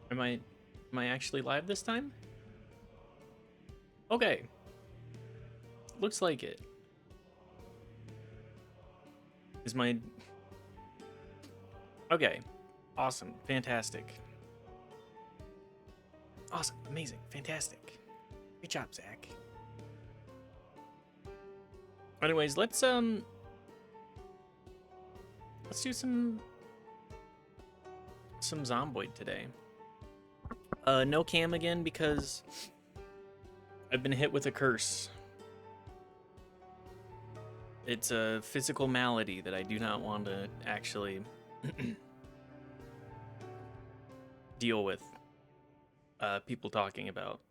Am I actually live this time? Okay. Looks like it. Is my Okay. Awesome. Fantastic. Awesome. Amazing. Fantastic. Great job, Zach. Anyways, let's do some Zomboid today. No cam again because I've been hit with a curse. It's a physical malady that I do not want to actually deal with people talking about.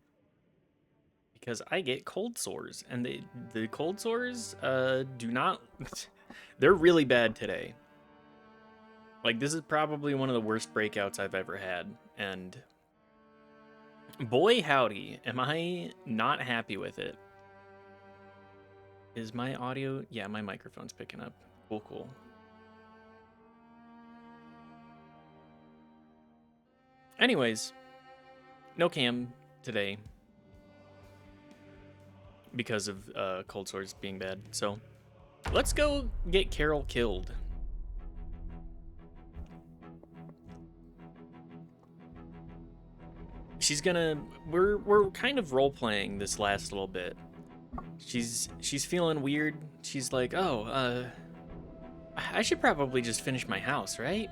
Because I get cold sores, and the cold sores do not... They're really bad today. Like, this is probably one of the worst breakouts I've ever had, and boy howdy, am I not happy with it. Is my audio... Yeah, my microphone's picking up. Cool, cool. Anyways, no cam today because of cold sores being bad, so let's go get Carol killed. She's gonna... We're kind of role-playing this last little bit. She's feeling weird. She's like, oh, I should probably just finish my house, right?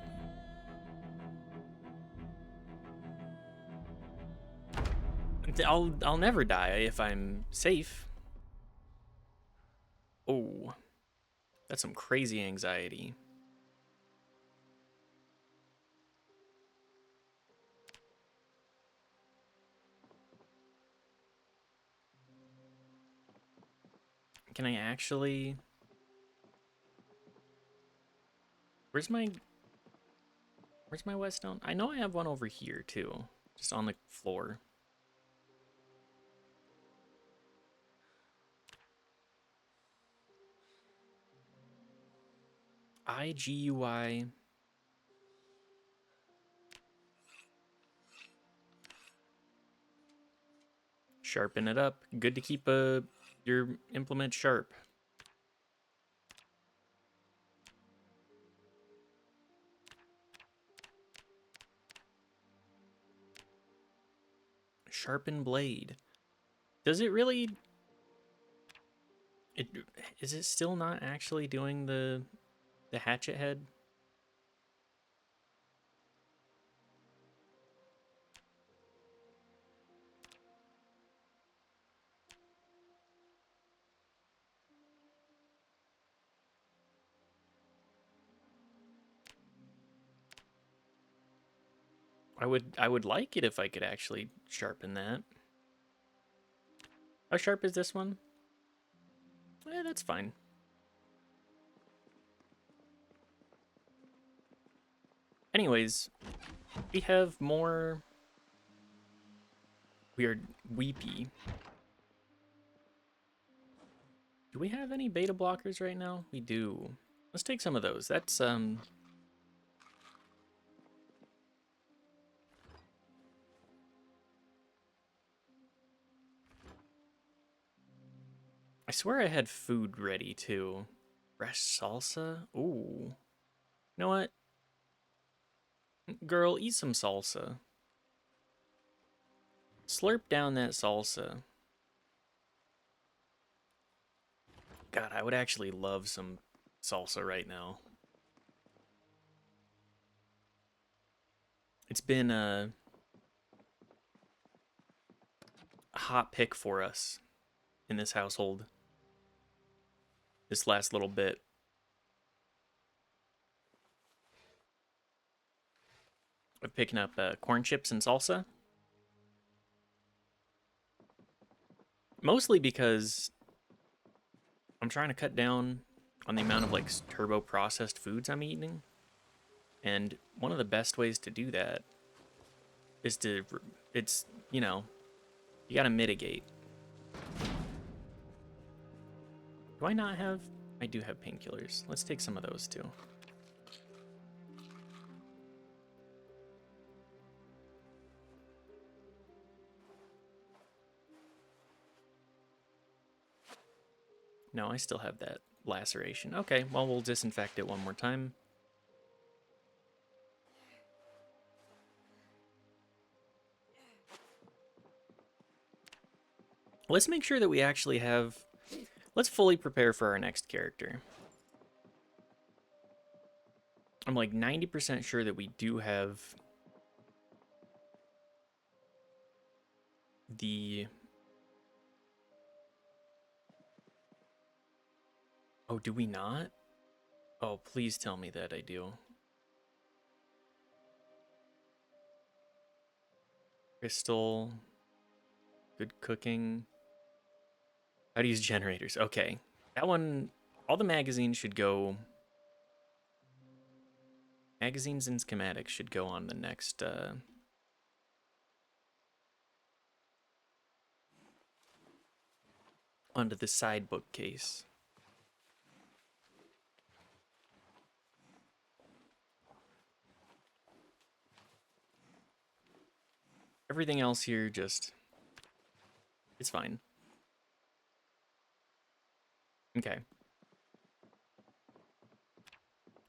I'll never die if I'm safe. Oh, that's some crazy anxiety. Can I actually... Where's my Whetstone? I know I have one over here too, just on the floor. IGUI. Sharpen it up. Good to keep your implement sharp. Sharpen blade. Does it really... Is it still not actually doing the hatchet head? I would like it if I could actually sharpen that. How sharp is this one? Eh, that's fine. Anyways, we have more weird weepy. Do we have any beta blockers right now? We do. Let's take some of those. That's I swear I had food ready too. Fresh salsa? Ooh. You know what? Girl, eat some salsa. Slurp down that salsa. God, I would actually love some salsa right now. It's been a hot pick for us in this household this last little bit. Of picking up corn chips and salsa. Mostly because I'm trying to cut down on the amount of like turbo processed foods I'm eating. And one of the best ways to do that is it's, you know, you gotta mitigate. Do I not have? I do have painkillers. Let's take some of those too. No, I still have that laceration. Okay, well, we'll disinfect it one more time. Let's make sure that we actually have... Let's fully prepare for our next character. I'm like 90% sure that we do have the... Oh, do we not? Oh, please tell me that I do. Crystal. Good cooking. How to use generators. Okay. That one, all the magazines should go... Magazines and schematics should go on the next... onto the side bookcase. Everything else here just... It's fine. Okay.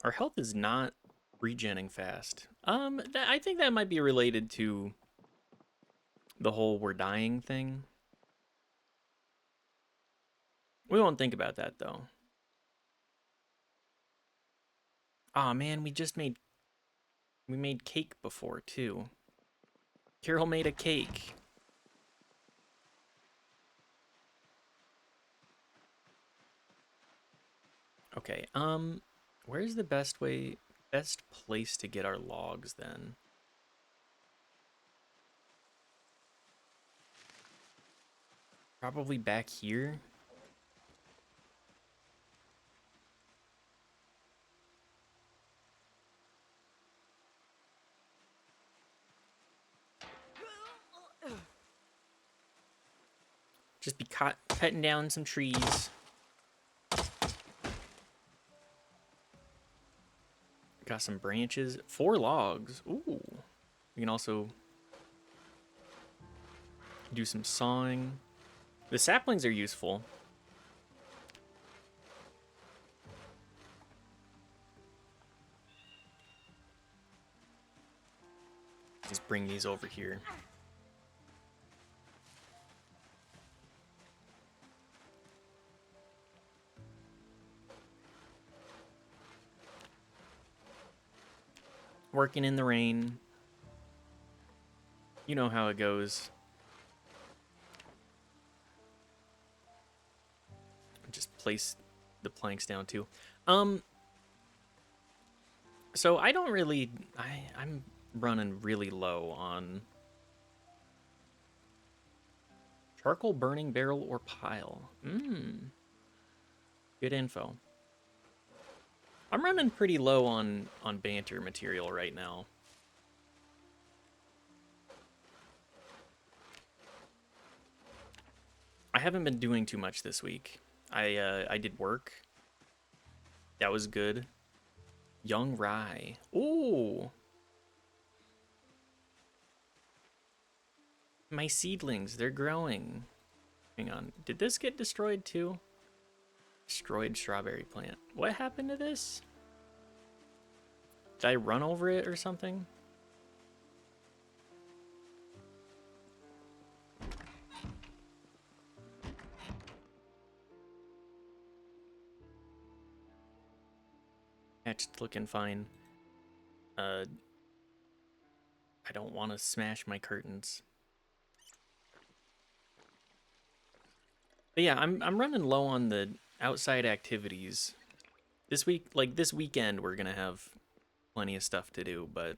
Our health is not regenning fast. I think that might be related to the whole we're dying thing. We won't think about that, though. Aw, man, we made cake before, too. Carol made a cake. Okay, where's the best place to get our logs, then? Probably back here? Just be cutting down some trees. Got some branches. 4 logs. Ooh. We can also do some sawing. The saplings are useful. Just bring these over here. Working in the rain. You know how it goes. Just place the planks down too. So I don't really... I'm running really low on... Charcoal burning barrel or pile. Good info. I'm running pretty low on banter material right now. I haven't been doing too much this week. I did work. That was good. Young rye. Ooh. My seedlings, they're growing. Hang on. Did this get destroyed too? Destroyed strawberry plant. What happened to this? Did I run over it or something? That's looking fine. I don't want to smash my curtains. But yeah, I'm running low on the outside activities. This week, like this weekend, we're gonna have plenty of stuff to do, but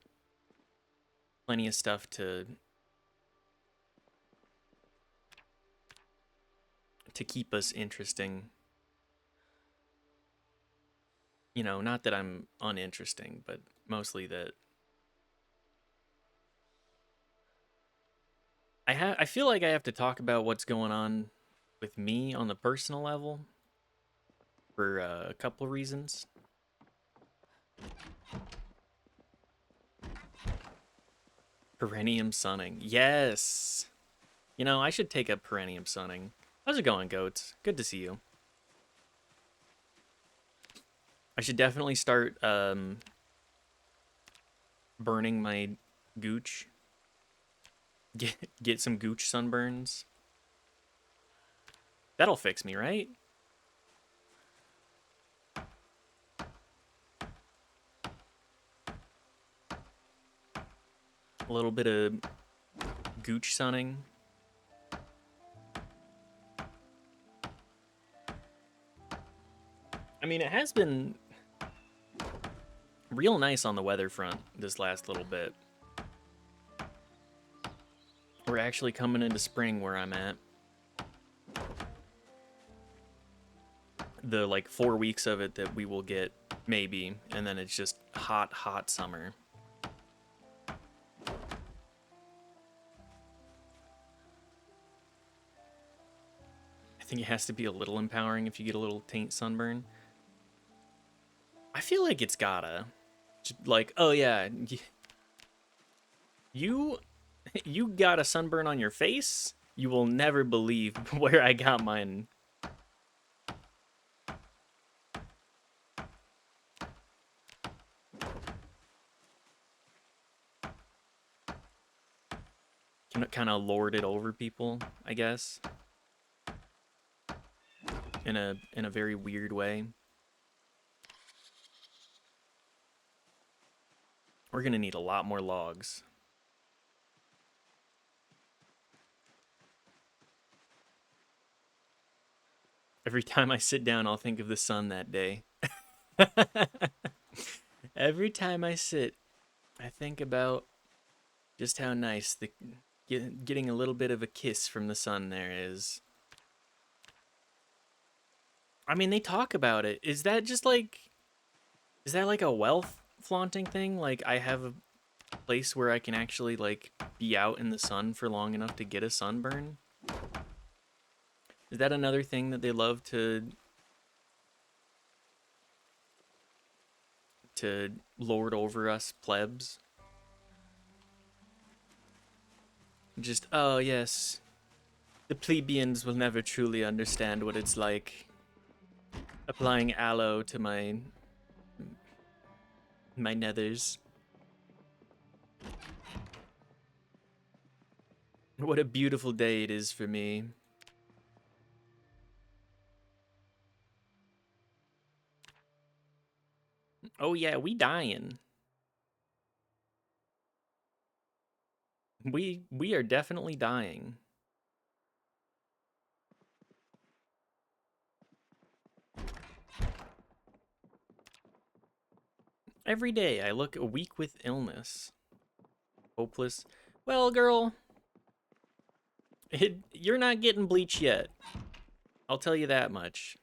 plenty of stuff to keep us interesting. You know, not that I'm uninteresting, but mostly that I feel like I have to talk about what's going on with me on the personal level for a couple of reasons. Perennium sunning. Yes. You know, I should take up perennium sunning. How's it going, goats? Good to see you. I should definitely start burning my gooch. Get some gooch sunburns. That'll fix me, right? A little bit of gooch sunning. I mean, it has been real nice on the weather front this last little bit. We're actually coming into spring where I'm at. The like 4 weeks of it that we will get, maybe, and then it's just hot, hot summer. I think it has to be a little empowering if you get a little taint sunburn. I feel like it's gotta. Like, oh yeah, you got a sunburn on your face? You will never believe where I got mine. Kind of lord it over people, I guess. In a very weird way. We're gonna need a lot more logs. Every time I sit down, I'll think of the sun that day. Every time I sit, I think about just how nice getting a little bit of a kiss from the sun there is. I mean, they talk about it. Is that like a wealth flaunting thing? Like, I have a place where I can actually like be out in the sun for long enough to get a sunburn? Is that another thing that they love to lord over us plebs? Just, oh yes, the plebeians will never truly understand what it's like applying aloe to my nethers. What a beautiful day it is for me. Oh yeah, we dying. We are definitely dying. Every day I look weak with illness. Hopeless. Well, girl, you're not getting bleach yet. I'll tell you that much.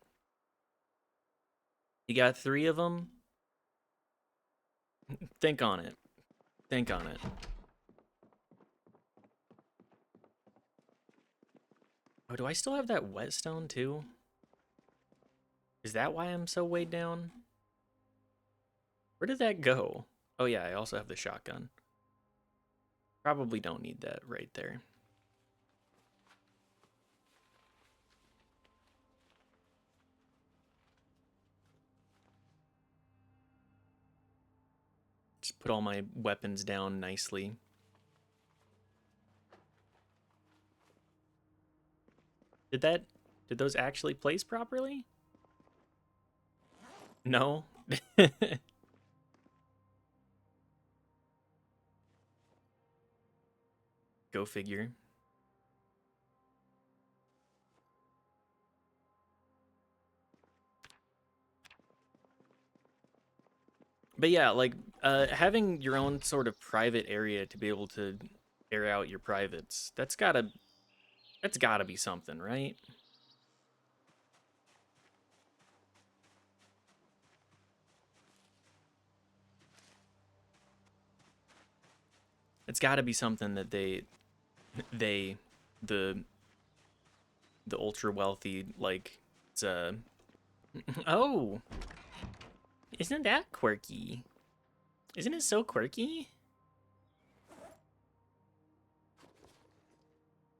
You got 3 of them? Think on it. Think on it. Oh, do I still have that whetstone too? Is that why I'm so weighed down? Where did that go? Oh yeah, I also have the shotgun. Probably don't need that right there. Just put all my weapons down nicely. Did those actually place properly? No? Go figure. But yeah, like having your own sort of private area to be able to air out your privates, that's gotta be something, right? It's gotta be something that they the ultra wealthy, like, it's oh, isn't that quirky? Isn't it so quirky?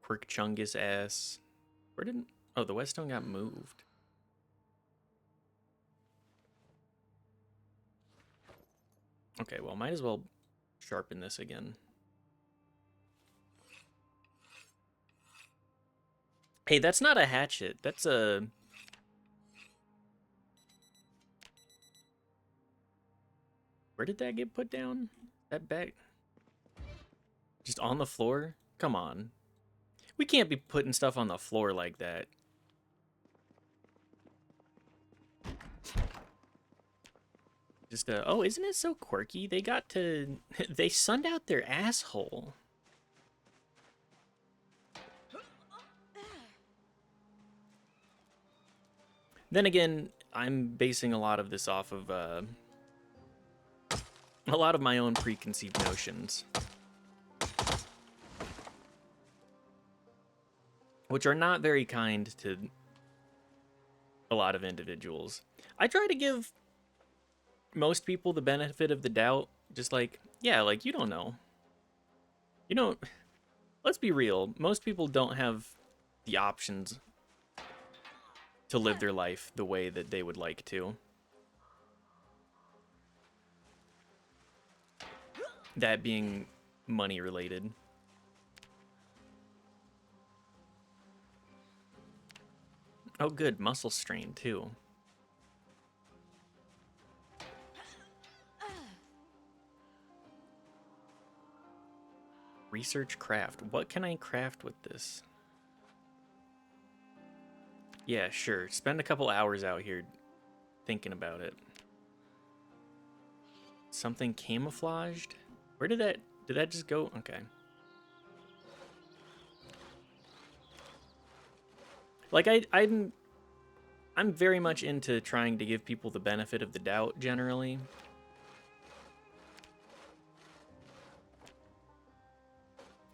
Quirk Chungus ass. Where did, oh, the whetstone got moved. Okay, well, might as well sharpen this again. Hey, that's not a hatchet. That's a... Where did that get put down? That back... Just on the floor? Come on. We can't be putting stuff on the floor like that. Just, oh, isn't it so quirky? They got to... They sunned out their asshole. Then again, I'm basing a lot of this off of, a lot of my own preconceived notions. Which are not very kind to a lot of individuals. I try to give most people the benefit of the doubt. Just like, yeah, like, you don't know. You don't... Let's be real. Most people don't have the options to live their life the way that they would like to. That being money related. Oh, good. Muscle strain, too. Research craft. What can I craft with this? Yeah, sure. Spend a couple hours out here thinking about it. Something camouflaged? Where did that just go? Okay. Like, I'm very much into trying to give people the benefit of the doubt, generally.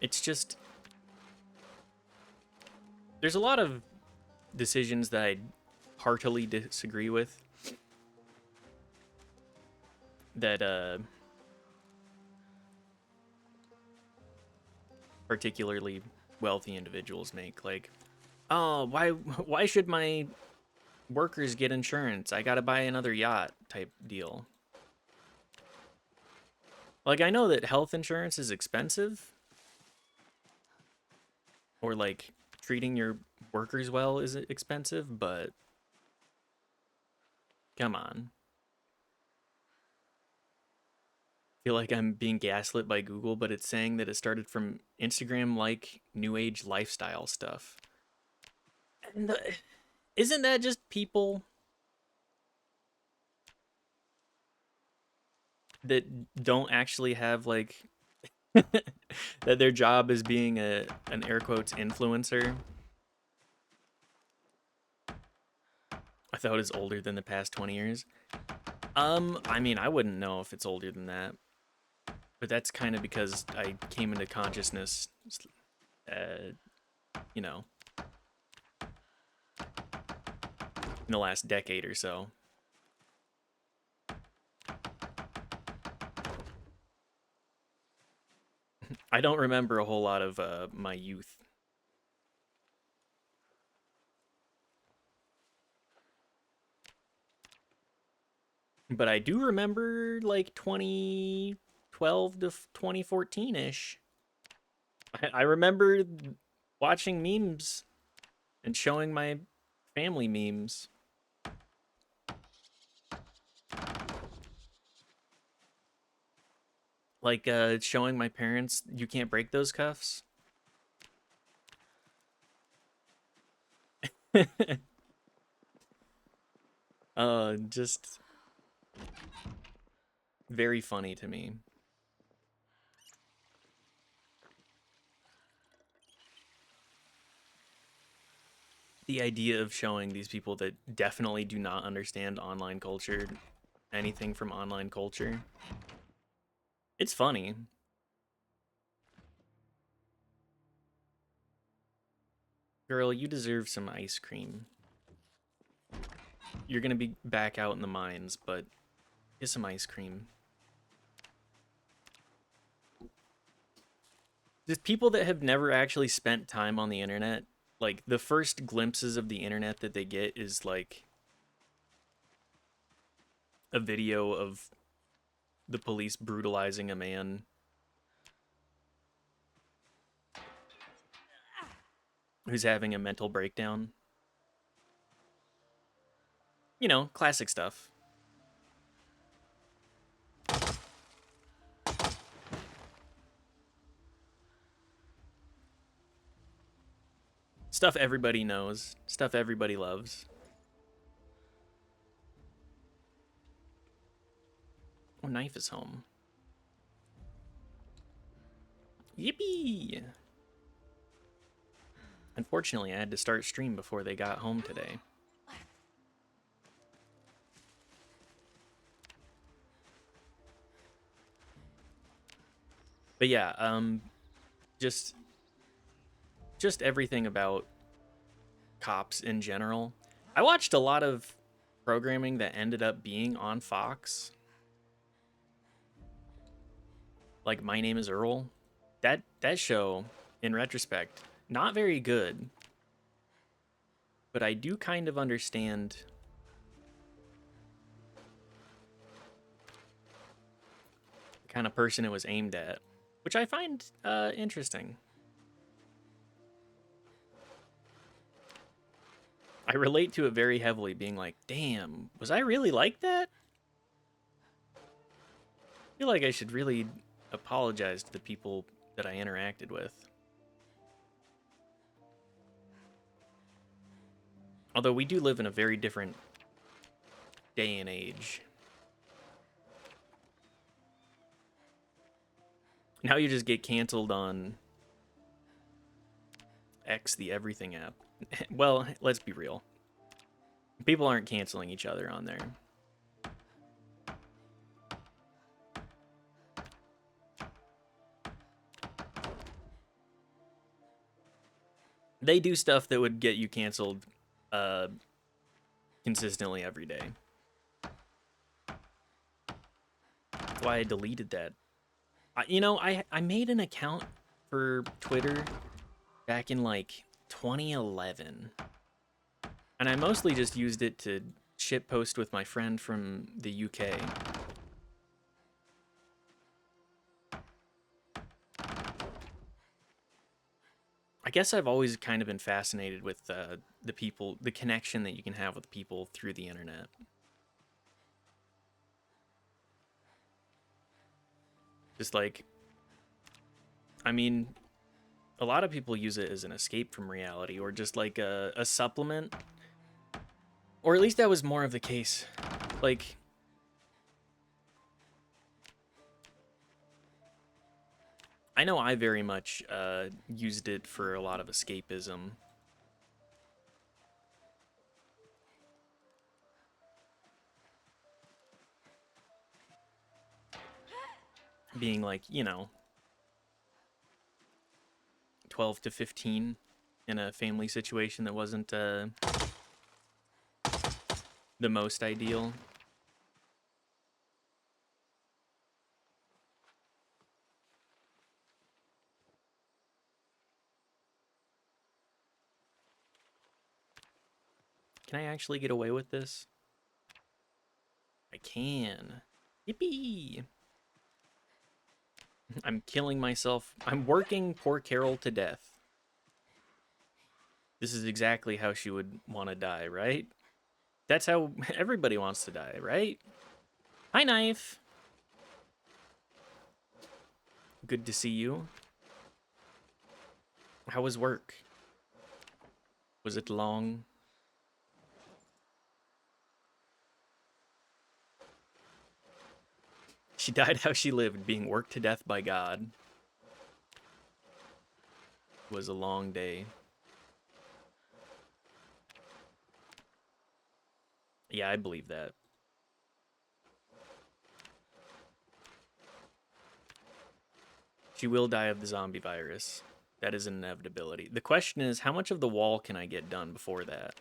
It's just... There's a lot of decisions that I heartily disagree with. That, particularly wealthy individuals make. Like, oh, why should my workers get insurance? I gotta buy another yacht type deal. Like, I know that health insurance is expensive. Or, like, treating your workers well is expensive, but... Come on. I feel like I'm being gaslit by Google, but it's saying that it started from Instagram-like new age lifestyle stuff. And isn't that just people that don't actually have, like, that their job is being an air quotes influencer? I thought it was older than the past 20 years. I mean, I wouldn't know if it's older than that. But that's kind of because I came into consciousness, you know, in the last decade or so. I don't remember a whole lot of my youth. But I do remember, like, 2012 to 2014-ish. I remember watching memes and showing my family memes. Like, showing my parents, you can't break those cuffs. Just very funny to me. The idea of showing these people that definitely do not understand online culture, anything from online culture. It's funny. Girl, you deserve some ice cream. You're gonna be back out in the mines, but get some ice cream. Just people that have never actually spent time on the internet, like, the first glimpses of the internet that they get is, like, a video of the police brutalizing a man who's having a mental breakdown. You know, classic stuff. Stuff everybody knows, stuff everybody loves. Oh, Knife is home. Yippee! Unfortunately, I had to start stream before they got home today. But yeah, just everything about cops in general. I watched a lot of programming that ended up being on Fox. Like My Name is Earl. That show, in retrospect, not very good. But I do kind of understand the kind of person it was aimed at, which I find interesting. I relate to it very heavily, being like, damn, was I really like that? I feel like I should really apologize to the people that I interacted with. Although we do live in a very different day and age. Now you just get canceled on X, the everything app. Well, let's be real. People aren't canceling each other on there. They do stuff that would get you canceled consistently every day. That's why I deleted that. You know, I made an account for Twitter back in like 2011. And I mostly just used it to shitpost with my friend from the UK. I guess I've always kind of been fascinated with the people, the connection that you can have with people through the internet. Just like, I mean, a lot of people use it as an escape from reality, or just like a supplement. Or at least that was more of the case. Like, I know I very much used it for a lot of escapism. Being like, you know, 12 to 15 in a family situation that wasn't the most ideal. Can I actually get away with this? I can. Yippee! I'm killing myself. I'm working poor Carol to death. This is exactly how she would want to die, right? That's how everybody wants to die, right? Hi, Knife. Good to see you. How was work? Was it long? She died how she lived, being worked to death by God. It was a long day. Yeah, I believe that. She will die of the zombie virus. That is an inevitability. The question is, how much of the wall can I get done before that?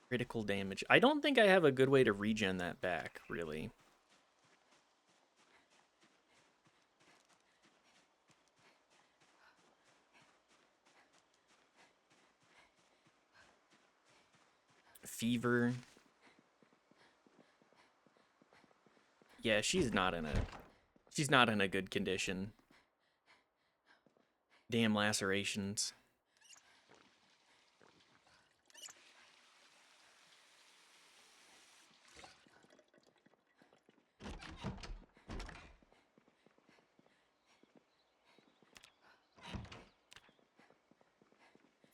Critical damage. I don't think I have a good way to regen that back, really. fever. Yeah, she's not in a good condition. Damn lacerations.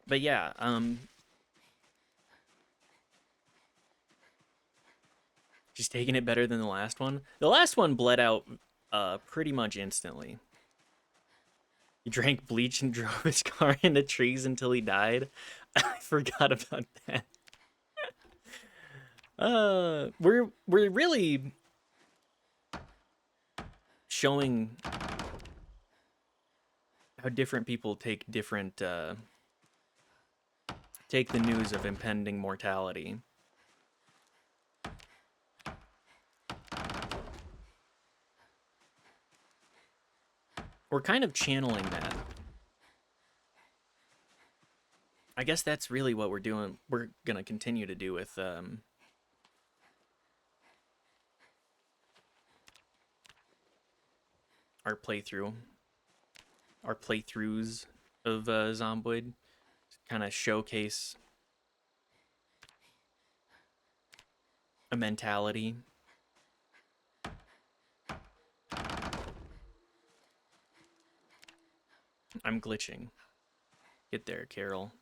But yeah, she's taking it better than the last one. The last one bled out pretty much instantly. He drank bleach and drove his car into trees until he died. I forgot about that. We're really showing how different people take take the news of impending mortality. We're kind of channeling that. I guess that's really what we're doing. We're gonna continue to do with our playthroughs of Zomboid, kind of showcase a mentality. I'm glitching. Get there, Carol.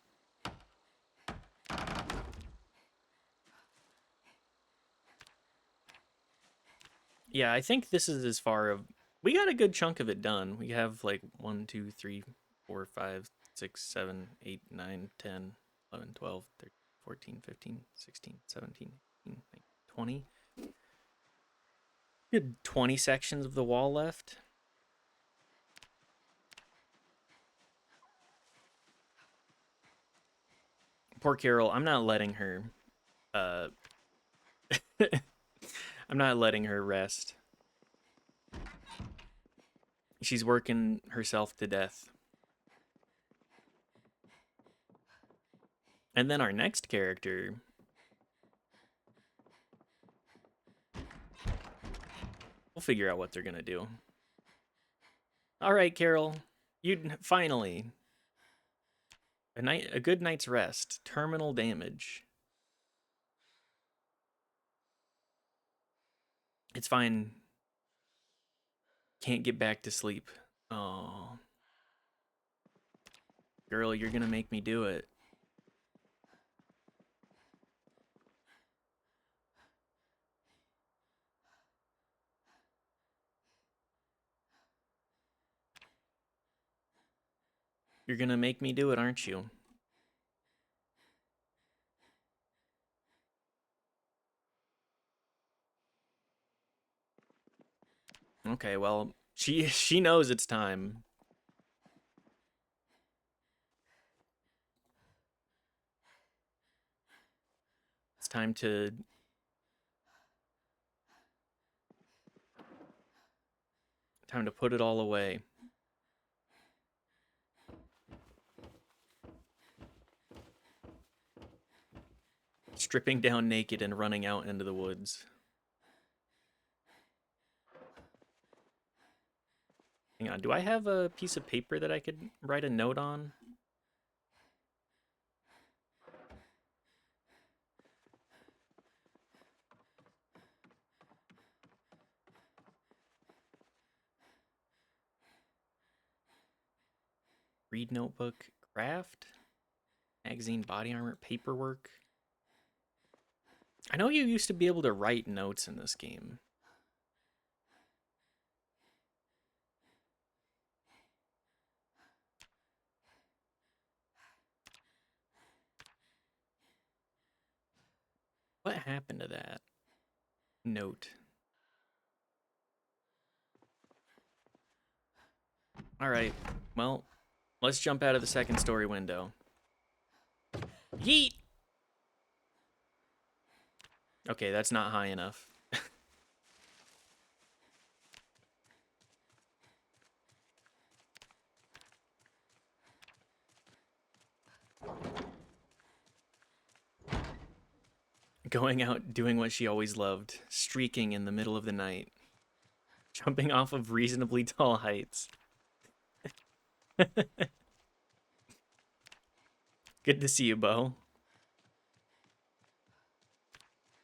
Yeah, I think this is as far of we got a good chunk of it done. We have like 1, 2, 3, 4, 5, 6, 7, 8, 9, 10, 11, 12, 13, 14, 15, 16, 17, 18, 19, 20. Good 20 sections of the wall left. Poor Carol, I'm not letting her I'm not letting her rest. She's working herself to death. And then our next character, we'll figure out what they're gonna do. All right, Carol, you finally a good night's rest. Terminal damage. It's fine. Can't get back to sleep. Oh, girl, you're gonna make me do it. You're gonna make me do it, aren't you? Okay, well, she knows it's time. It's time to put it all away. Stripping down naked and running out into the woods. Hang on, do I have a piece of paper that I could write a note on? Read notebook, craft, magazine, body armor, paperwork. I know you used to be able to write notes in this game. What happened to that note? All right, well, let's jump out of the second story window. Yeet! Okay, that's not high enough. Going out doing what she always loved, streaking in the middle of the night, jumping off of reasonably tall heights. Good to see you, Bo.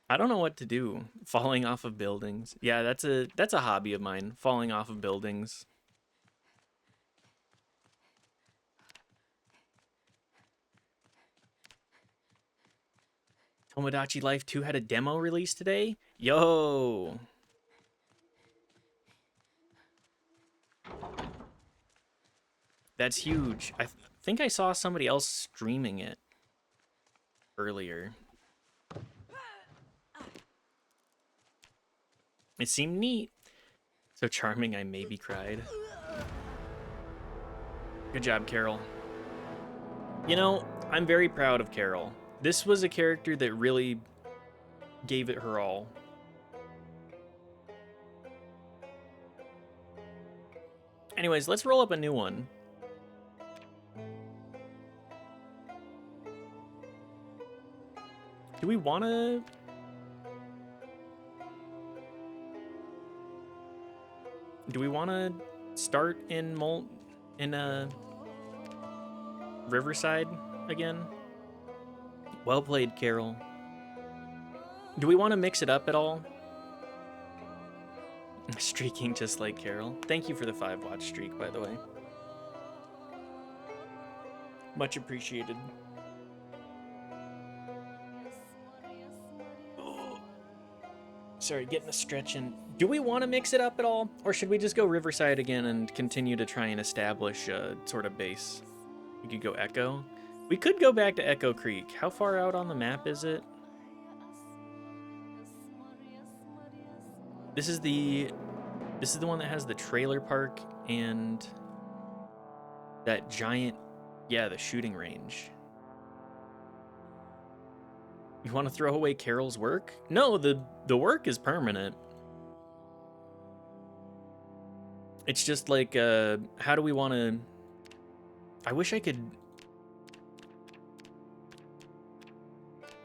I don't know what to do. Falling off of buildings. Yeah, that's a hobby of mine. Falling off of buildings. Tomodachi Life 2 had a demo release today? Yo! That's huge. I think I saw somebody else streaming it earlier. It seemed neat. So charming, I maybe cried. Good job, Carol. You know, I'm very proud of Carol. This was a character that really gave it her all. Anyways, let's roll up a new one. Do we want to... Do we want to start in Riverside again? Well played, Carol. Do we want to mix it up at all? Streaking just like Carol. Thank you for the 5-watch streak, by the way. Much appreciated. Oh. Sorry, getting a stretch in. Do we want to mix it up at all? Or should we just go Riverside again and continue to try and establish a sort of base? We could go Echo. We could go back to Echo Creek. How far out on the map is it? This is the one that has the trailer park and that giant, yeah, the shooting range. You want to throw away Carol's work? No, the work is permanent. It's just like, how do we want to... I wish I could...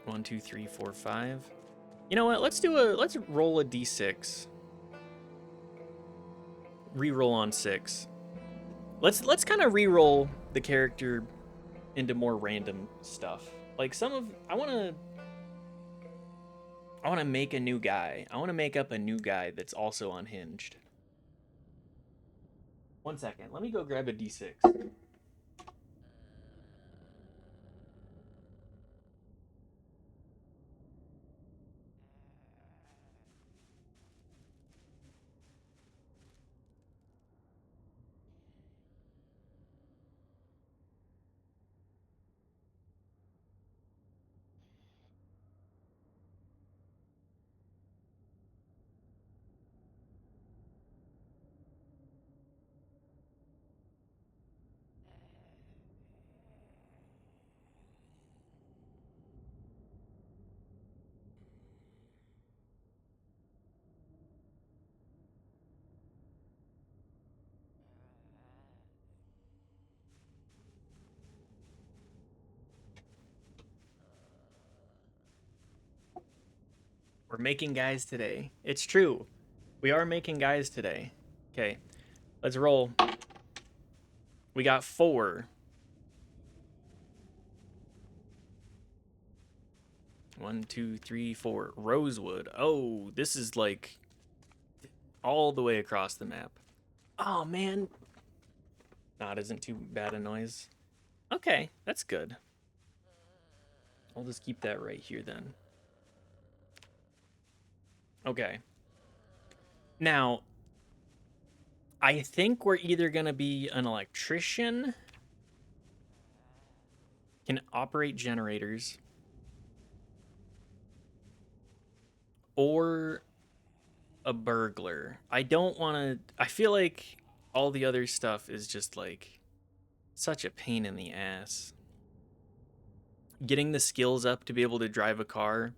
1, 2, 3, 4, 5. You know what? Let's roll a d6. Reroll on 6. Let's kind of reroll the character into more random stuff. Like I want to make a new guy. I want to make up a new guy that's also unhinged. 1 second. Let me go grab a d6. We're making guys today. It's true. We are making guys today. Okay, let's roll. We got 4. 1, 2, 3, 4. Rosewood. Oh, this is like all the way across the map. Oh, man. Not isn't too bad a noise. Okay, that's good. I'll just keep that right here then. Okay. Now, I think we're either going to be an electrician, can operate generators, or a burglar. I don't want to... I feel like all the other stuff is just like such a pain in the ass. Getting the skills up to be able to drive a car,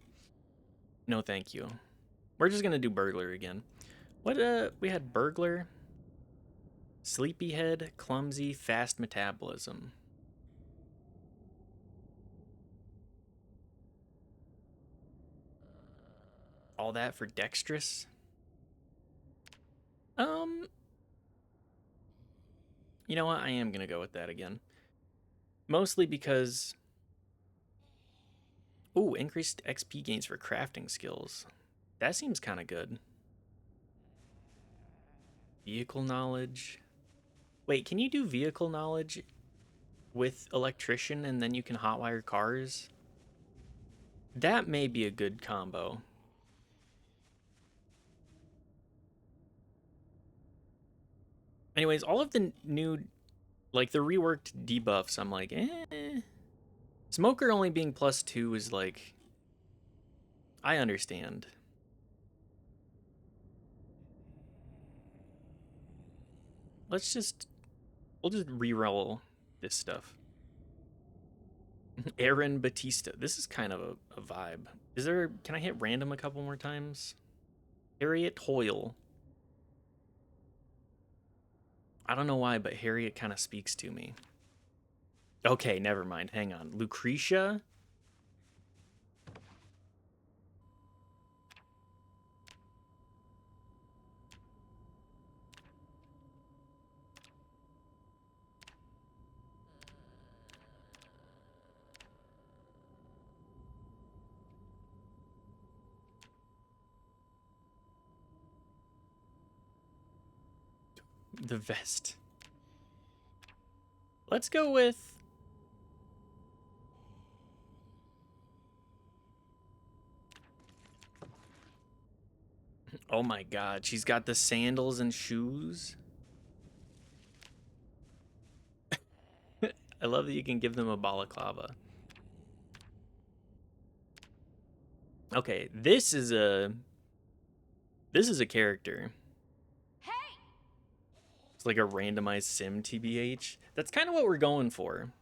no thank you. We're just gonna do burglar again. What, we had burglar, sleepyhead, clumsy, fast metabolism. All that for dexterous? Um, you know what? I am gonna go with that again. Mostly because... Ooh, increased XP gains for crafting skills. That seems kind of good. Vehicle knowledge. Wait, can you do vehicle knowledge with electrician and then you can hotwire cars? That may be a good combo. Anyways, all of the new, like the reworked debuffs, I'm like, eh. Smoker only being +2 is like, I understand. We'll just re-roll this stuff. Aaron Batista. This is kind of a vibe. Can I hit random a couple more times? Harriet Hoyle. I don't know why, but Harriet kind of speaks to me. Okay, never mind. Hang on. Lucretia? The vest. Let's go with... Oh my god, she's got the sandals and shoes. I love that you can give them a balaclava. Okay, this is a character. Hey! It's like a randomized sim TBH. That's kind of what we're going for.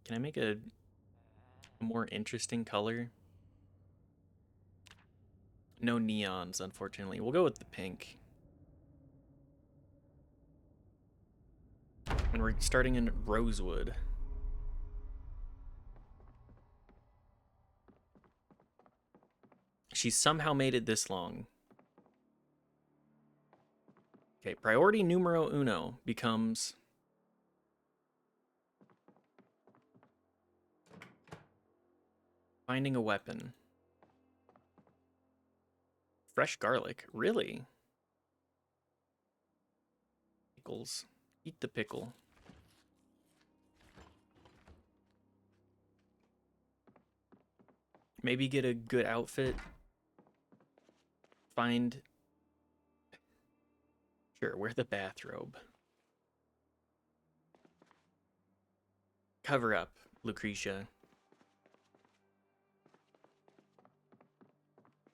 Can I make a more interesting color? No neons, unfortunately. We'll go with the pink. And we're starting in Rosewood. She somehow made it this long. Okay, priority numero uno becomes... finding a weapon. Fresh garlic, really? Pickles. Eat the pickle. Maybe get a good outfit. Find... Sure, wear the bathrobe. Cover up, Lucretia.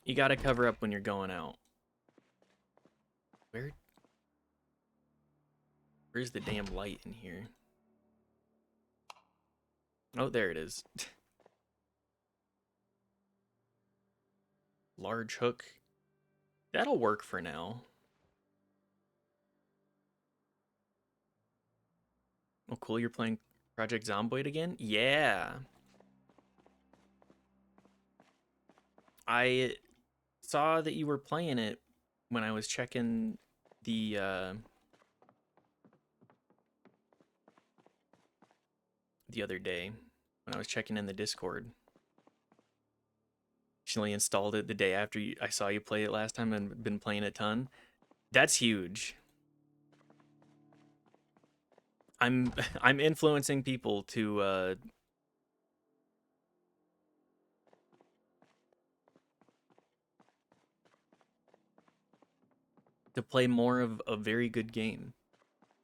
You gotta cover up when you're going out. Where's the damn light in here? Oh, there it is. Large hook. That'll work for now. Oh, cool, you're playing Project Zomboid again? Yeah. I saw that you were playing it when I was checking the other day, when I was checking in the Discord. Actually installed it the day after I saw you play it last time and been playing a ton. That's huge. I'm influencing people to play more of a very good game.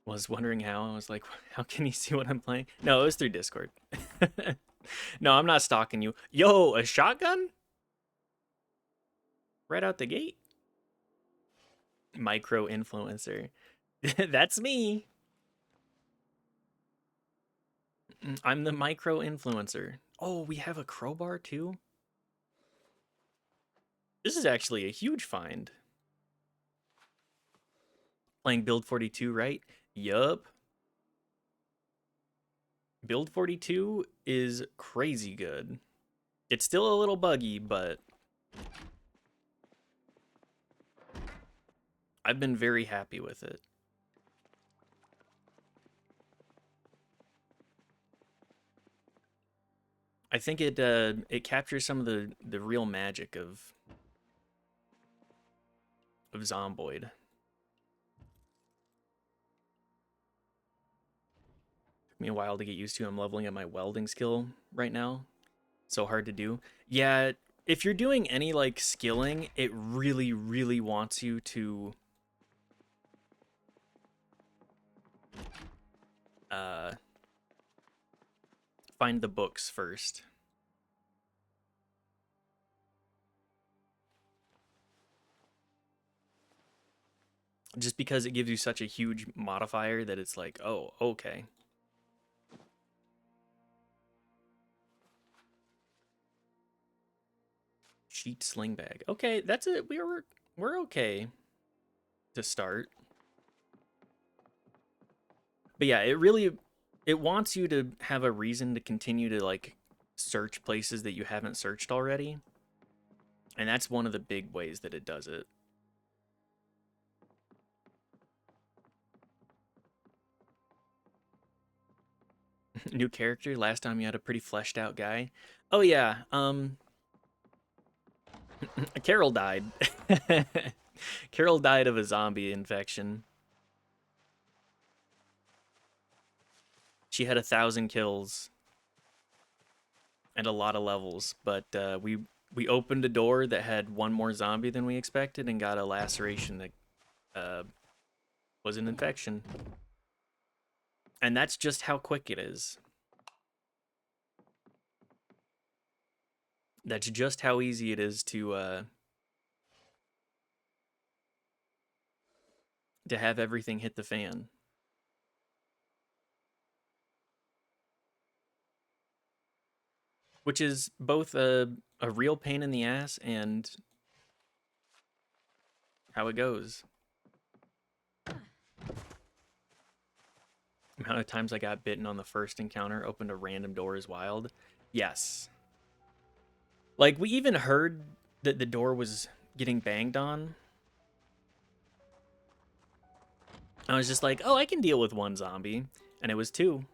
Was wondering how. I was like, how can you see what I'm playing? No, it was through Discord. No, I'm not stalking you. Yo, a shotgun? Right out the gate? Micro influencer. That's me. I'm the micro influencer. Oh, we have a crowbar too? This is actually a huge find. Playing Build 42, right? Yup. Build 42 is crazy good. It's still a little buggy, but I've been very happy with it. I think it captures some of the real magic of Zomboid. Took me a while to get used to. I'm leveling up my welding skill right now. So hard to do. Yeah, if you're doing any like skilling, it really, really wants you to uh, find the books first. Just because it gives you such a huge modifier that it's like, oh, okay. Sheet sling bag. Okay, that's it. We're okay to start. But yeah, it wants you to have a reason to continue to like search places that you haven't searched already. And that's one of the big ways that it does it. New character. Last time you had a pretty fleshed out guy. Oh yeah, Carol died. Carol died of a zombie infection. She had 1,000 kills and a lot of levels, but we opened a door that had one more zombie than we expected and got a laceration that was an infection. And that's just how quick it is. That's just how easy it is to have everything hit the fan. Which is both a real pain in the ass and how it goes. Amount of times I got bitten on the first encounter, opened a random door is wild. Yes. Like, we even heard that the door was getting banged on. I was just like, oh, I can deal with one zombie. And it was two.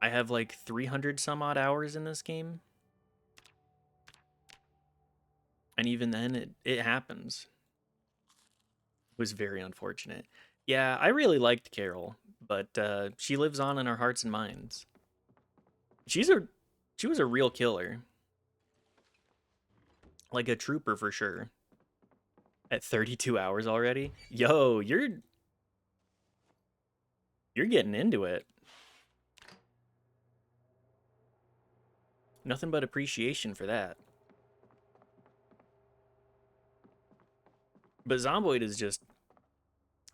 I have like 300 some odd hours in this game. And even then, it happens. It was very unfortunate. Yeah, I really liked Carol, but she lives on in our hearts and minds. She was a real killer. Like a trooper for sure. At 32 hours already? Yo, you're getting into it. Nothing but appreciation for that. But Zomboid is just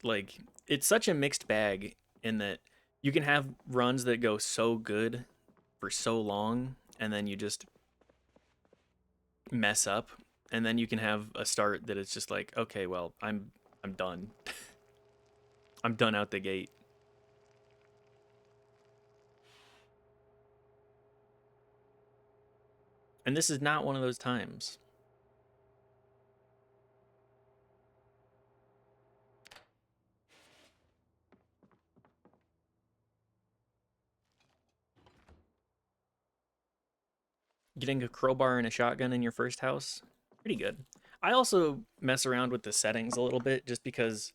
like, it's such a mixed bag in that you can have runs that go so good for so long and then you just mess up, and then you can have a start that it's just like, okay, well, I'm done. I'm done out the gate. And this is not one of those times. Getting a crowbar and a shotgun in your first house, pretty good. I also mess around with the settings a little bit just because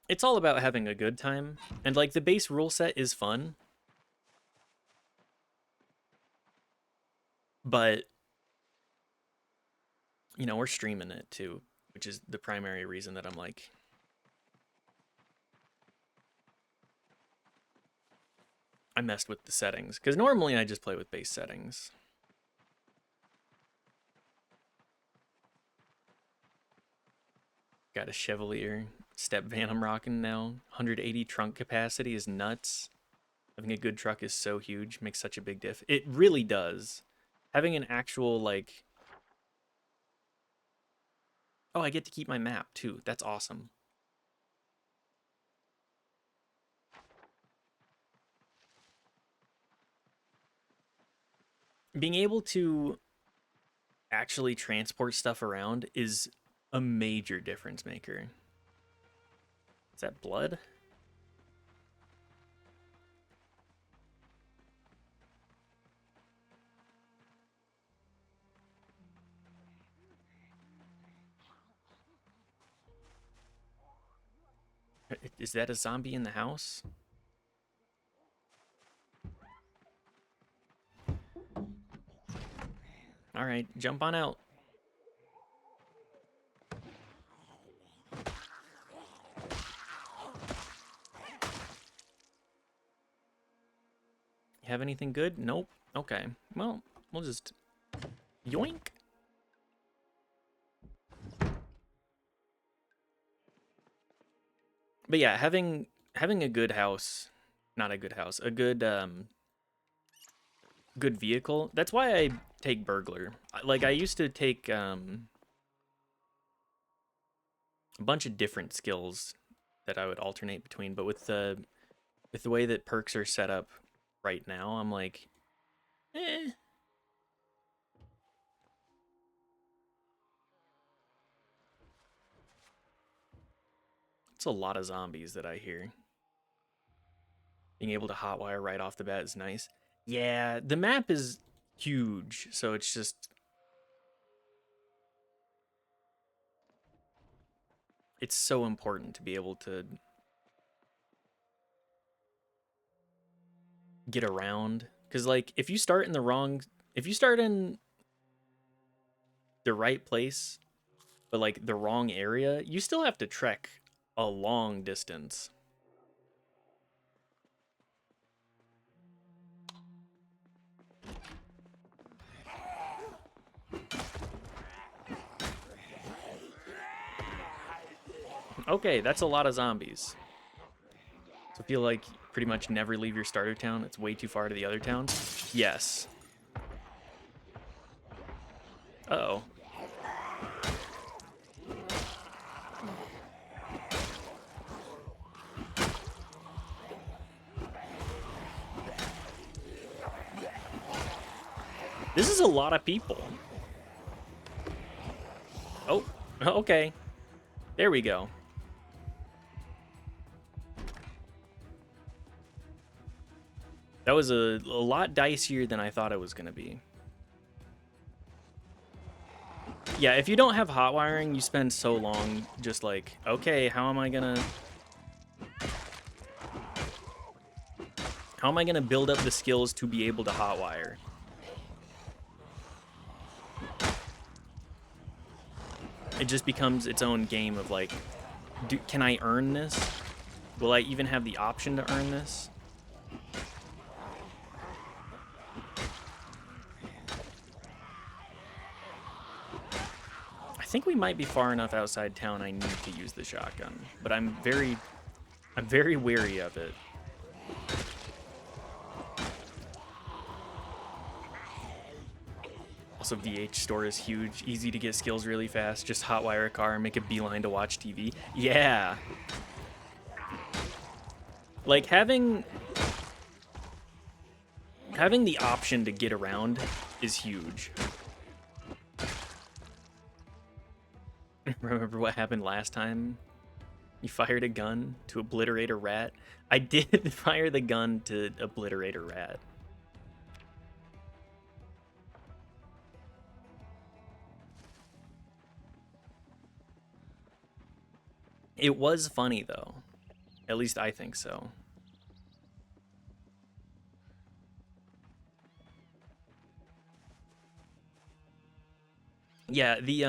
it's all about having a good time. And like, the base rule set is fun, but you know, we're streaming it too, which is the primary reason that I'm like, I messed with the settings, because normally I just play with base settings. Got a Chevalier step van I'm rocking now. 180 trunk capacity is nuts. Having a good truck is so huge, makes such a big diff. It really does. Having an actual, like... Oh, I get to keep my map, too. That's awesome. being able to actually transport stuff around is a major difference maker. Is that blood? Is that a zombie in the house? All right, jump on out. You have anything good? Nope. Okay. Well, we'll just yoink. But yeah, having a good house, not a good house, a good vehicle. That's why I take burglar. Like I used to take a bunch of different skills that I would alternate between, but with the way that perks are set up right now, I'm like, eh. It's a lot of zombies that I hear. Being able to hotwire right off the bat is nice. Yeah, the map is huge, so it's just it's so important to be able to get around, cuz like if you start in the right place but like the wrong area, you still have to trek a long distance. Okay, that's a lot of zombies. So feel like pretty much never leave your starter town. It's way too far to the other towns. Yes. Uh-oh. This is a lot of people. Oh, okay. There we go. That was a lot dicier than I thought it was going to be. Yeah, if you don't have hot wiring, you spend so long just like, okay, how am I going to build up the skills to be able to hotwire? It just becomes its own game of like, can I earn this? Will I even have the option to earn this? I think we might be far enough outside town I need to use the shotgun, but I'm very wary of it. Also, VH store is huge, easy to get skills really fast. Just hotwire a car and make a beeline to watch TV. Yeah. Like having the option to get around is huge. Remember what happened last time? You fired a gun to obliterate a rat? I did fire the gun to obliterate a rat. It was funny though. At least I think so. Yeah, the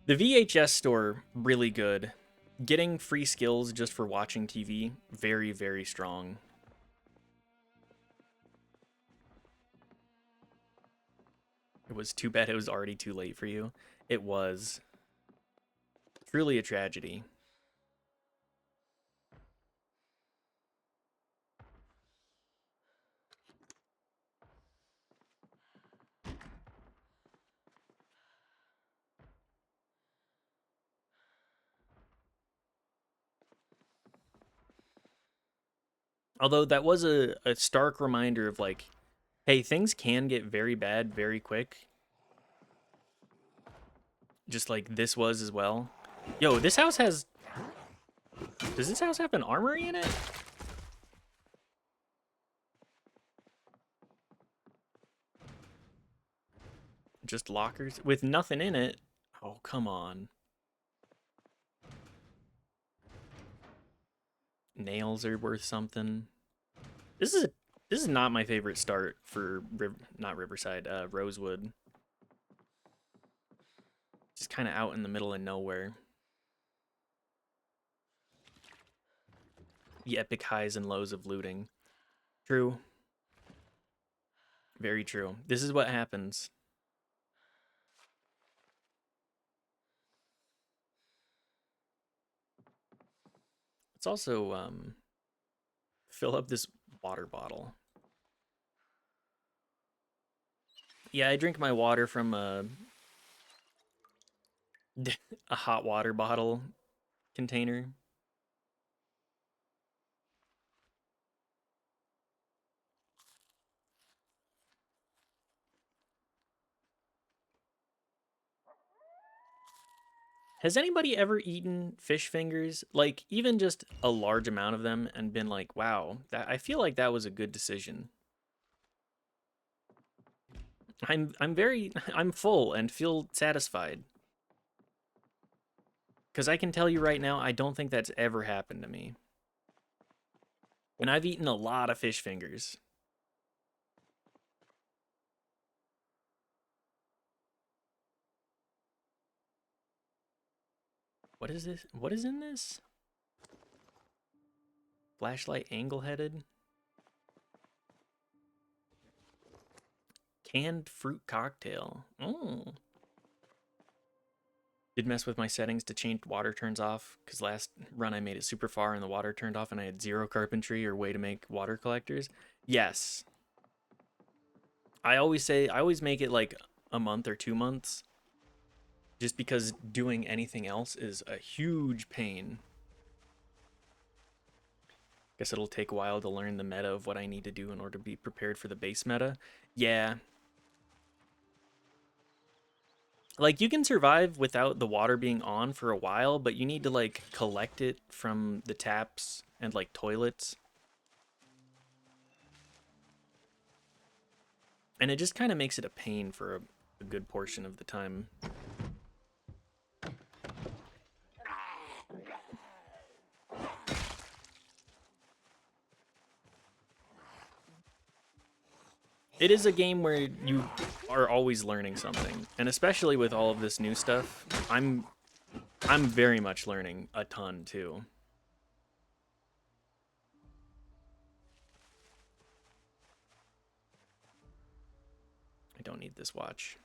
VHS store really good. Getting free skills just for watching TV, very, very strong. It was too bad it was already too late for you. It was truly a tragedy. Although that was a stark reminder of like, hey, things can get very bad very quick. Just like this was as well. Yo, this house has... Does this house have an armory in it? Just lockers with nothing in it. Oh, come on. Nails are worth something. This is not my favorite start for not Riverside, Rosewood. Just kind of out in the middle of nowhere. The epic highs and lows of looting. True. Very true. This is what happens. Let's also fill up this water bottle. Yeah, I drink my water from a hot water bottle container. Has anybody ever eaten fish fingers? Like even just a large amount of them and been like, "Wow, that I feel like that was a good decision." I'm full and feel satisfied. Cuz I can tell you right now, I don't think that's ever happened to me. And I've eaten a lot of fish fingers. What is this? What is in this? Flashlight angle-headed? Canned fruit cocktail. Oh. Did mess with my settings to change water turns off because last run I made it super far and the water turned off and I had 0 carpentry or way to make water collectors. Yes. I always make it like a month or 2 months just because doing anything else is a huge pain. Guess it'll take a while to learn the meta of what I need to do in order to be prepared for the base meta. Yeah. Like you can survive without the water being on for a while, but you need to like collect it from the taps and like toilets. And it just kind of makes it a pain for a good portion of the time. It is a game where you are always learning something, and especially with all of this new stuff, I'm very much learning a ton too. I don't need this watch.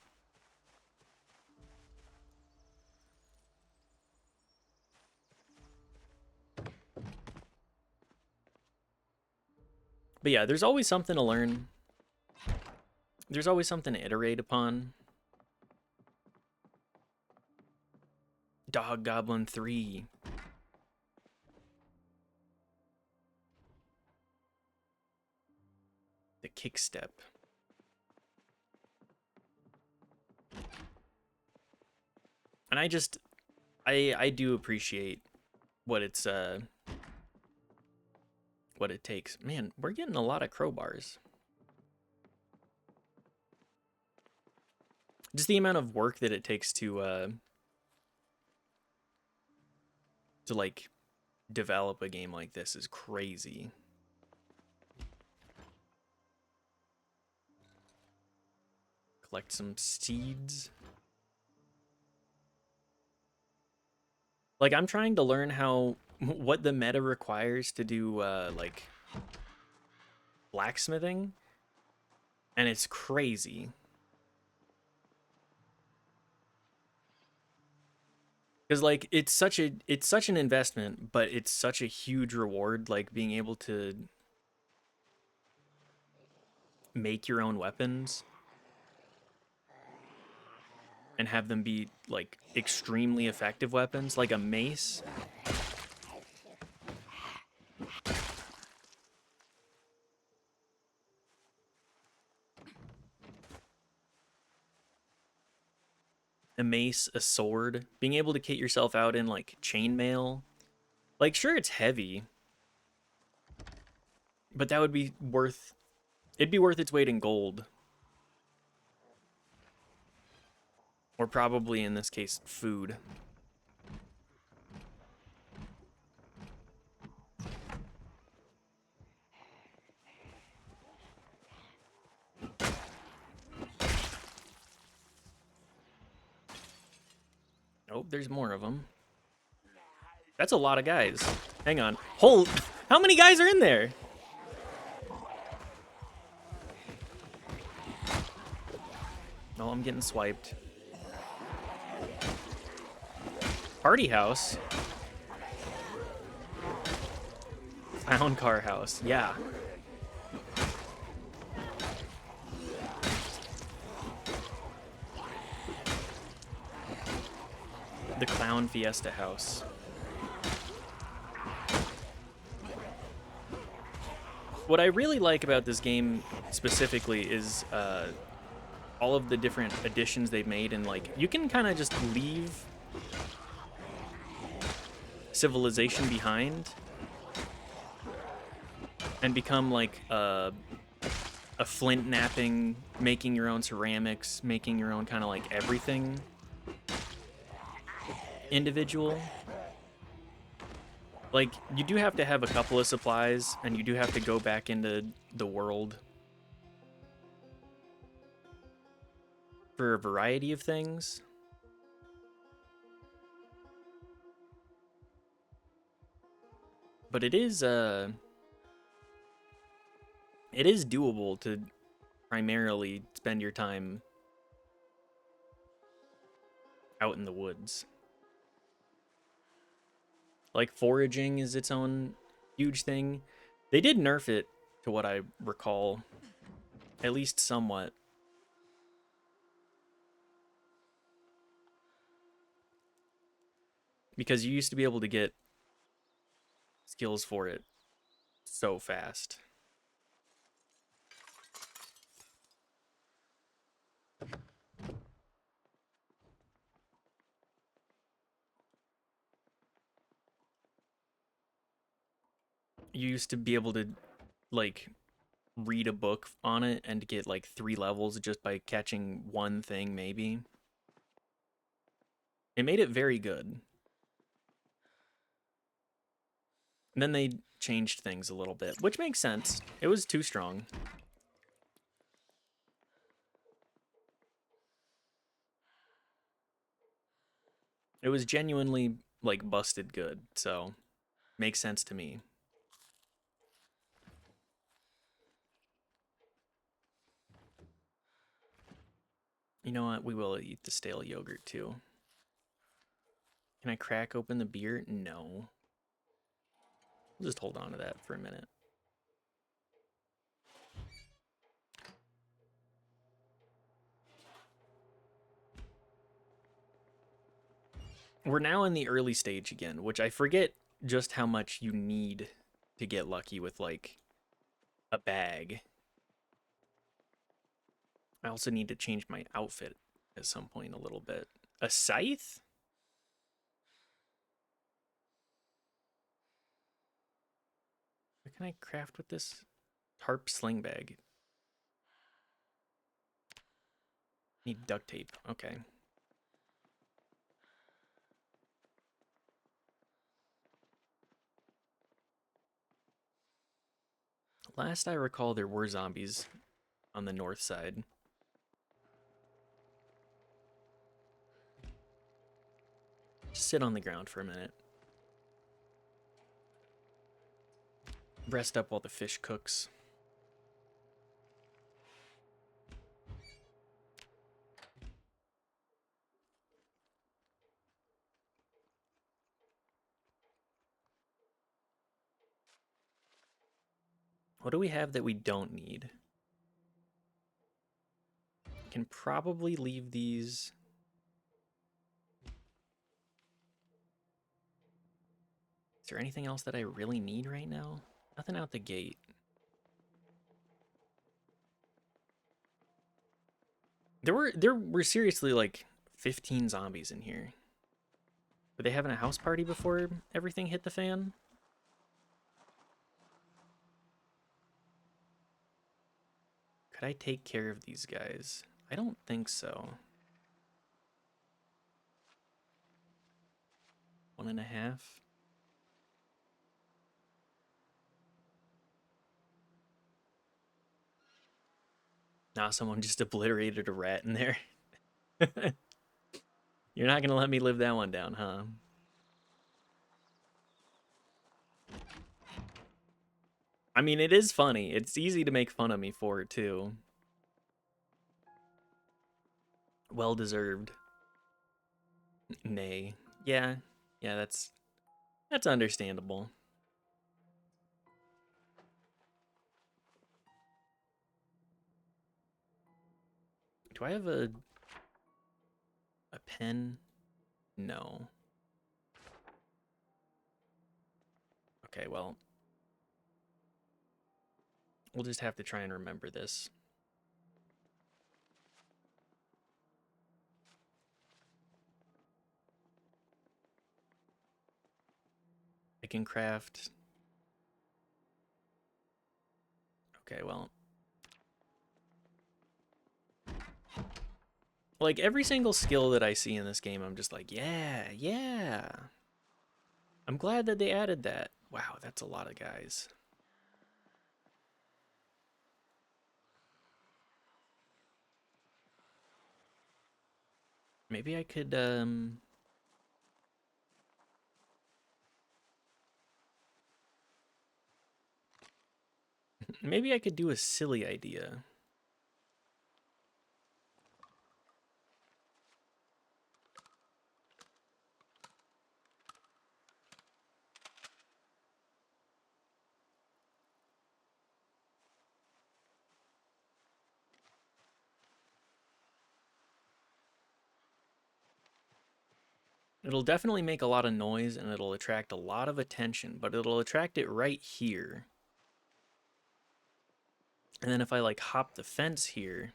But yeah, there's always something to learn. There's always something to iterate upon. Dog Goblin 3. The kick step. And I do appreciate what it's what it takes. Man, we're getting a lot of crowbars. Just the amount of work that it takes to like develop a game like this is crazy. Collect some seeds. Like I'm trying to learn what the meta requires to do like blacksmithing, and it's crazy. Because like it's such an investment, but it's such a huge reward, like being able to make your own weapons and have them be like extremely effective weapons, like a mace. a mace, a sword, being able to kit yourself out in like chainmail. Like, sure, it's heavy, but that would be worth. It'd be worth its weight in gold, or probably in this case, food. Oh, there's more of them. That's a lot of guys. Hang on. Hold. How many guys are in there? Oh, I'm getting swiped. Party house. Clown car house. Yeah. The Clown Fiesta house. What I really like about this game specifically is all of the different additions they've made, and like you can kind of just leave civilization behind and become like a flint knapping, making your own ceramics, making your own kind of like everything individual. Like, you do have to have a couple of supplies, and you do have to go back into the world for a variety of things. But it is doable to primarily spend your time out in the woods. Like, foraging is its own huge thing. They did nerf it, to what I recall, at least somewhat. Because you used to be able to get skills for it so fast. You used to be able to, like, read a book on it and get, like, 3 levels just by catching one thing, maybe. It made it very good. And then they changed things a little bit, which makes sense. It was too strong. It was genuinely, like, busted good, so makes sense to me. You know what? We will eat the stale yogurt, too. Can I crack open the beer? No. We'll just hold on to that for a minute. We're now in the early stage again, which I forget just how much you need to get lucky with, like, a bag. I also need to change my outfit at some point a little bit. A scythe? What can I craft with this? Tarp sling bag. Need duct tape. Okay. Last I recall, there were zombies on the north side. Just sit on the ground for a minute. Rest up while the fish cooks. What do we have that we don't need? Can probably leave these. Is there anything else that I really need right now? Nothing out the gate. There were seriously like 15 zombies in here. Were they having a house party before everything hit the fan? Could I take care of these guys? I don't think so. 1.5. Nah, someone just obliterated a rat in there. You're not gonna let me live that one down, huh? I mean, it is funny. It's easy to make fun of me for it, too. Well deserved. Nay. Yeah, that's understandable. Do I have a pen? No. Okay, well, we'll just have to try and remember this. I can craft. Okay, well. Like, every single skill that I see in this game, I'm just like, yeah. I'm glad that they added that. Wow, that's a lot of guys. Maybe I could, maybe I could do a silly idea. It'll definitely make a lot of noise and it'll attract a lot of attention, but it'll attract it right here. And then if I like hop the fence here,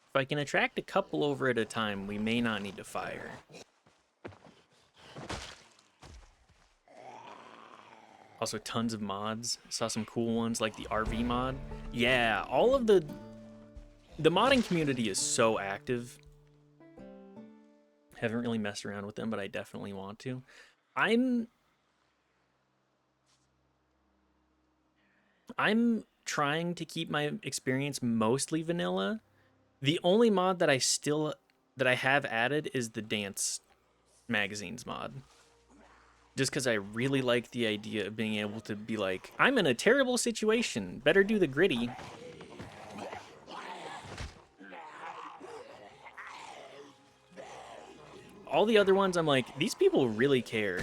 if I can attract a couple over at a time, we may not need to fire. Also, tons of mods. Saw some cool ones like the RV mod. Yeah, all of the modding community is so active. Haven't really messed around with them, but I definitely want to. I'm trying to keep my experience mostly vanilla. The only mod that I have added is the dance magazines mod. Just because I really like the idea of being able to be like, I'm in a terrible situation, better do the gritty. All the other ones, I'm like, these people really care.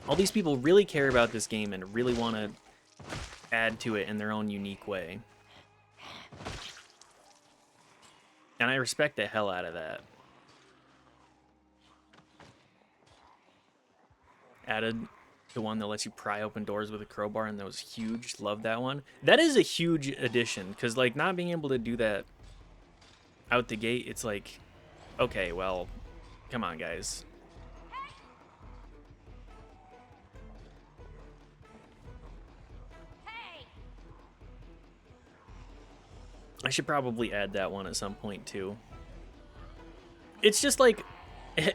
All these people really care about this game and really want to add to it in their own unique way. And I respect the hell out of that. Added the one that lets you pry open doors with a crowbar, and that was huge. Love that one. That is a huge addition, because like not being able to do that out the gate, it's like, okay, well, come on, guys. I should probably add that one at some point too. It's just like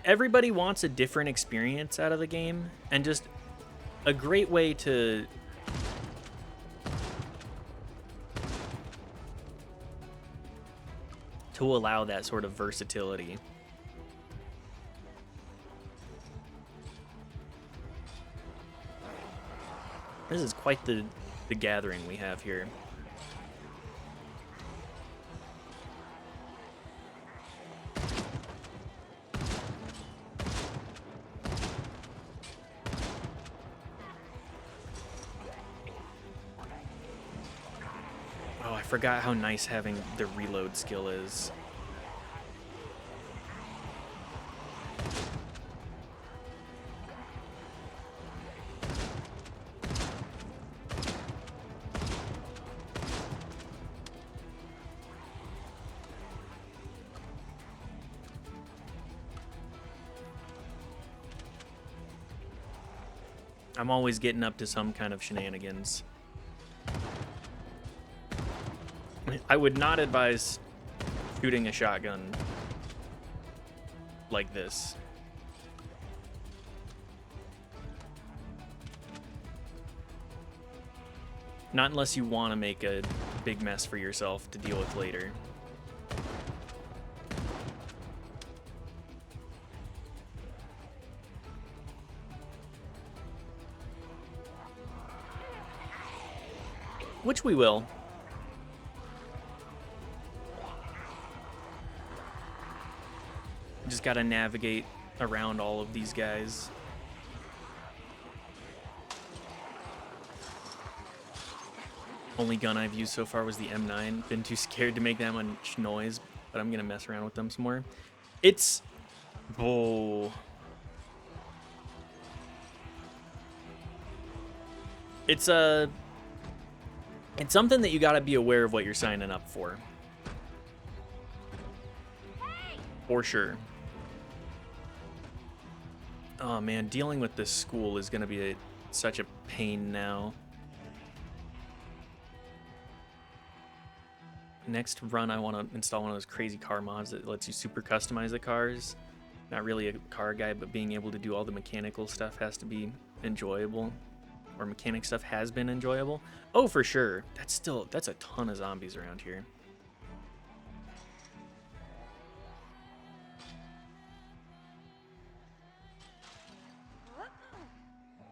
everybody wants a different experience out of the game, and just a great way to allow that sort of versatility. This is quite the gathering we have here. Oh, I forgot how nice having the reload skill is. I'm always getting up to some kind of shenanigans. I would not advise shooting a shotgun like this. Not unless you want to make a big mess for yourself to deal with later. Which we will. Just gotta navigate around all of these guys. Only gun I've used so far was the M9. Been too scared to make that much noise, but I'm gonna mess around with them some more. It's... Oh... It's something that you gotta be aware of what you're signing up for. For sure. Oh man, dealing with this school is gonna be such a pain now. Next run, I want to install one of those crazy car mods that lets you super customize the cars. Not really a car guy, but being able to do all the mechanical stuff has to be enjoyable. Or mechanic stuff has been enjoyable. Oh, for sure. That's a ton of zombies around here.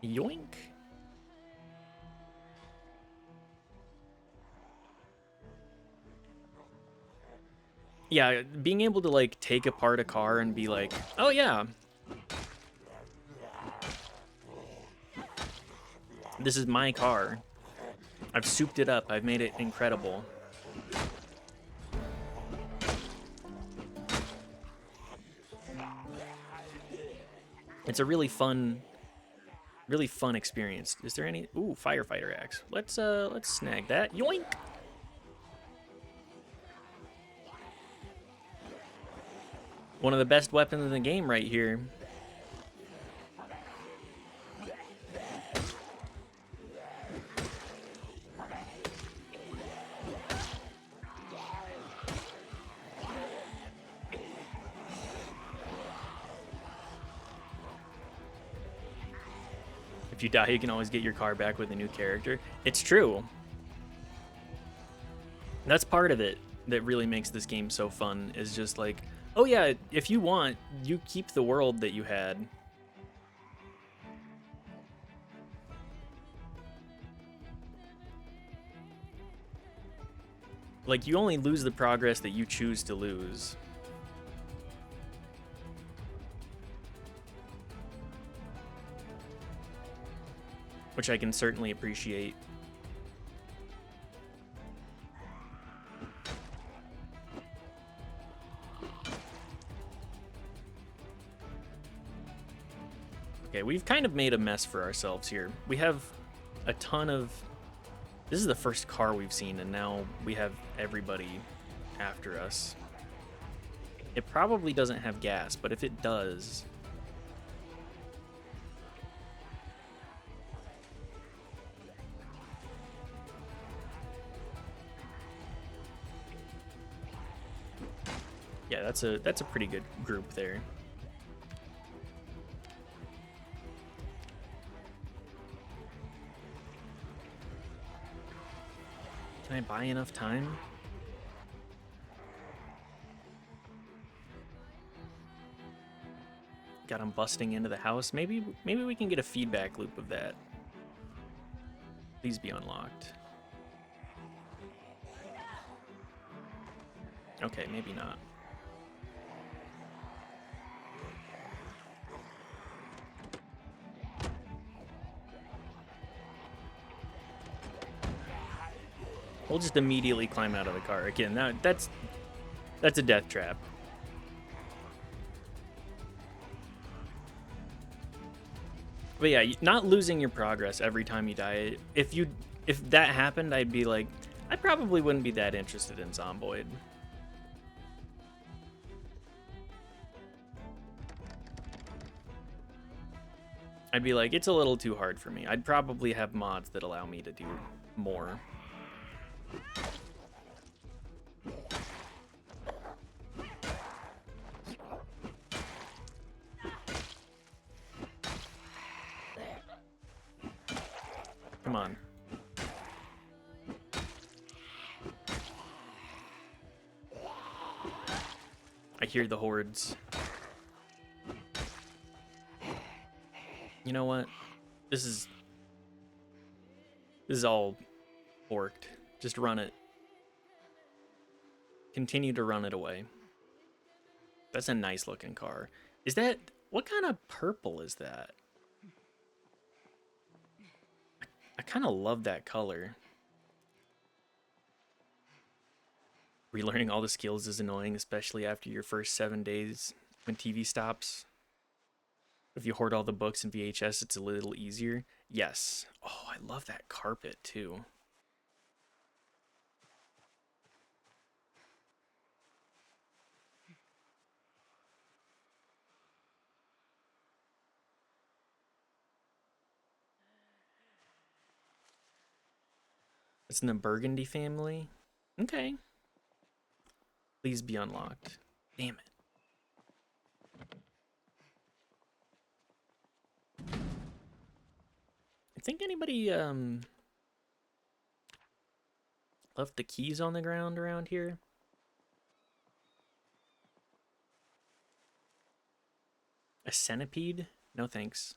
Yoink. Yeah, being able to like take apart a car and be like, oh yeah, this is my car. I've souped it up. I've made it incredible. It's a really fun experience. Is there any? Ooh, firefighter axe. Let's snag that. Yoink. One of the best weapons in the game right here. If you die, you can always get your car back with a new character. It's true. That's part of it that really makes this game so fun, is just like, oh yeah, if you want, you keep the world that you had. Like, you only lose the progress that you choose to lose. Which I can certainly appreciate. Okay, we've kind of made a mess for ourselves here. We have a ton of... This is the first car we've seen, and now we have everybody after us. It probably doesn't have gas, but if it does... Yeah, that's a pretty good group there. Can I buy enough time? Got him busting into the house. Maybe we can get a feedback loop of that. Please be unlocked. Okay, maybe not. We'll just immediately climb out of the car. Again, that's a death trap. But yeah, not losing your progress every time you die. If that happened, I'd be like, I probably wouldn't be that interested in Zomboid. I'd be like, it's a little too hard for me. I'd probably have mods that allow me to do more. Come on. I hear the hordes. You know what? This is all forked. Just run it. Continue to run it away. That's a nice looking car. Is that, what kind of purple is that? I kind of love that color. Relearning all the skills is annoying, especially after your first 7 days when TV stops. If you hoard all the books and VHS, it's a little easier. Yes. Oh, I love that carpet too. It's in the Burgundy family. Okay. Please be unlocked. Damn it. I think anybody left the keys on the ground around here. A centipede? No thanks.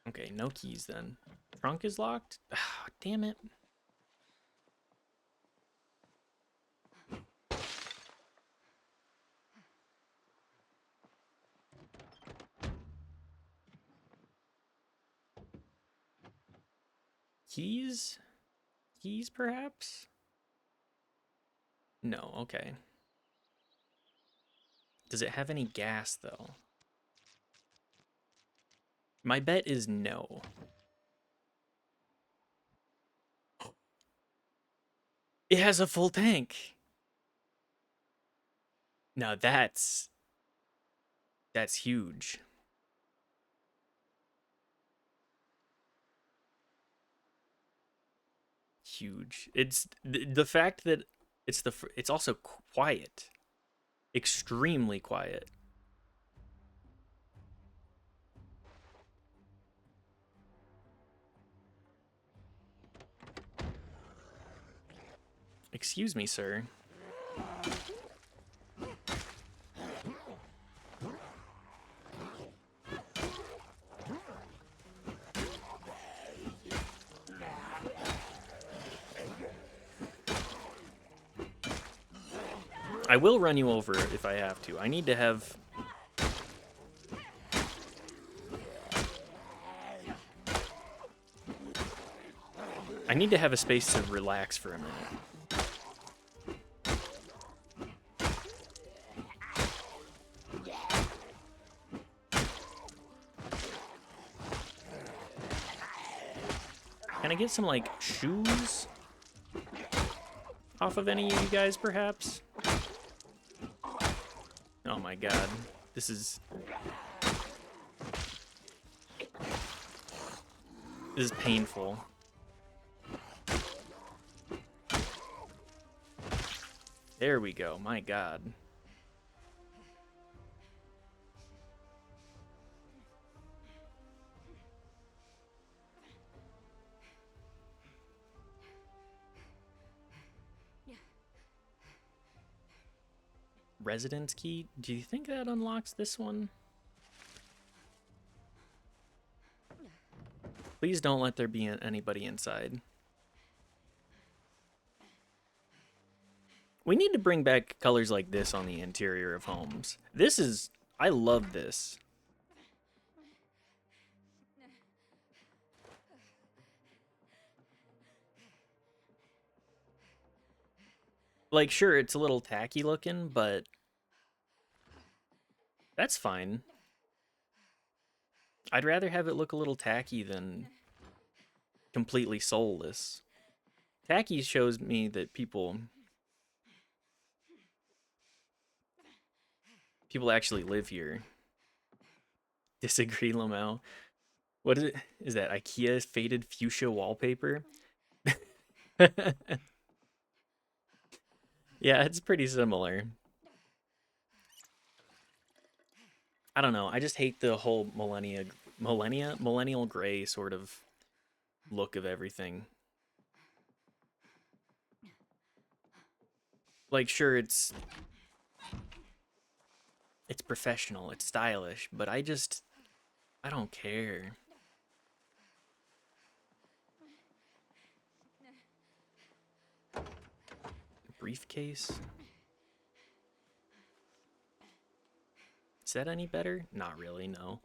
Okay, no keys then. Trunk is locked? Ah, damn it. Keys? Keys, perhaps? No, okay. Does it have any gas, though? My bet is no. It has a full tank. Now that's huge. Huge. It's the fact that it's also quiet. Extremely quiet. Excuse me, sir. I will run you over if I have to. I need to have... I need to have a space to relax for a minute. Can I get some, like, shoes off of any of you guys, perhaps? Oh my god. This is painful. There we go. My god. Residence key? Do you think that unlocks this one? Please don't let there be anybody inside. We need to bring back colors like this on the interior of homes. This is... I love this. Like, sure, it's a little tacky looking, but that's fine. I'd rather have it look a little tacky than completely soulless. Tacky shows me that people actually live here. Disagree, Lamau. What is it? Is that IKEA faded fuchsia wallpaper? Yeah, it's pretty similar. I don't know. I just hate the whole millennial gray sort of look of everything. Like, sure, it's professional, it's stylish, but I don't care. Briefcase? Is that any better? Not really, no.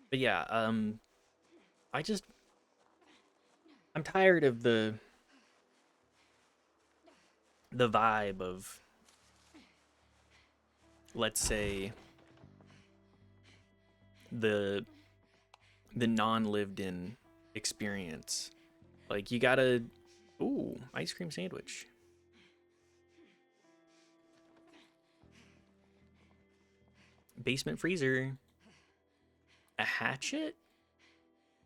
But yeah, I'm tired of the vibe of, let's say, the non-lived in experience. Like, you gotta, ooh, ice cream sandwich. Basement freezer. A hatchet?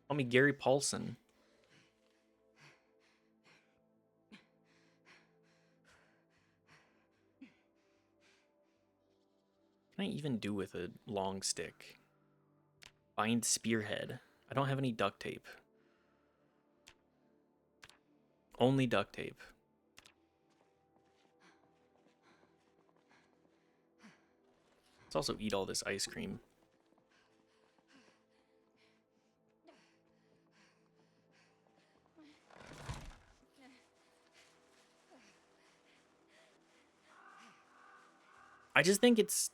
Call me Gary Paulson. What can I even do with a long stick? Bind spearhead. I don't have any duct tape. Only duct tape. Let's also eat all this ice cream. I just think it's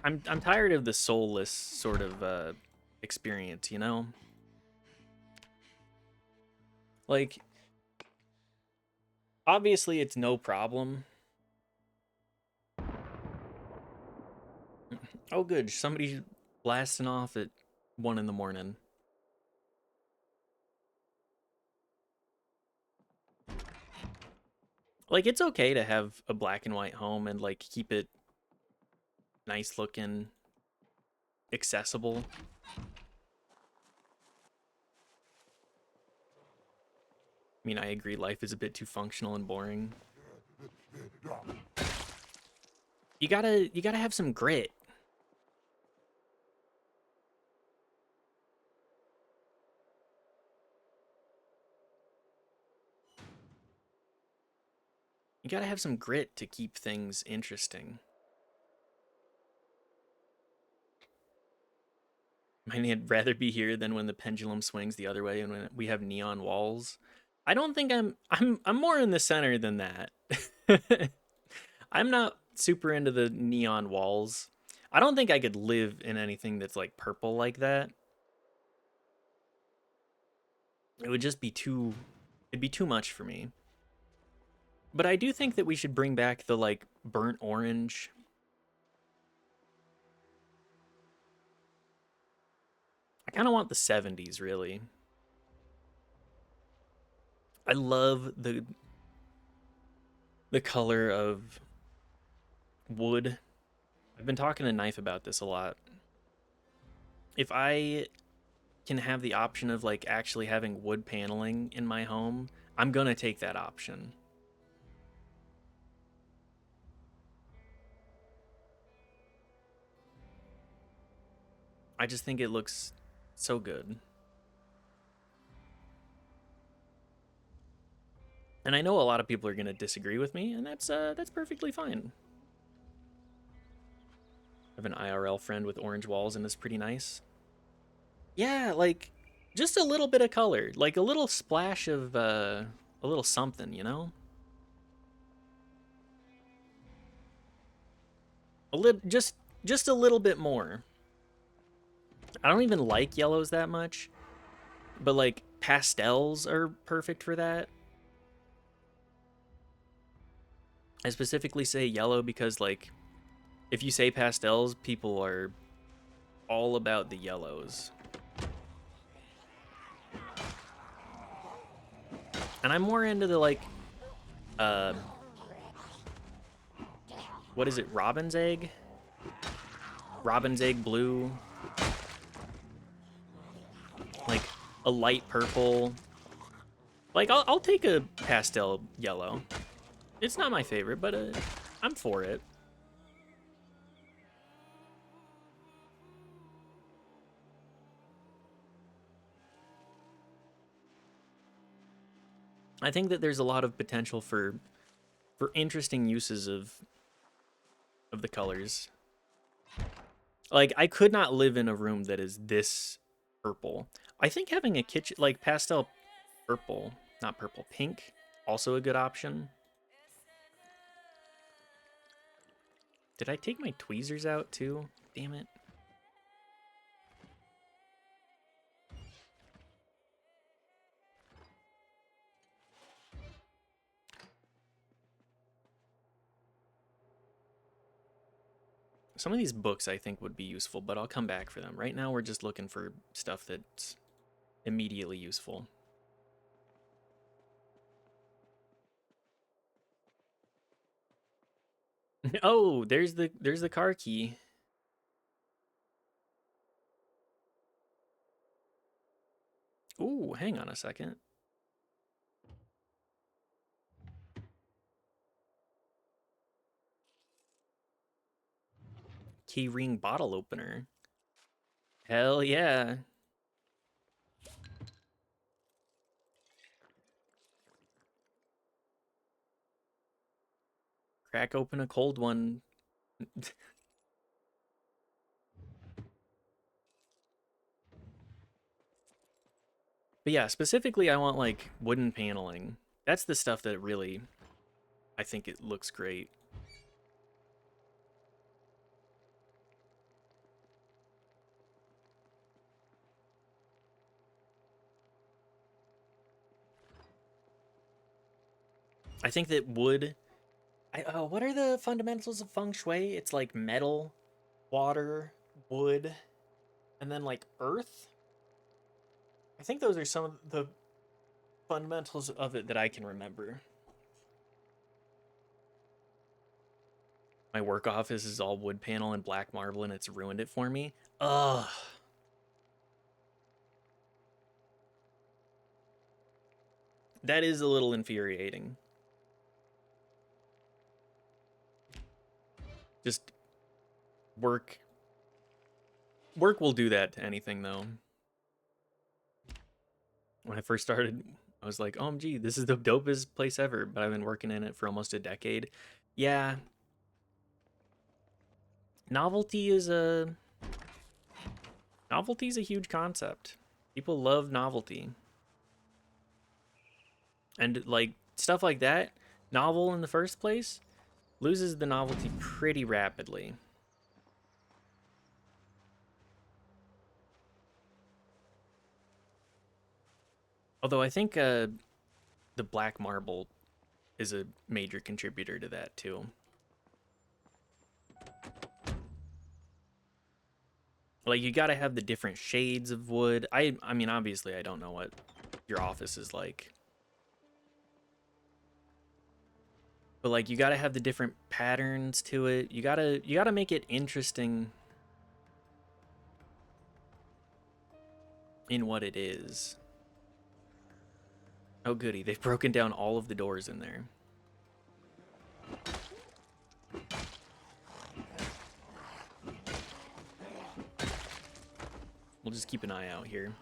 I'm tired of the soulless sort of experience, you know? Like, obviously it's no problem. Oh good, somebody blasting off at 1 in the morning. Like, it's okay to have a black and white home and like keep it nice looking, accessible. I mean, I agree life is a bit too functional and boring. You gotta have some grit. You gotta have some grit to keep things interesting. I'd rather be here than when the pendulum swings the other way and when we have neon walls. I don't think I'm more in the center than that. I'm not super into the neon walls. I don't think I could live in anything that's like purple like that. It would just be it'd be too much for me. But I do think that we should bring back the like burnt orange. I kind of want the 70s really. I love the color of wood. I've been talking to Knife about this a lot. If I can have the option of like actually having wood paneling in my home, I'm gonna take that option. I just think it looks so good. And I know a lot of people are gonna disagree with me, and that's perfectly fine. I have an IRL friend with orange walls, and it's pretty nice. Yeah, like just a little bit of color, like a little splash of a little something, you know? A little, just a little bit more. I don't even like yellows that much, but like pastels are perfect for that. I specifically say yellow because like if you say pastels, people are all about the yellows. And I'm more into the, like, what is it, robin's egg? Robin's egg blue. Like, a light purple. Like, I'll take a pastel yellow. It's not my favorite, but I'm for it. I think that there's a lot of potential for interesting uses of the colors. Like, I could not live in a room that is this purple. I think having a kitchen, like pastel purple, not purple, pink, also a good option. Did I take my tweezers out too? Damn it. Some of these books I think would be useful, but I'll come back for them. Right now we're just looking for stuff that's immediately useful. Oh, there's the car key. Ooh, hang on a second. Keyring bottle opener. Hell yeah. Crack open a cold one. But yeah, specifically I want like wooden paneling. That's the stuff that really, I think it looks great. I think that wood, what are the fundamentals of feng shui? It's like metal, water, wood, and then like earth. I think those are some of the fundamentals of it that I can remember. My work office is all wood panel and black marble, and it's ruined it for me. Ugh. That is a little infuriating. Just work will do that to anything, though. When I first started, I was like, OMG, this is the dopest place ever, but I've been working in it for almost a decade. Yeah. Novelty's a huge concept. People love novelty. And like stuff like that, novel in the first place, loses the novelty pretty rapidly. Although I think the black marble is a major contributor to that too. Like you got to have the different shades of wood. I mean obviously I don't know what your office is like. But like you got to have the different patterns to it. You got to make it interesting in what it is. Oh goody, they've broken down all of the doors in there. We'll just keep an eye out here.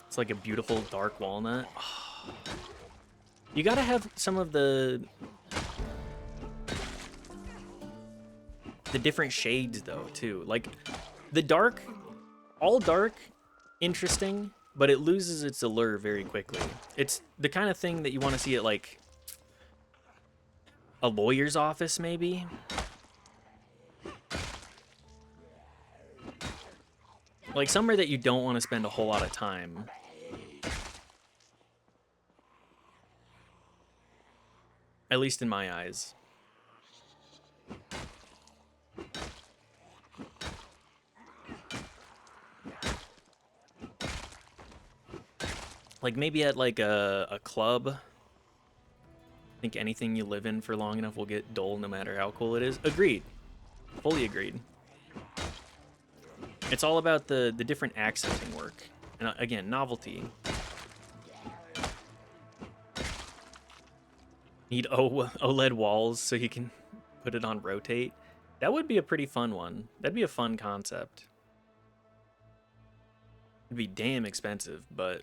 It's like a beautiful dark walnut. You gotta have some of the different shades though too. Like the dark, all dark, interesting, but it loses its allure very quickly. It's the kind of thing that you want to see at like a lawyer's office maybe. Like somewhere that you don't want to spend a whole lot of time. At least in my eyes. Like maybe at like a club. I think anything you live in for long enough will get dull no matter how cool it is. Agreed. Fully agreed. It's all about the different accenting work. And again, novelty. Need OLED walls so you can put it on rotate. That would be a pretty fun one. That'd be a fun concept. It'd be damn expensive, but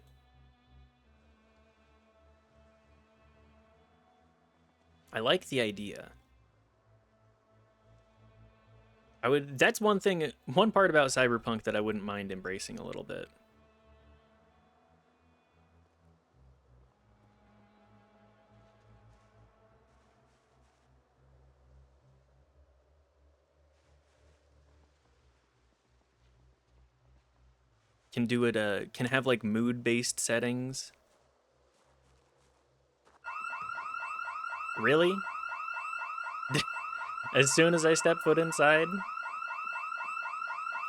I like the idea. That's one part about Cyberpunk that I wouldn't mind embracing a little bit. Can do it, can have like mood-based settings. Really? As soon as I step foot inside?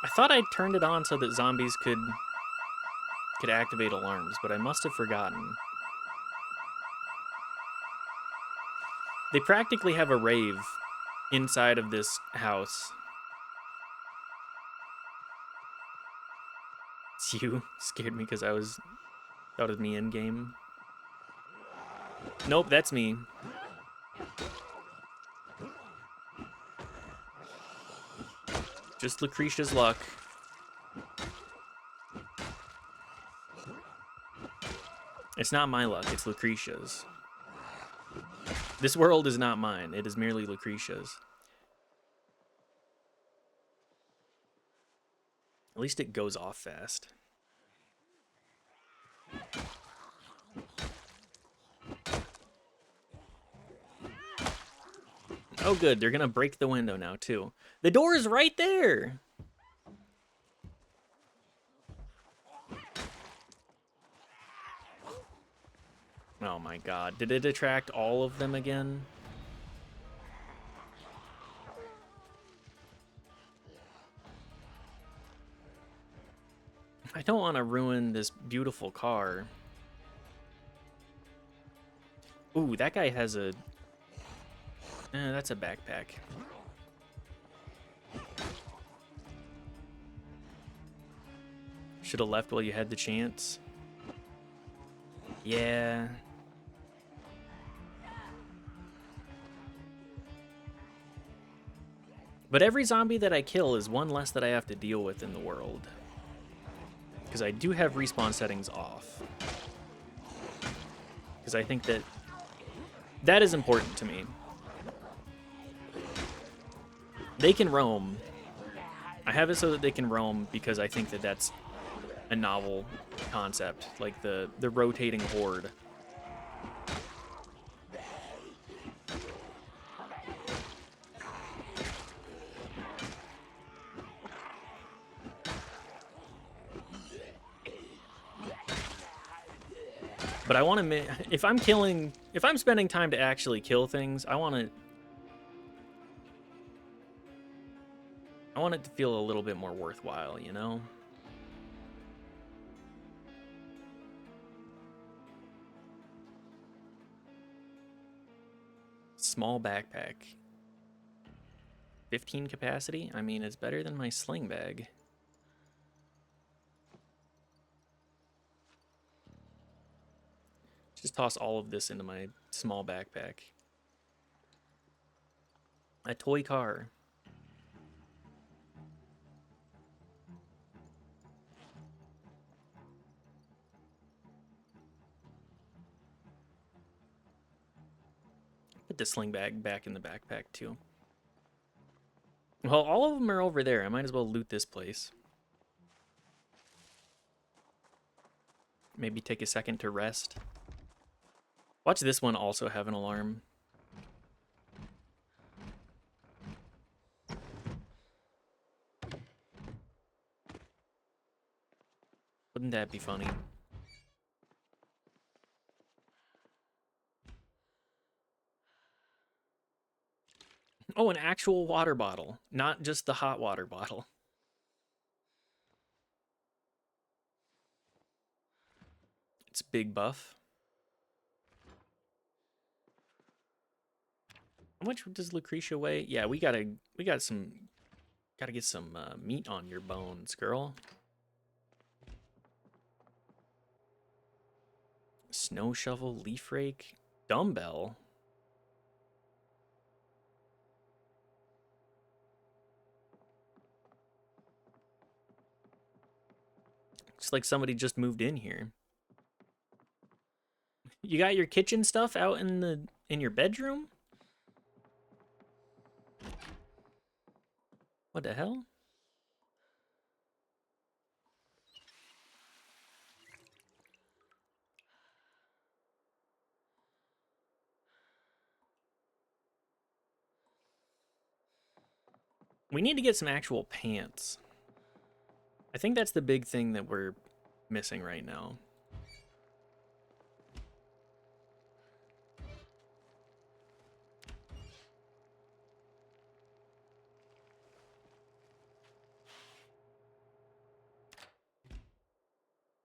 I thought I turned it on so that zombies could activate alarms, but I must have forgotten. They practically have a rave inside of this house. It's you. Scared me because thought it was me in game. Nope, that's me. Just Lucretia's luck. It's not my luck, it's Lucretia's. This world is not mine, it is merely Lucretia's. At least it goes off fast. Oh good, they're gonna break the window now too. The door is right there! Oh my god, did it attract all of them again? I don't want to ruin this beautiful car. Ooh, that guy has a... that's a backpack. Should have left while you had the chance. Yeah. But every zombie that I kill is one less that I have to deal with in the world. Because I do have respawn settings off. Because I think that is important to me. They can roam. I have it so that they can roam because I think that that's a novel concept, like the rotating horde. But I want to, if I'm spending time to actually kill things, I want it to feel a little bit more worthwhile, you know? Small backpack. 15 capacity? I mean, it's better than my sling bag. Just toss all of this into my small backpack. A toy car. Put the sling bag back in the backpack too. Well, all of them are over there. I might as well loot this place. Maybe take a second to rest. Watch this one also have an alarm. Wouldn't that be funny? Oh, an actual water bottle, not just the hot water bottle. It's big buff. How much does Lucretia weigh? Yeah, we gotta get some meat on your bones, girl. Snow shovel, leaf rake, dumbbell. It's like somebody just moved in here. You got your kitchen stuff out in your bedroom? What the hell? We need to get some actual pants. I think that's the big thing that we're missing right now.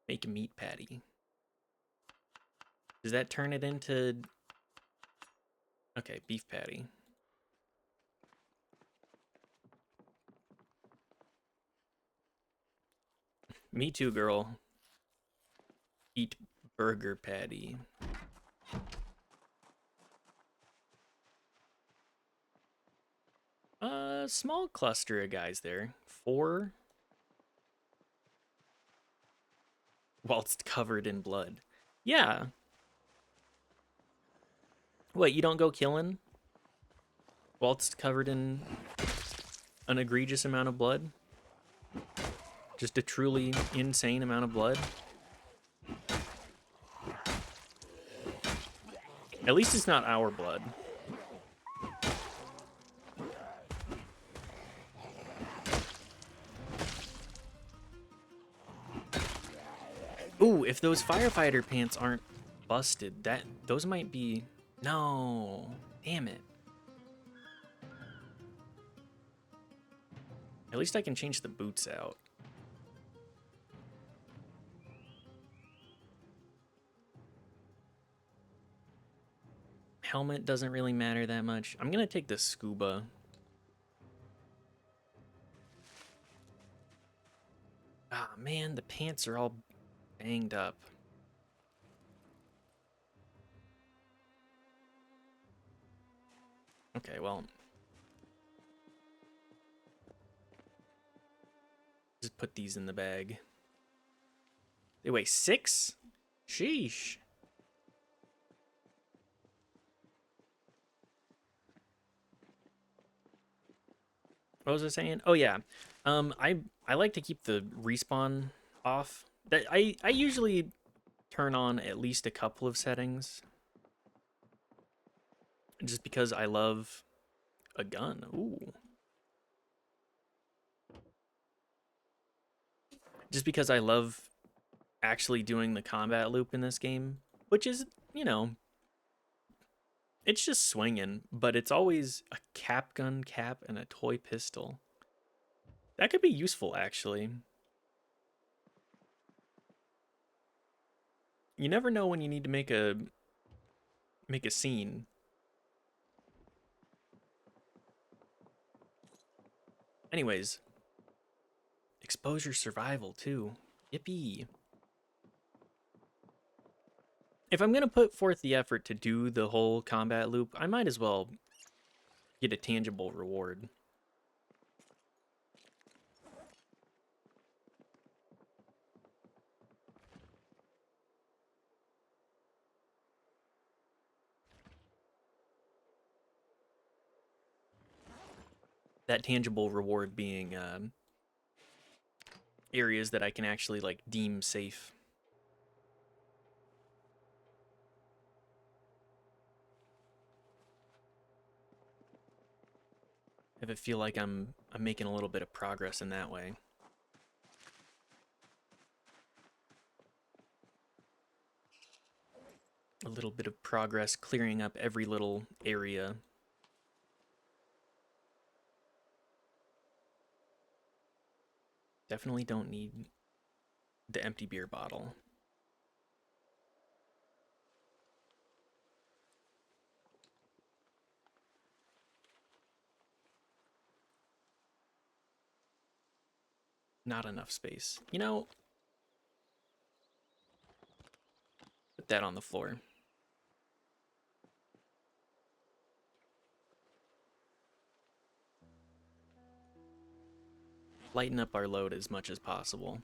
Make a meat patty. Does that turn it into... Okay, beef patty. Me too, girl. Eat burger patty. Small cluster of guys there. 4. Whilst covered in blood. Yeah. What, you don't go killing whilst covered in an egregious amount of blood? Just a truly insane amount of blood? At least it's not our blood. Ooh, if those firefighter pants aren't busted, those might be... No. Damn it. At least I can change the boots out. Helmet doesn't really matter that much. I'm gonna take the scuba. Ah, man, the pants are all banged up. Okay, well. Just put these in the bag. They weigh 6? Sheesh. What was I saying? Oh yeah. I like to keep the respawn off. That I usually turn on at least a couple of settings. Just because I love a gun. Ooh. Just because I love actually doing the combat loop in this game, which is, you know, it's just swinging, but it's always a cap gun cap and a toy pistol. That could be useful, actually. You never know when you need to make a scene. Anyways, exposure survival too. Yippee. If I'm gonna put forth the effort to do the whole combat loop, I might as well get a tangible reward. That tangible reward being areas that I can actually like deem safe. If I feel like I'm making a little bit of progress in that way. A little bit of progress clearing up every little area. Definitely don't need the empty beer bottle. Not enough space. You know, put that on the floor. Lighten up our load as much as possible.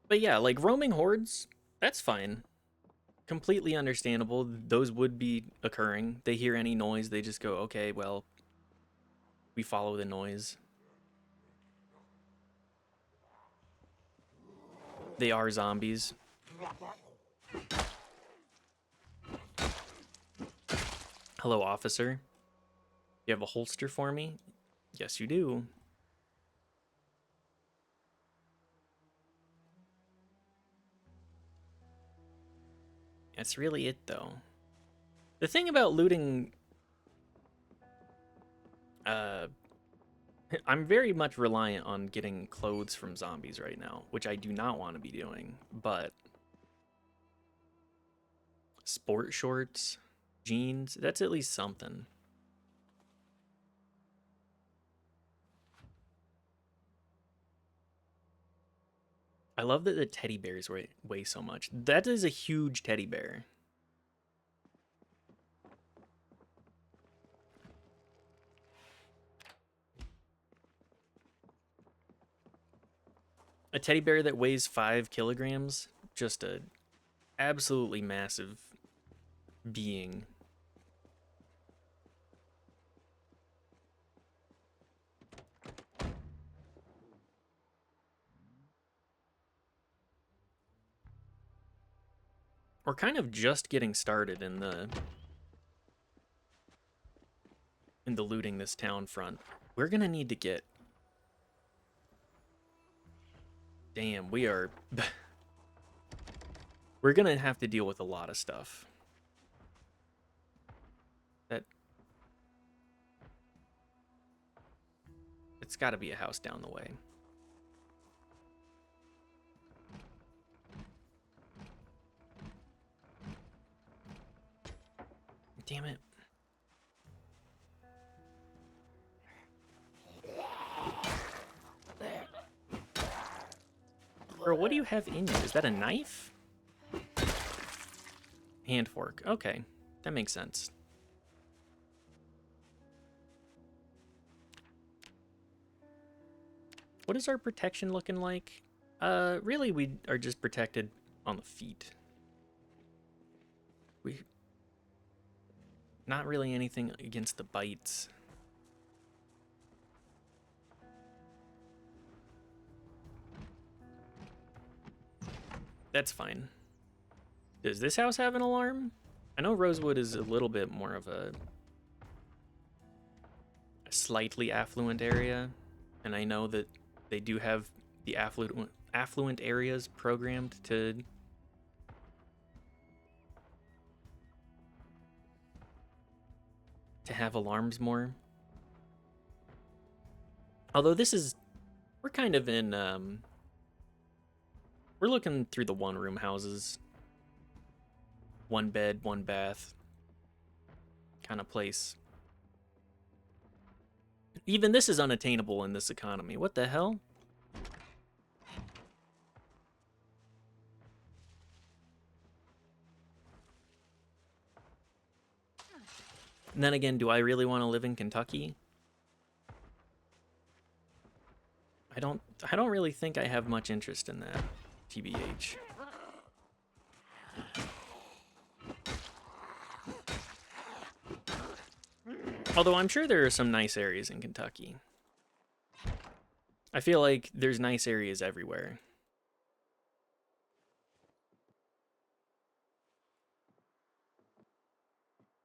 But yeah, like roaming hordes, that's fine. Completely understandable. Those would be occurring. They hear any noise, they just go, okay, well, we follow the noise. They are zombies. Hello, officer. You have a holster for me? Yes, you do. That's really it, though. The thing about looting, uh, I'm very much reliant on getting clothes from zombies right now, which I do not want to be doing, but sport shorts, jeans, that's at least something. I love that the teddy bears weigh so much. That is a huge teddy bear. A teddy bear that weighs 5 kilograms, just a absolutely massive being. We're kind of just getting started in the looting this town front. We're gonna need to get... Damn, we are... We're gonna have to deal with a lot of stuff. It's gotta be a house down the way. Damn it. Bro, what do you have in you? Is that a knife? Hand fork. Okay, that makes sense. What is our protection looking like? Really, we are just protected on the feet. Not really anything against the bites. That's fine. Does this house have an alarm? I know Rosewood is a little bit more of a slightly affluent area, and I know that they do have the affluent areas programmed to have alarms more. Although we're kind of in, we're looking through the one-room houses. One bed, one bath kind of place. Even this is unattainable in this economy. What the hell? And then again, do I really want to live in Kentucky? I don't really think I have much interest in that, TBH. Although I'm sure there are some nice areas in Kentucky. I feel like there's nice areas everywhere.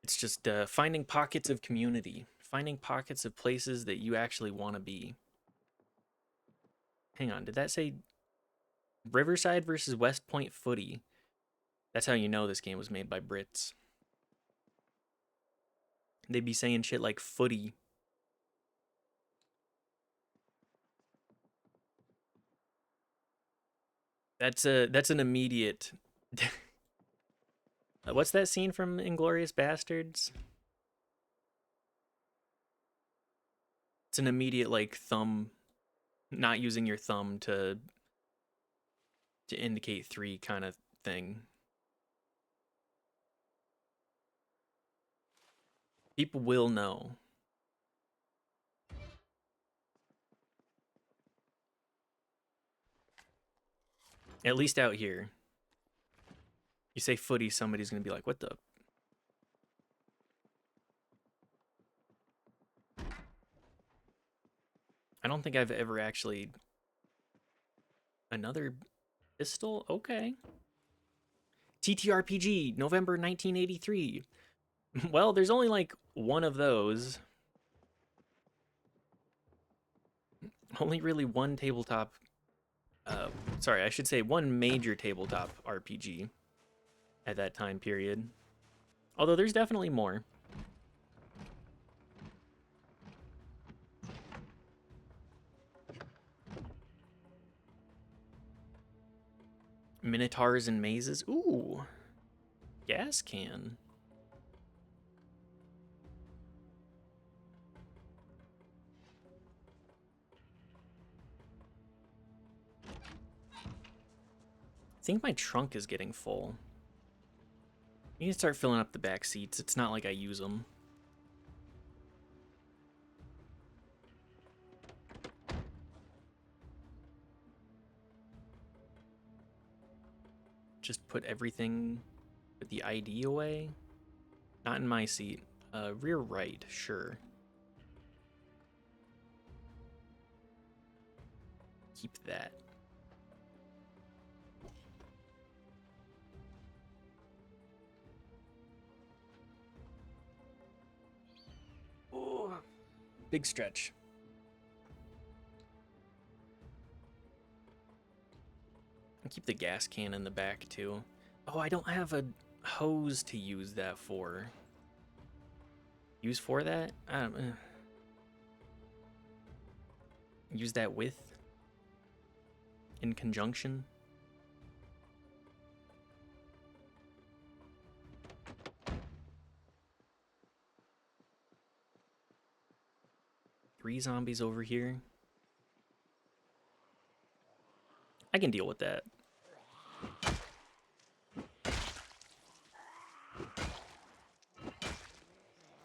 It's just finding pockets of community, finding pockets of places that you actually want to be. Hang on, did that say Riverside versus West Point Footy. That's how you know this game was made by Brits. They'd be saying shit like footy. That's an immediate. What's that scene from Inglourious Bastards? It's an immediate like thumb, not using your thumb to indicate 3 kind of thing. People will know. At least out here. You say footy, somebody's gonna be like, what the? I don't think I've ever actually... Another pistol? Okay. TTRPG, November 1983. Well, there's only like one of those. Only really one tabletop... sorry, I should say one major tabletop RPG at that time period. Although there's definitely more. Minotaurs and mazes. Ooh. Gas can. I think my trunk is getting full. You can start filling up the back seats. It's not like I use them. Just put everything with the ID away. Not in my seat. Rear right, sure. Keep that. Oh, big stretch. I'll keep the gas can in the back too. Oh, I don't have a hose to use that for. Use for that? Use that with? In conjunction? Three zombies over here. I can deal with that.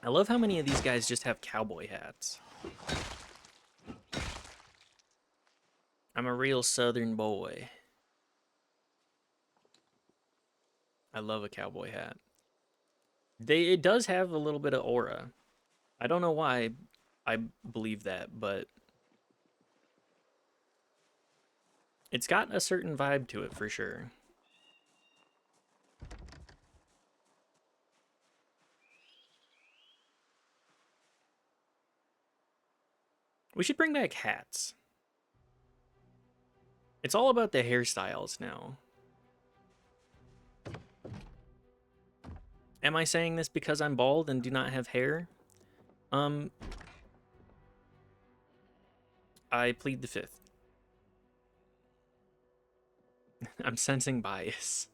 I love how many of these guys just have cowboy hats. I'm a real southern boy. I love a cowboy hat. It does have a little bit of aura. I don't know why I believe that, but it's got a certain vibe to it for sure. We should bring back hats. It's all about the hairstyles now. Am I saying this because I'm bald and do not have hair? I plead the fifth. I'm sensing bias.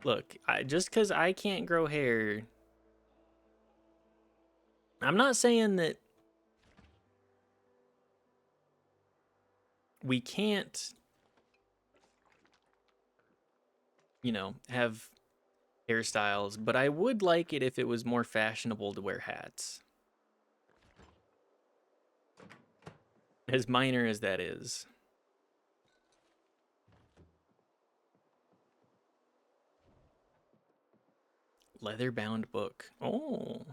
Look, just because I can't grow hair... I'm not saying that we can't, you know, have hairstyles, but I would like it if it was more fashionable to wear hats. As minor as that is. Leather-bound book. Oh.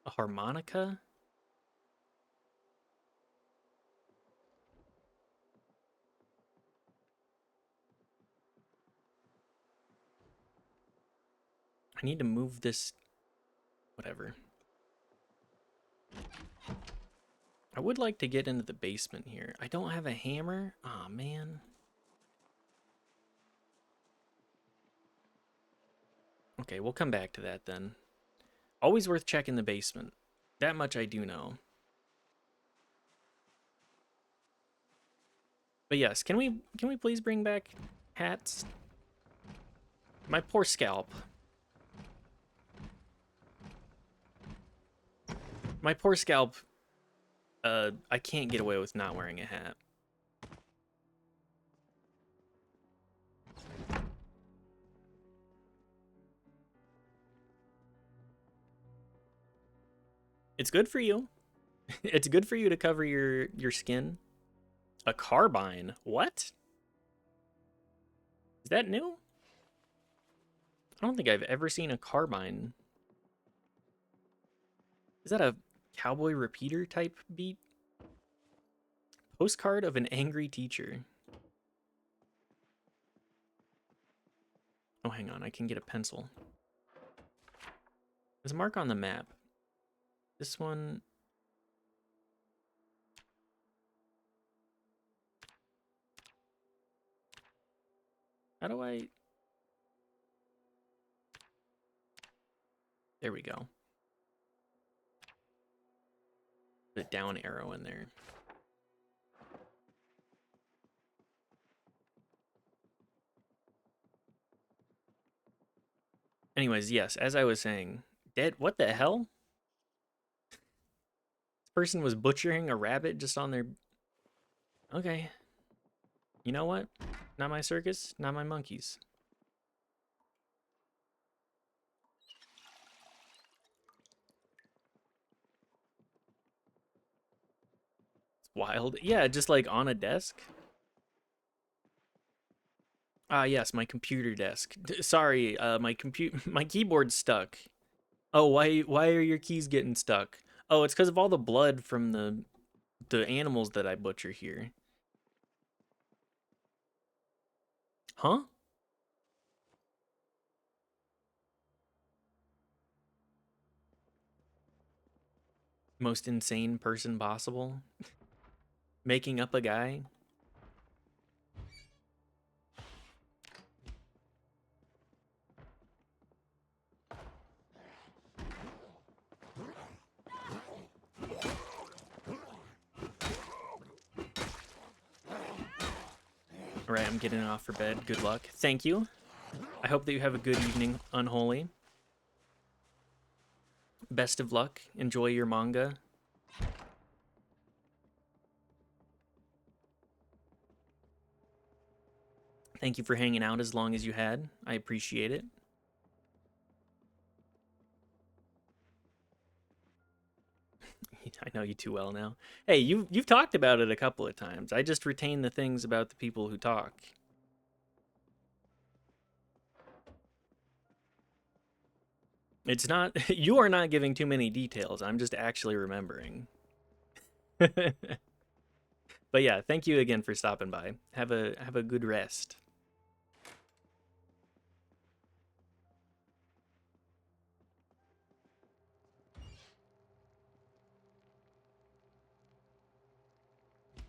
A harmonica? I need to move this... Whatever. I would like to get into the basement here. I don't have a hammer. Aw, man. Okay, we'll come back to that then. Always worth checking the basement. That much I do know. But yes, can we please bring back hats? My poor scalp. My poor scalp. I can't get away with not wearing a hat. It's good for you. It's good for you to cover your skin. A carbine? What? Is that new? I don't think I've ever seen a carbine. Is that a cowboy repeater type beat? Postcard of an angry teacher. Oh, hang on. I can get a pencil. There's a mark on the map. This one... How do I... There we go. Put a down arrow in there. Anyways, yes, as I was saying, dead. What the hell? This person was butchering a rabbit just on their... Okay. You know what? Not my circus, not my monkeys. It's wild. Yeah, just like on a desk. Ah, yes, my computer desk. Sorry, my keyboard's stuck. Oh, why are your keys getting stuck? Oh, it's because of all the blood from the animals that I butcher here. Huh? Most insane person possible? Making up a guy? Alright, I'm getting off for bed. Good luck. Thank you. I hope that you have a good evening, Unholy. Best of luck. Enjoy your manga. Thank you for hanging out as long as you had. I appreciate it. I know you too well now. Hey, you've talked about it a couple of times. I just retain the things about the people who talk. It's not you are not giving too many details. I'm just actually remembering. But yeah, thank you again for stopping by. Have a good rest.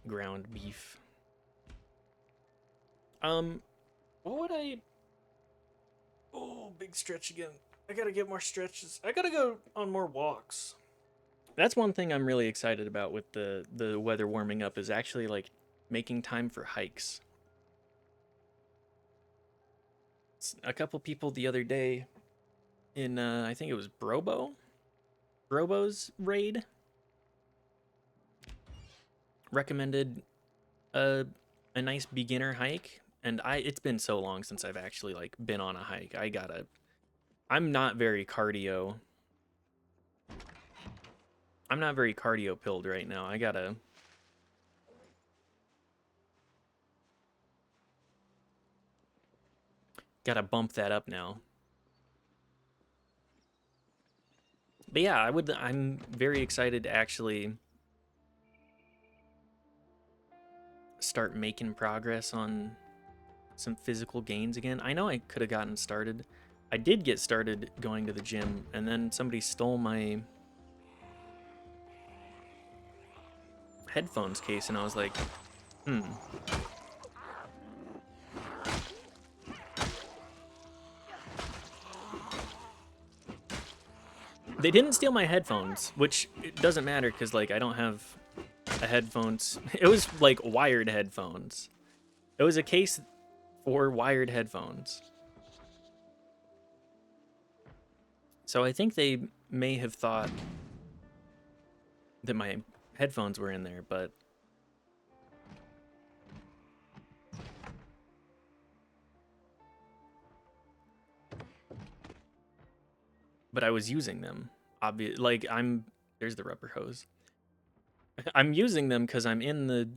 Ground beef. What would I... Oh, big stretch again. I gotta get more stretches. I gotta go on more walks. That's one thing I'm really excited about with the weather warming up is actually like making time for hikes. A couple people the other day in I think it was Brobo's raid recommended a nice beginner hike, and it's been so long since I've actually like been on a hike. I'm not very cardio. I'm not very cardio pilled right now. I gotta bump that up now. But yeah, I'm very excited to actually start making progress on some physical gains again. I know I could have gotten started. I did get started going to the gym, and then somebody stole my headphones case, and I was like, They didn't steal my headphones, which it doesn't matter because, like, I don't have a headphones. It was, like, wired headphones. It was a case for wired headphones. So I think they may have thought that my headphones were in there, but I was using them. Like, there's the rubber hose. I'm using them because I'm in the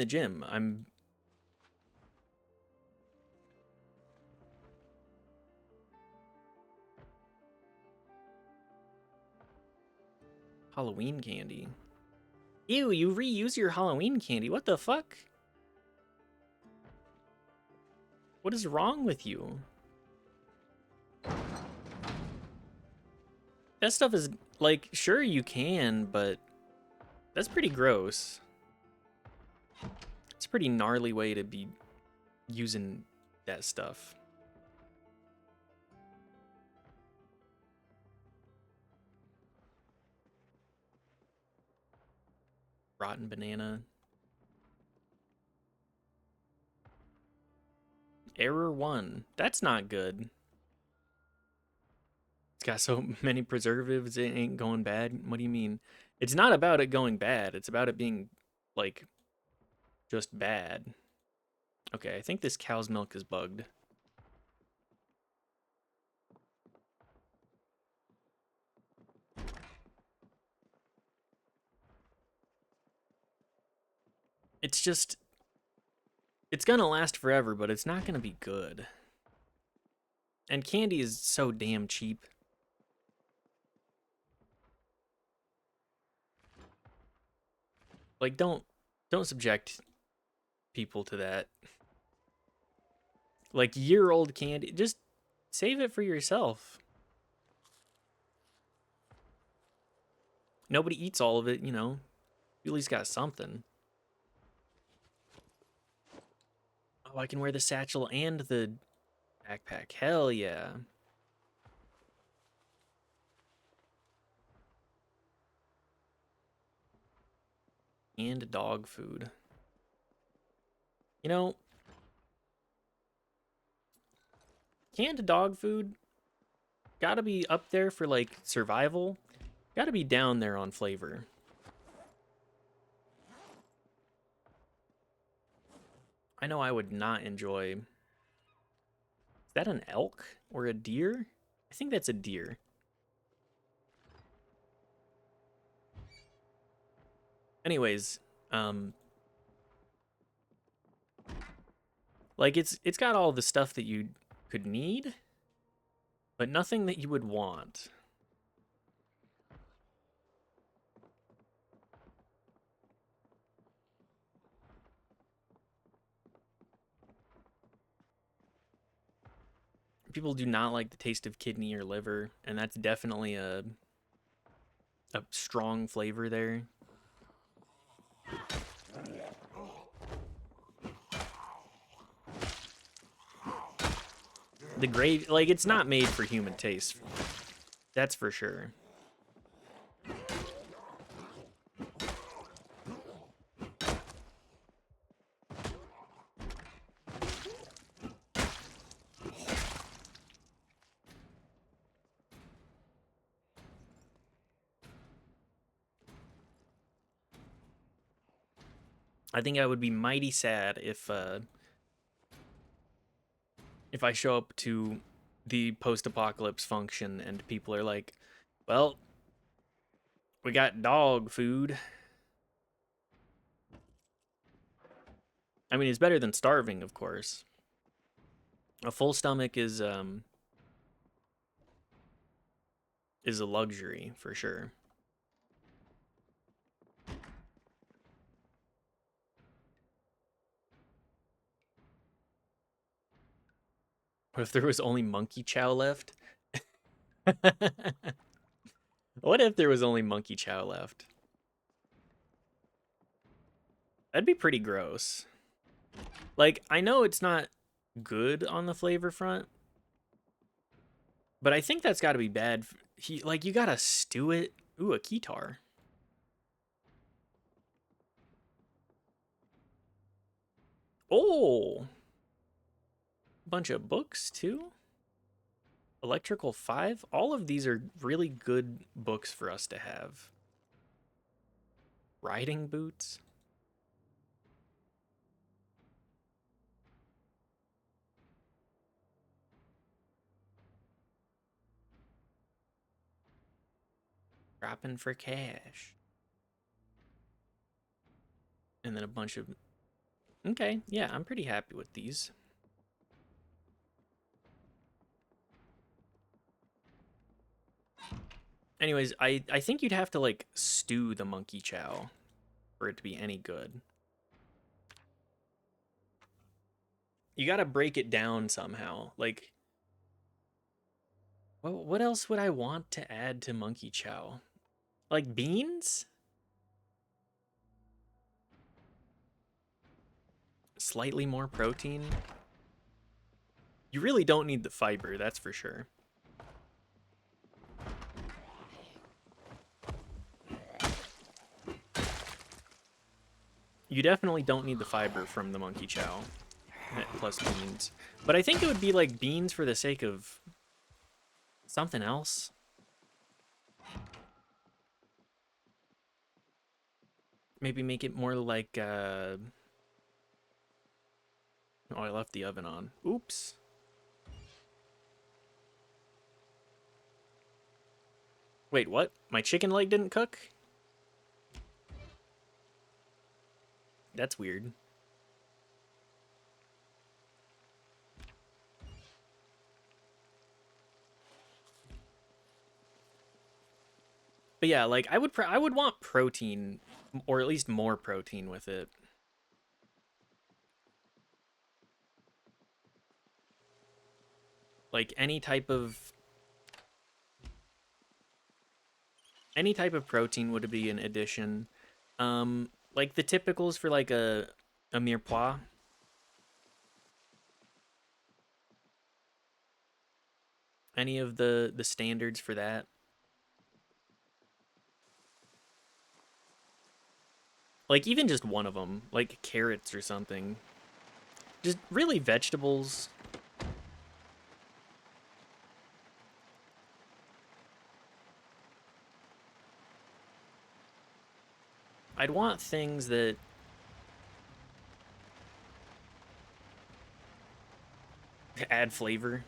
gym. Halloween candy. Ew, you reuse your Halloween candy. What the fuck? What is wrong with you? That stuff is, like, sure you can, but that's pretty gross. It's a pretty gnarly way to be using that stuff. Rotten banana. Error 1. That's not good. It's got so many preservatives, it ain't going bad. What do you mean? It's not about it going bad. It's about it being, like, just bad. Okay, I think this cow's milk is bugged. It's just... It's gonna last forever, but it's not gonna be good. And candy is so damn cheap. Like, don't subject people to that. Like, year-old candy, just save it for yourself. Nobody eats all of it, you know. You at least got something. Oh, I can wear the satchel and the backpack. Hell yeah. And dog food. You know, canned dog food gotta be up there for, like, survival. Gotta be down there on flavor. I know I would not enjoy... Is that an elk or a deer? I think that's a deer. Anyways, like, it's got all the stuff that you could need, but nothing that you would want. People do not like the taste of kidney or liver, and that's definitely a strong flavor there. The gravy, like, it's not made for human taste. That's for sure. I think I would be mighty sad if I show up to the post-apocalypse function and people are like, well, we got dog food. I mean, it's better than starving, of course. A full stomach is a luxury for sure. What if there was only monkey chow left? What if there was only monkey chow left? That'd be pretty gross. Like, I know it's not good on the flavor front, but I think that's got to be bad. Like, you gotta stew it. Ooh, a keytar. Oh, bunch of books too. Electrical 5. All of these are really good books for us to have. Riding boots. Dropping for cash. And then a bunch of... Okay, yeah, I'm pretty happy with these. Anyways, I think you'd have to, like, stew the monkey chow for it to be any good. You gotta break it down somehow. Like, what else would I want to add to monkey chow? Like beans? Slightly more protein? You really don't need the fiber, that's for sure. You definitely don't need the fiber from the monkey chow plus beans. But I think it would be like beans for the sake of something else. Maybe make it more like, oh, I left the oven on. Oops. Wait, what? My chicken leg didn't cook? That's weird. But yeah, like I would want protein, or at least more protein with it. Like any type of protein would be an addition. Like the typicals for like a mirepoix. Any of the standards for that. Like even just one of them, like carrots or something. Just really vegetables. I'd want things that add flavor.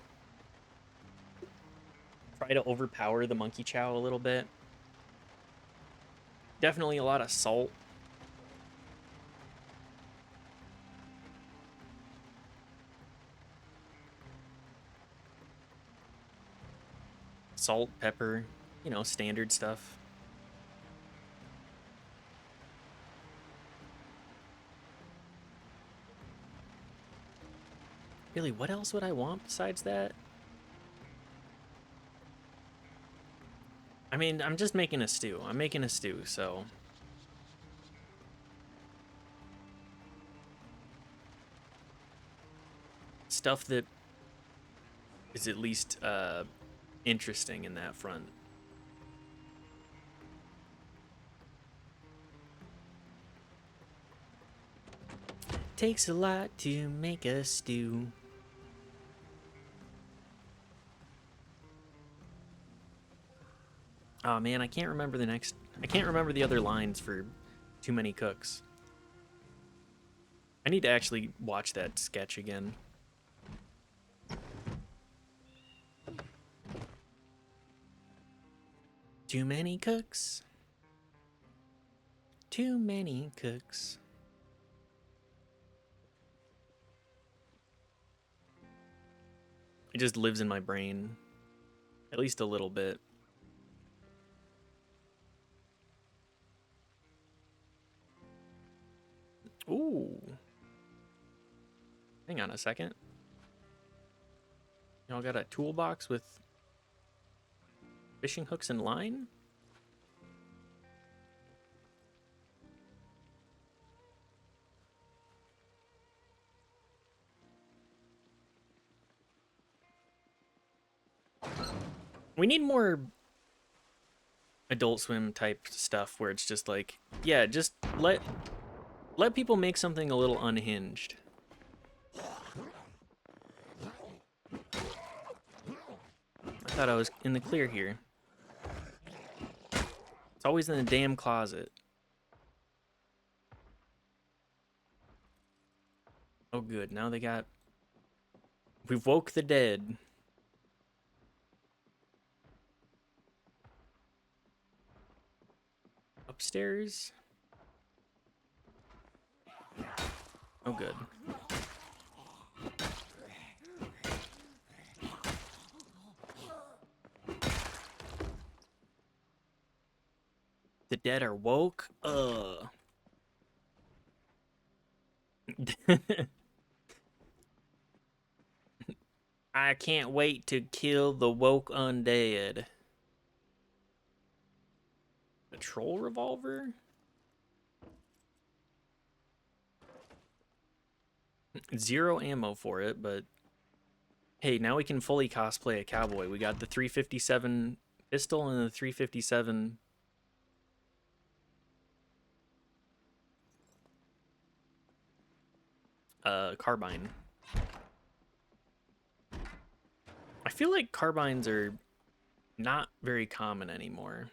Try to overpower the monkey chow a little bit. Definitely a lot of salt. Salt, pepper, you know, standard stuff. Really, what else would I want besides that? I mean, I'm just making a stew. I'm making a stew, so... Stuff that is at least interesting in that front. Takes a lot to make a stew. Oh man, I can't remember the other lines for Too Many Cooks. I need to actually watch that sketch again. Too many cooks. Too many cooks. It just lives in my brain. At least a little bit. Ooh. Hang on a second. Y'all got a toolbox with fishing hooks and line? We need more Adult Swim type stuff where it's just like, yeah, just let people make something a little unhinged. I thought I was in the clear here. It's always in the damn closet. Oh good, now they got... We've woke the dead. Upstairs? Oh good. The dead are woke? I can't wait to kill the woke undead. A troll revolver? Zero ammo for it, but hey, now we can fully cosplay a cowboy. We got the 357 pistol and the 357 carbine. I feel like carbines are not very common anymore.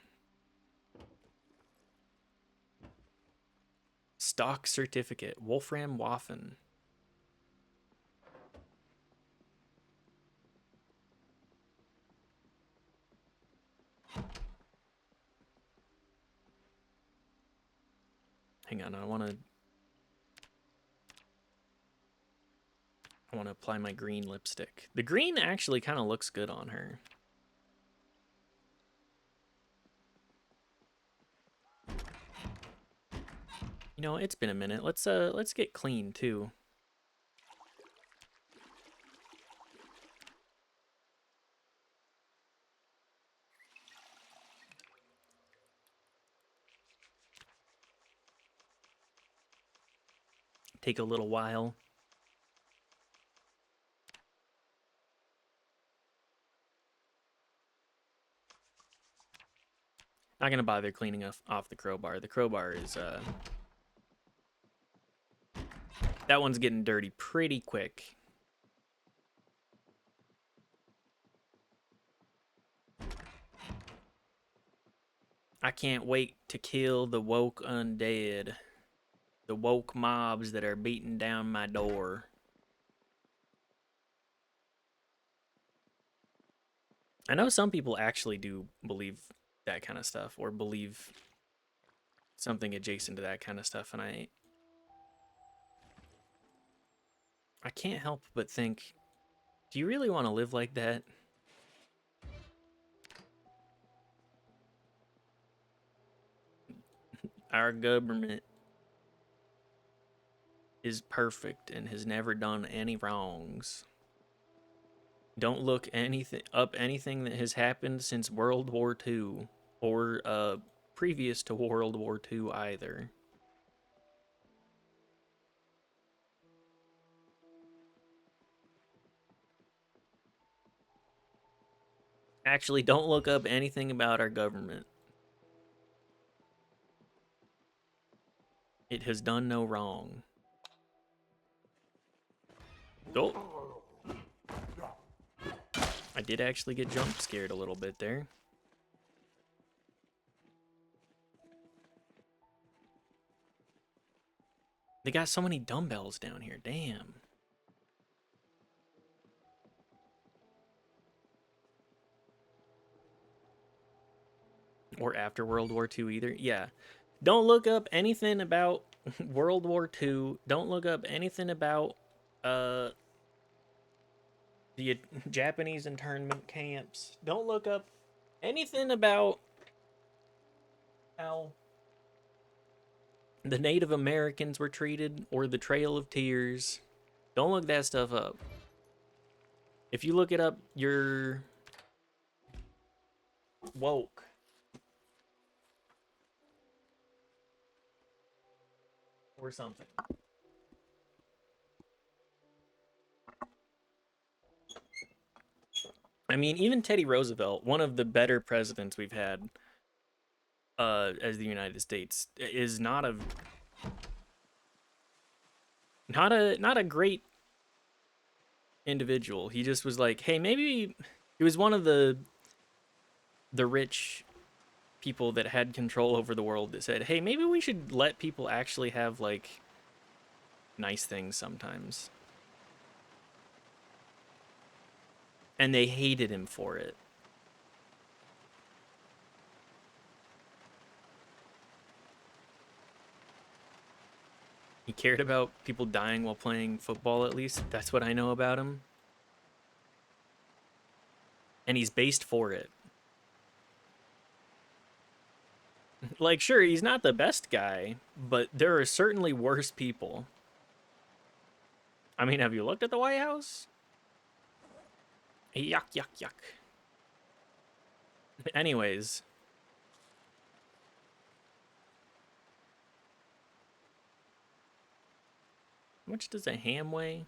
Stock certificate, Wolfram Waffen. Hang on, I want to apply my green lipstick. The green actually kind of looks good on her. You know, it's been a minute. Let's get clean too. Take a little while. Not gonna bother cleaning off the crowbar. The crowbar is that one's getting dirty pretty quick. I can't wait to kill the woke undead. The woke mobs that are beating down my door. I know some people actually do believe that kind of stuff, or believe something adjacent to that kind of stuff, and I can't help but think, do you really want to live like that? Our government is perfect and has never done any wrongs. Don't look anything that has happened since World War II, or previous to World War II either. Actually, don't look up anything about our government. It has done no wrong. Oh! I did actually get jump scared a little bit there. They got so many dumbbells down here, damn. Or after World War II either. Yeah. Don't look up anything about World War II. Don't look up anything about the Japanese internment camps. Don't look up anything about how the Native Americans were treated or the Trail of Tears. Don't look that stuff up. If you look it up, you're woke. Or something. I mean, even Teddy Roosevelt, one of the better presidents we've had as the United States, is not a great individual. He just was like, hey, maybe he was one of the rich people that had control over the world that said, hey, maybe we should let people actually have like nice things sometimes. And they hated him for it. He cared about people dying while playing football, at least. That's what I know about him. And he's based for it. Like, sure, he's not the best guy, but there are certainly worse people. I mean, have you looked at the White House? Yuck, yuck, yuck. Anyways. How much does a ham weigh?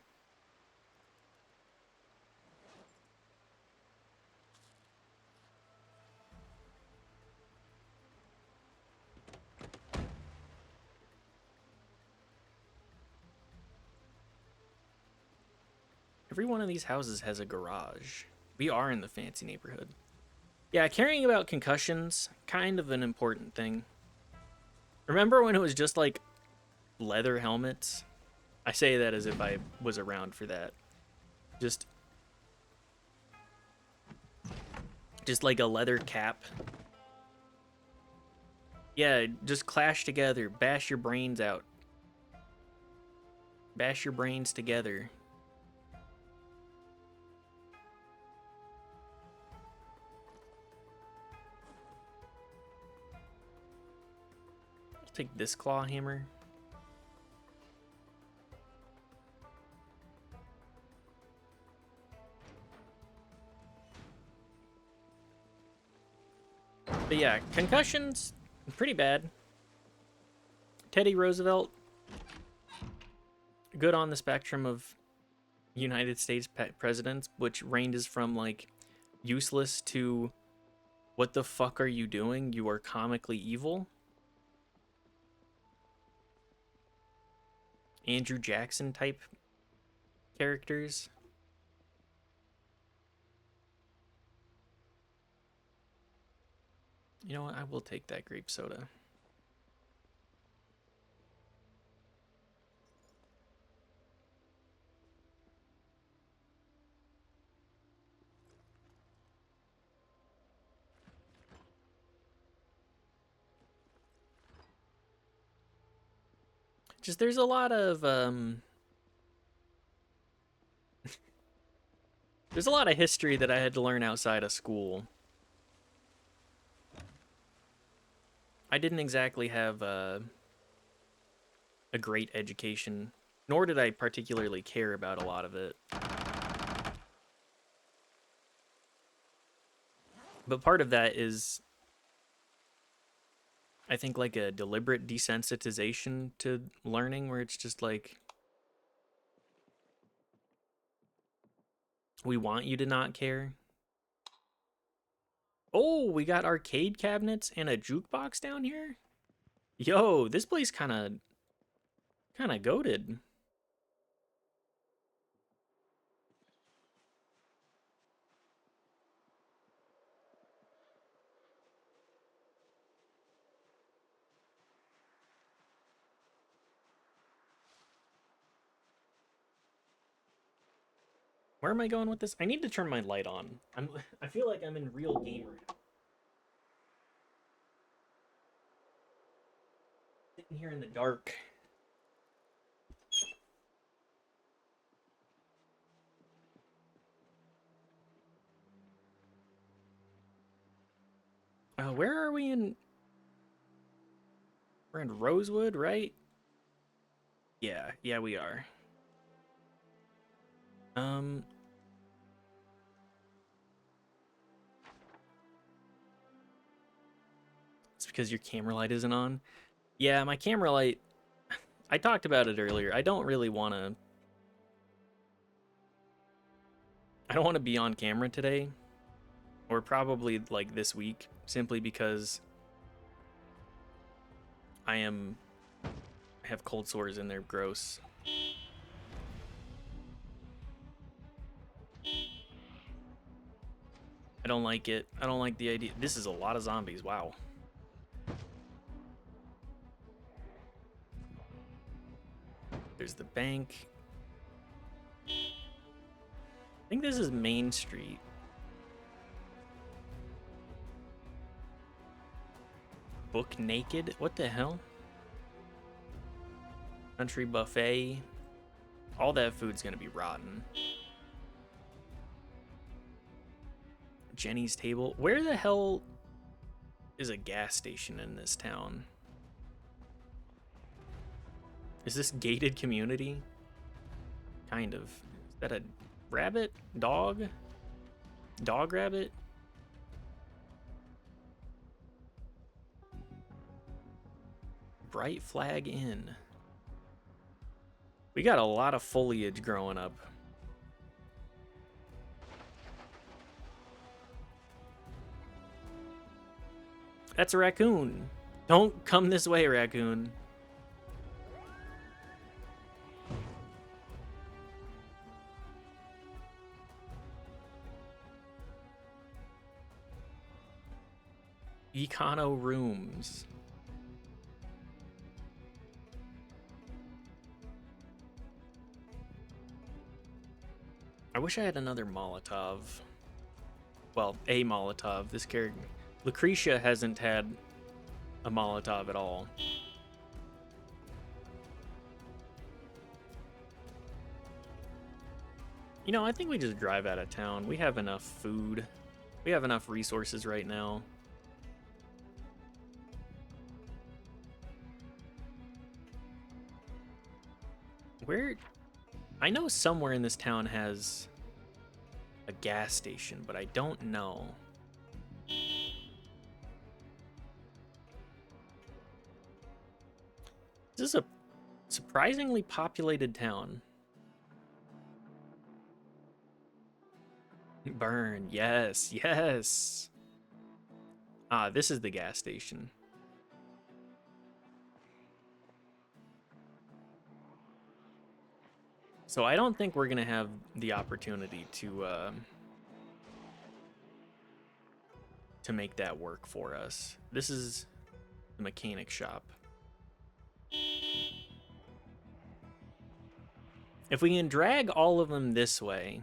Every one of these houses has a garage. We are in the fancy neighborhood. Yeah, caring about concussions, kind of an important thing. Remember when it was just like leather helmets? I say that as if I was around for that. Just like a leather cap. Yeah, just clash together, bash your brains out. Bash your brains together. I'll take this claw hammer. But yeah, concussions, pretty bad. Teddy Roosevelt, good on the spectrum of United States presidents, which ranges from like useless to what the fuck are you doing? You are comically evil. Andrew Jackson type characters. You know what? I will take that grape soda. Just there's a lot of there's a lot of history that I had to learn outside of school. I didn't exactly have a great education, nor did I particularly care about a lot of it. But part of that is, I think, like a deliberate desensitization to learning, where it's just like, we want you to not care. Oh, we got arcade cabinets and a jukebox down here? Yo, this place kind of goated. Where am I going with this? I need to turn my light on. I feel like I'm in real gamer. Sitting here in the dark. Where are we in? We're in Rosewood, right? Yeah, we are. Um, it's because your camera light isn't on. Yeah, my camera light. I talked about it earlier. I don't really want to. I don't want to be on camera today. or probably like this week, simply because I have cold sores and they're gross. I don't like it. I don't like the idea. This is a lot of zombies. Wow. There's the bank. I think this is Main Street. Book Naked? What the hell? Country Buffet. All that food's gonna be rotten. Jenny's Table. Where the hell is a gas station in this town? Is this gated community? Kind of. Is that a rabbit? Dog? Dog rabbit? Bright Flag Inn. We got a lot of foliage growing up. That's a raccoon. Don't come this way, raccoon. Econo Rooms. I wish I had another Molotov. Well, a Molotov. This character... Lucretia hasn't had a Molotov at all. You know, I think we just drive out of town. We have enough food. We have enough resources right now. Where... I know somewhere in this town has a gas station, but I don't know. This is a surprisingly populated town. Burn, yes, yes. Ah, this is the gas station. So I don't think we're gonna have the opportunity to make that work for us. This is the mechanic shop. If we can drag all of them this way,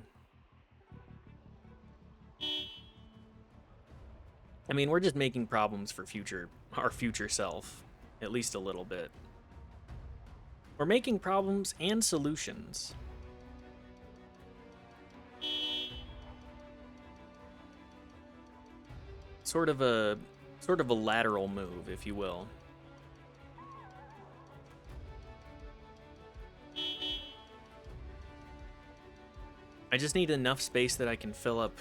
I mean, we're just making problems for our future self, at least a little bit. We're making problems and solutions. Sort of a lateral move, if you will. I just need enough space that I can fill up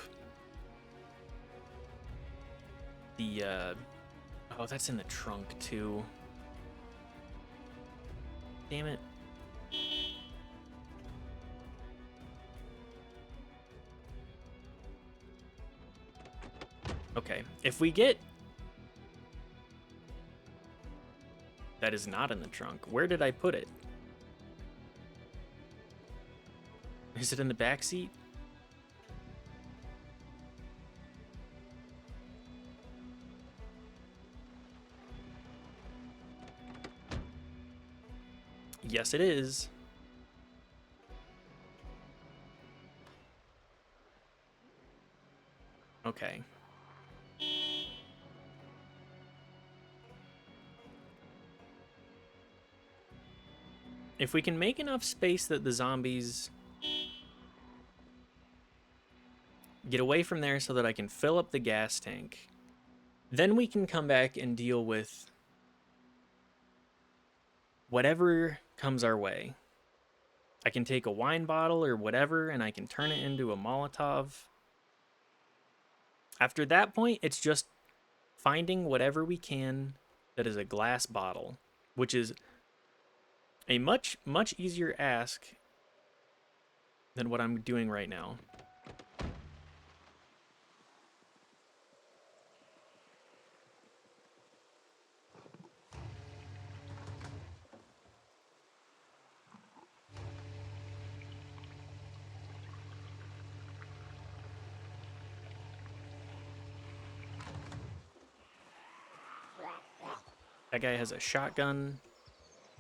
the, oh, that's in the trunk, too. Damn it. Okay, if we get... That is not in the trunk. Where did I put it? Is it in the back seat? Yes, it is. Okay. If we can make enough space that the zombies get away from there so that I can fill up the gas tank, then we can come back and deal with whatever comes our way. I can take a wine bottle or whatever and I can turn it into a Molotov. After that point, it's just finding whatever we can that is a glass bottle, which is a much, much easier ask than what I'm doing right now. That guy has a shotgun.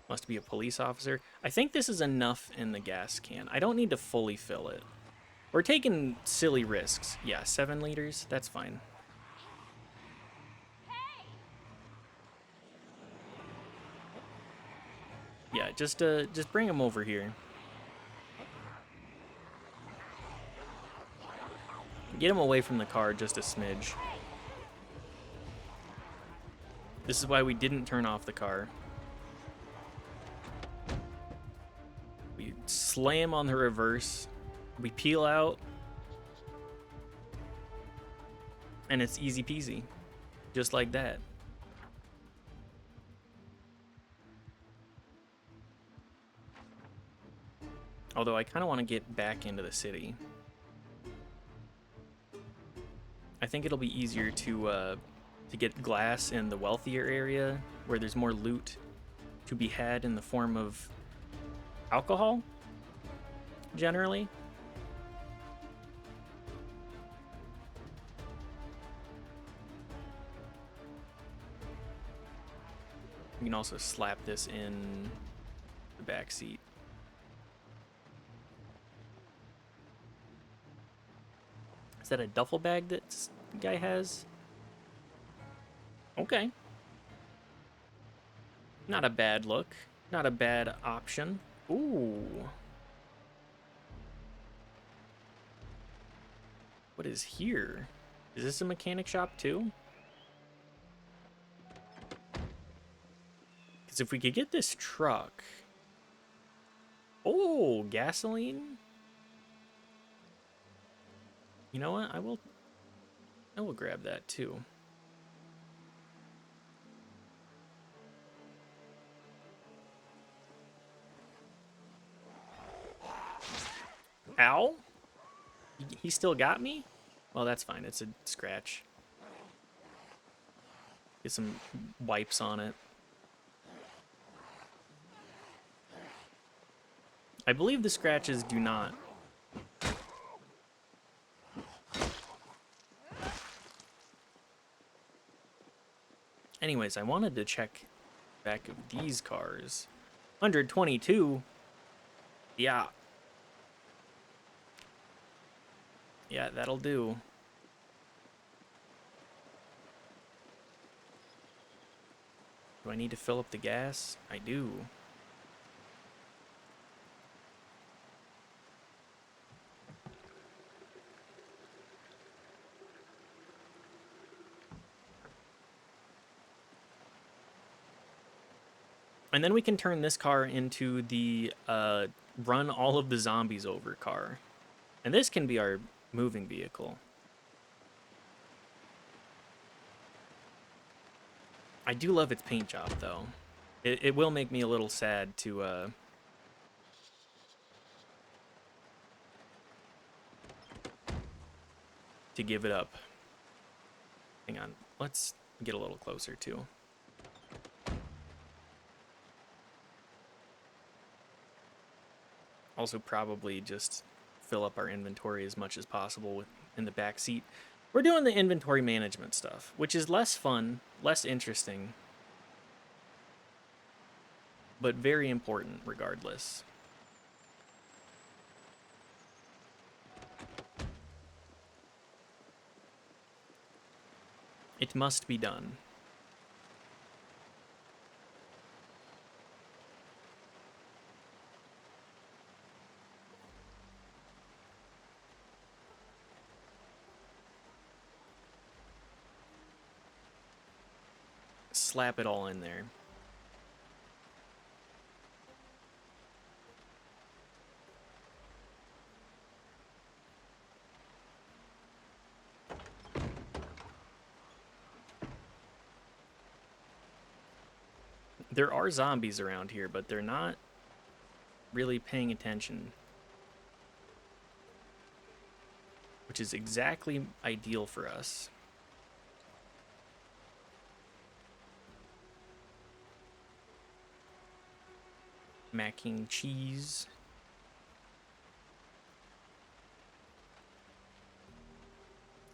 Must be a police officer. I think this is enough in the gas can. I don't need to fully fill it. We're taking silly risks. Yeah, 7 liters. That's fine. Yeah, just bring him over here. Get him away from the car just a smidge. This is why we didn't turn off the car. We slam on the reverse. We peel out. And it's easy peasy. Just like that. Although I kind of want to get back into the city. I think it'll be easier to get glass in the wealthier area where there's more loot to be had in the form of alcohol, generally. You can also slap this in the back seat. Is that a duffel bag that this guy has? Okay. Not a bad look. Not a bad option. Ooh. What is here? Is this a mechanic shop too? Because if we could get this truck... Oh, gasoline? You know what? I will grab that too. Ow? He still got me? Well, that's fine. It's a scratch. Get some wipes on it. I believe the scratches do not. Anyways, I wanted to check back of these cars. 122? Yeah. Yeah, that'll do. Do I need to fill up the gas? I do. And then we can turn this car into the run all of the zombies over car. And this can be our moving vehicle. I do love its paint job, though. It will make me a little sad to give it up. Hang on, let's get a little closer, too. Also probably just fill up our inventory as much as possible in the back seat. We're doing the inventory management stuff, which is less fun, less interesting, but very important regardless. It must be done. Slap it all in there. There are zombies around here, but they're not really paying attention. Which is exactly ideal for us. Mac and cheese.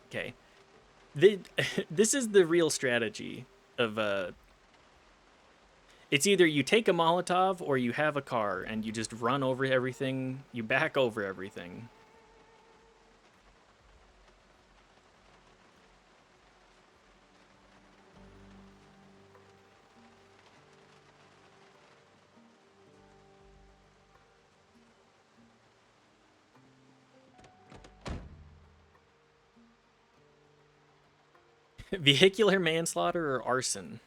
Okay. This is the real strategy of It's either you take a Molotov or you have a car and you just run over everything. You back over everything. Vehicular manslaughter or arson?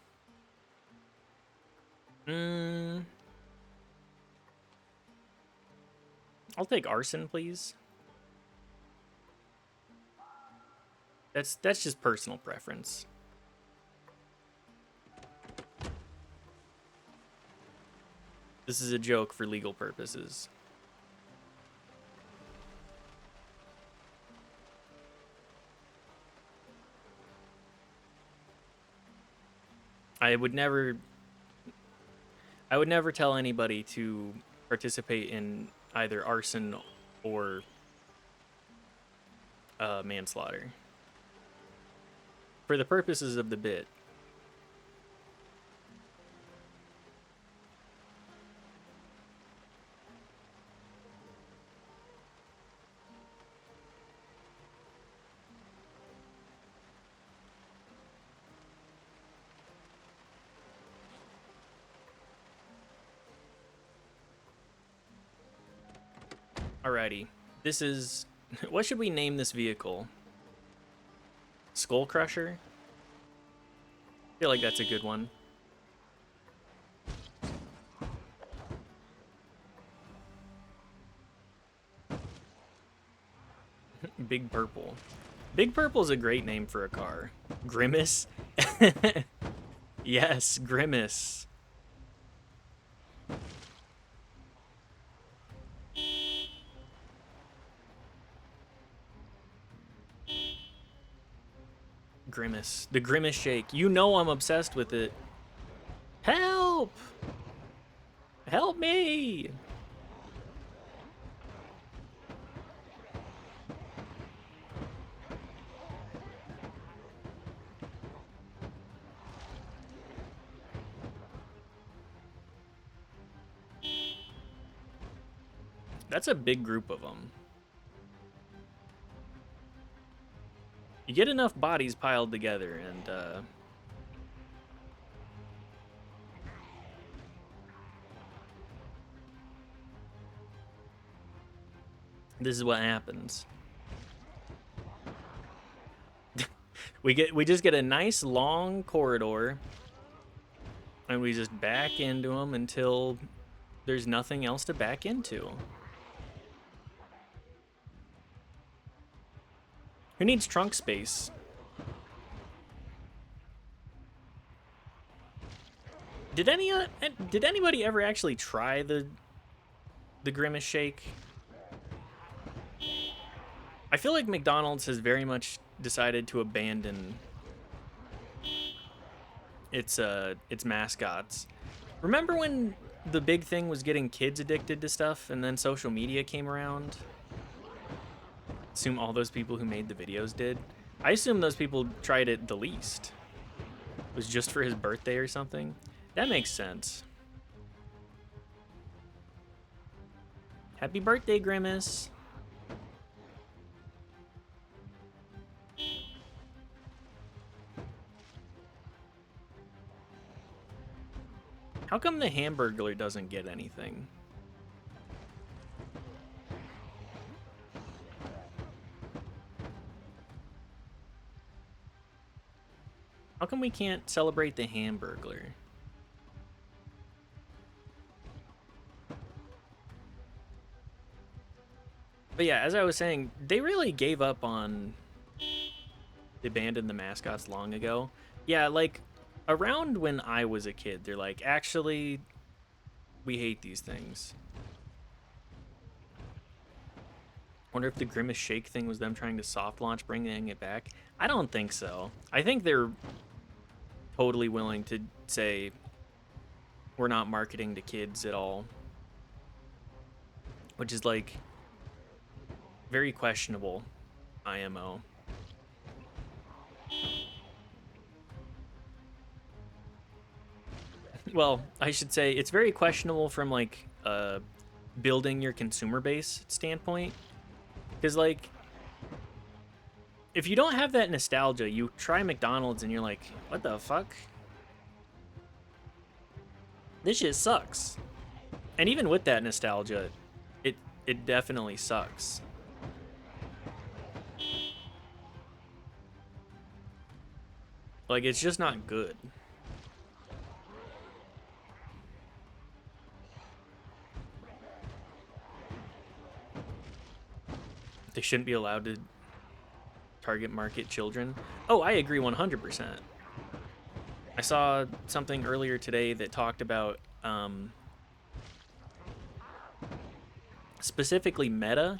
I'll take arson, please. That's just personal preference. This is a joke for legal purposes. I would never tell anybody to participate in either arson or manslaughter. For the purposes of the bit. Alrighty. This is... What should we name this vehicle? Skull Crusher? I feel like that's a good one. Big Purple. Big Purple is a great name for a car. Grimace? Yes, Grimace. Grimace. The Grimace Shake. You know I'm obsessed with it. Help! Help me! That's a big group of them. You get enough bodies piled together and, this is what happens. we just get a nice long corridor and we just back into them until there's nothing else to back into. Who needs trunk space? Did anybody ever actually try the Grimace Shake? I feel like McDonald's has very much decided to abandon its mascots. Remember when the big thing was getting kids addicted to stuff and then social media came around? Assume all those people who made the videos did. I assume those people tried it the least. It was just for his birthday or something. That makes sense. Happy birthday, Grimace. How come the Hamburglar doesn't get anything? How come we can't celebrate the Hamburglar? But yeah, as I was saying, they really gave up on... They abandoned the mascots long ago. Yeah, like, around when I was a kid, they're like, actually, we hate these things. Wonder if the Grimace Shake thing was them trying to soft launch, bringing it back. I don't think so. I think they're totally willing to say, we're not marketing to kids at all. Which is, like, very questionable IMO. Well, I should say it's very questionable from like building your consumer base standpoint, because like if you don't have that nostalgia, you try McDonald's and you're like, what the fuck? This shit sucks. And even with that nostalgia, it it definitely sucks. Like it's just not good. They shouldn't be allowed to target market children. Oh, I agree 100%. I saw something earlier today that talked about specifically Meta,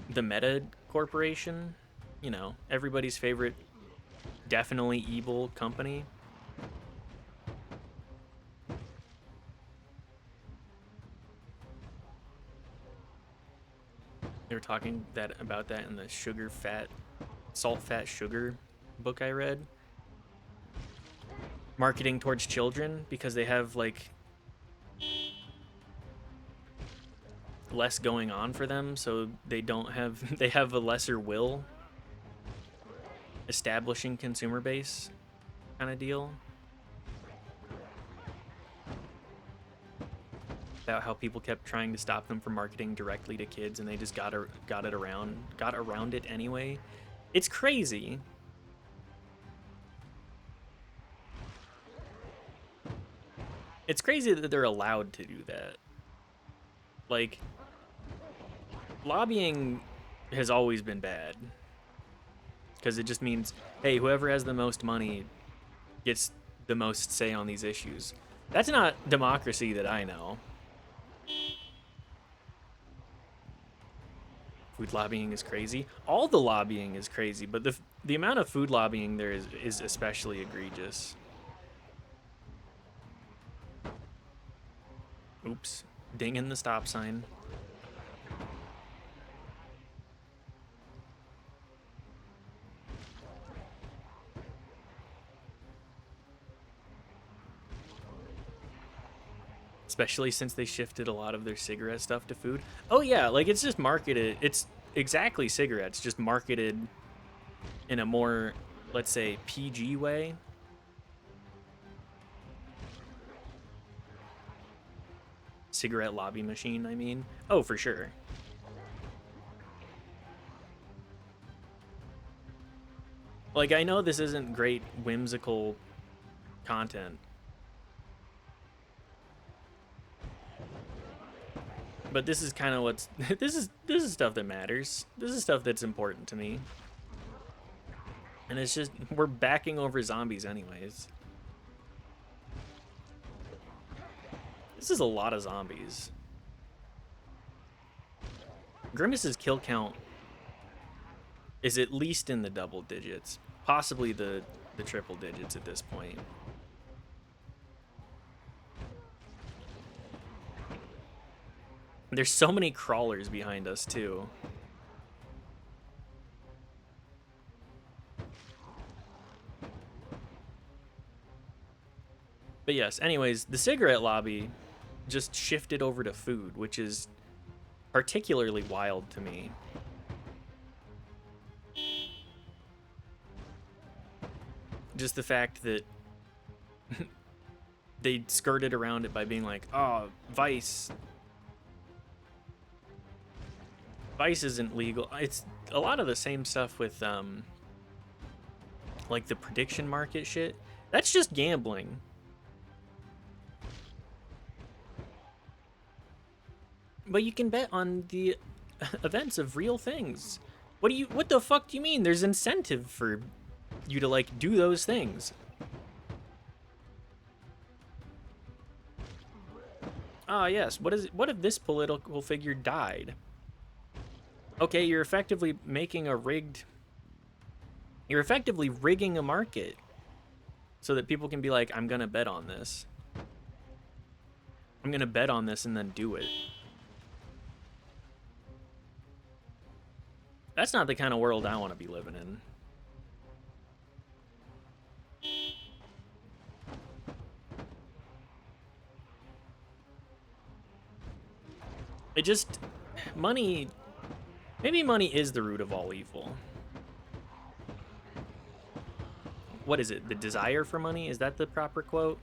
the Meta Corporation, you know, everybody's favorite, definitely evil company. They were talking that about that in the sugar fat, salt fat sugar book I read. Marketing towards children because they have like less going on for them, so they don't have they have a lesser will establishing consumer base kind of deal. About how people kept trying to stop them from marketing directly to kids and they just got around it anyway. It's crazy. It's crazy that they're allowed to do that. Like lobbying has always been bad because it just means, hey, whoever has the most money gets the most say on these issues. That's not democracy that I know. Food lobbying is crazy. All the lobbying is crazy, but the amount of food lobbying there is especially egregious. Oops, dinging the stop sign. Especially since they shifted a lot of their cigarette stuff to food. Oh yeah, like it's just marketed. It's exactly cigarettes, just marketed in a more, let's say, PG way. Cigarette lobby machine, I mean. Oh, for sure. Like I know this isn't great whimsical content, but this is kind of what's this is stuff that matters. This is stuff that's important to me. And it's just we're backing over zombies anyways. This is a lot of zombies. Grimace's kill count is at least in the double digits, possibly the triple digits at this point. There's so many crawlers behind us too. But yes, anyways, the cigarette lobby just shifted over to food, which is particularly wild to me. Just the fact that they skirted around it by being like, oh, Vice isn't legal. It's a lot of the same stuff with like the prediction market shit. That's just gambling. But you can bet on the events of real things. What the fuck do you mean? There's incentive for you to like do those things. Ah, yes. What if this political figure died? Okay, you're effectively rigging a market so that people can be like, I'm gonna bet on this. I'm gonna bet on this and then do it. That's not the kind of world I want to be living in. It just money. Maybe money is the root of all evil. What is it? The desire for money? Is that the proper quote?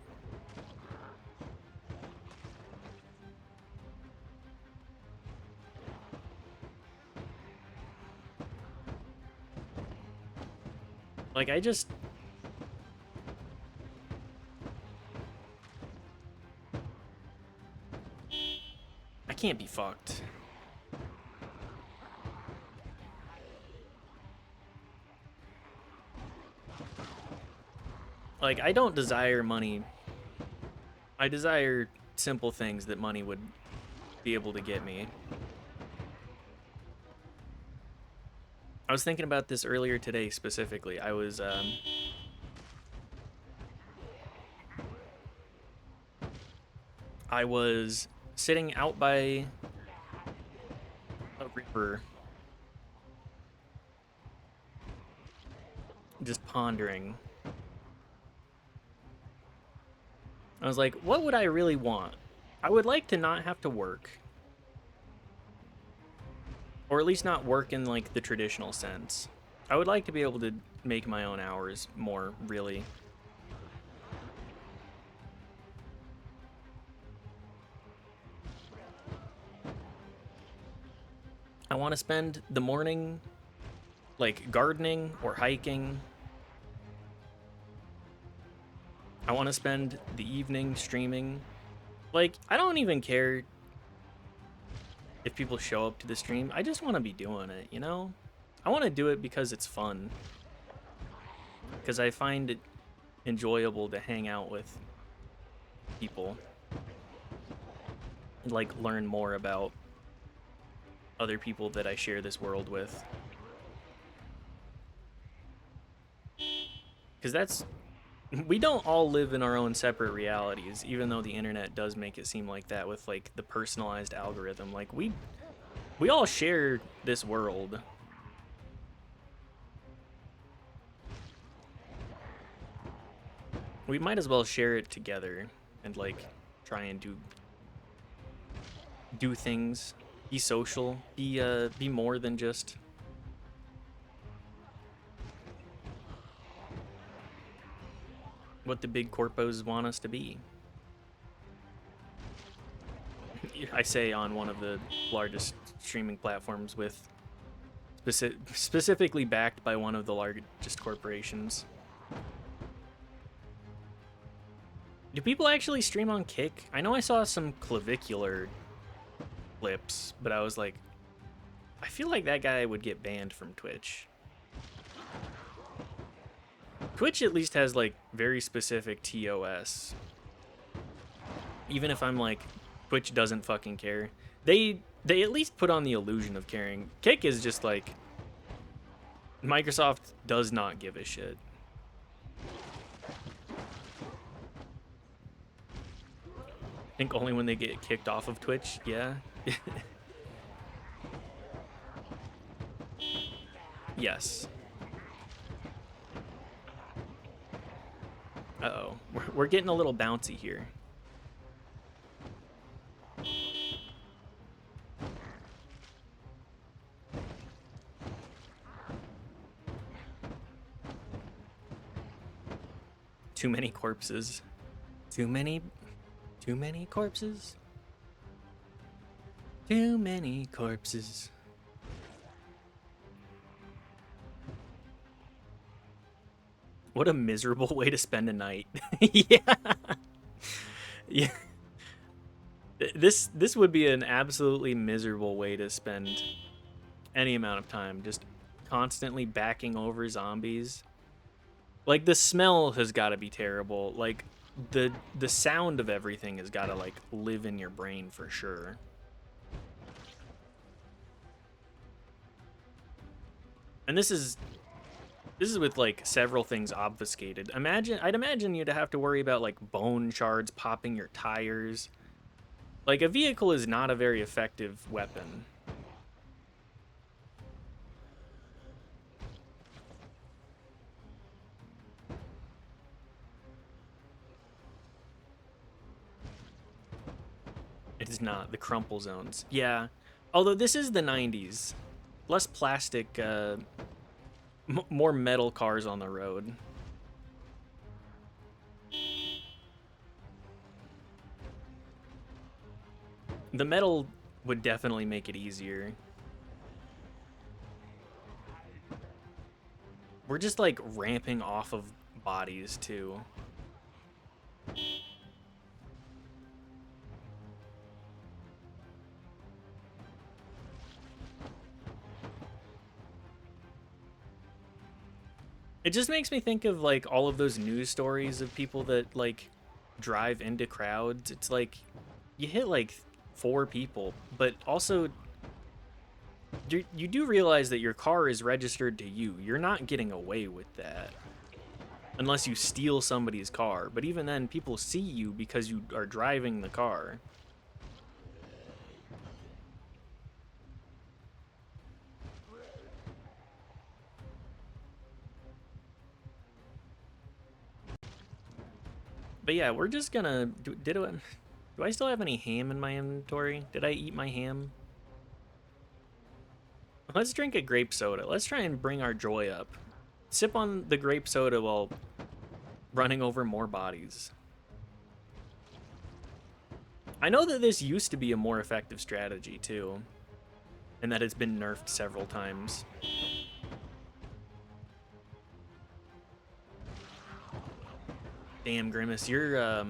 Like, I can't be fucked. Like, I don't desire money. I desire simple things that money would be able to get me. I was thinking about this earlier today specifically. I was sitting out by a river, just pondering. I was like, what would I really want? I would like to not have to work. Or at least not work in like the traditional sense. I would like to be able to make my own hours more, really. I want to spend the morning like gardening or hiking. I want to spend the evening streaming. Like, I don't even care if people show up to the stream. I just want to be doing it, you know? I want to do it because it's fun. Because I find it enjoyable to hang out with people. And, like, learn more about other people that I share this world with. Because we don't all live in our own separate realities, even though the internet does make it seem like that with like the personalized algorithm. Like we all share this world. We might as well share it together and like try and do things, be social, be more than just what the big corpos want us to be. I say on one of the largest streaming platforms with specifically backed by one of the largest corporations. Do people actually stream on Kick? I know I saw some clavicular clips, but I was like, I feel like that guy would get banned from Twitch. Twitch at least has like very specific TOS. Even if I'm like, Twitch doesn't fucking care. They at least put on the illusion of caring. Kick is just like, Microsoft does not give a shit. I think only when they get kicked off of Twitch, yeah. Yes. Uh-oh. We're getting a little bouncy here. Too many corpses. Too many corpses. Too many corpses. What a miserable way to spend a night. Yeah. Yeah. This would be an absolutely miserable way to spend any amount of time, just constantly backing over zombies. Like the smell has got to be terrible. Like the sound of everything has got to like live in your brain for sure. And this is with like several things obfuscated. I'd imagine you'd have to worry about like bone shards popping your tires. Like a vehicle is not a very effective weapon. It's not. The crumple zones. Yeah. Although this is the 90s. Less plastic, more metal cars on the road. The metal would definitely make it easier. We're just like ramping off of bodies too. It just makes me think of like all of those news stories of people that like drive into crowds. It's like you hit like 4 people, but also you do realize that your car is registered to you. You're not getting away with that unless you steal somebody's car. But even then, people see you because you are driving the car. But yeah, we're just gonna do I still have any ham in my inventory? Did I eat my ham? Let's drink a grape soda. Let's try and bring our joy up. Sip on the grape soda while running over more bodies. I know that this used to be a more effective strategy too, and that it's been nerfed several times. Damn, Grimace, you're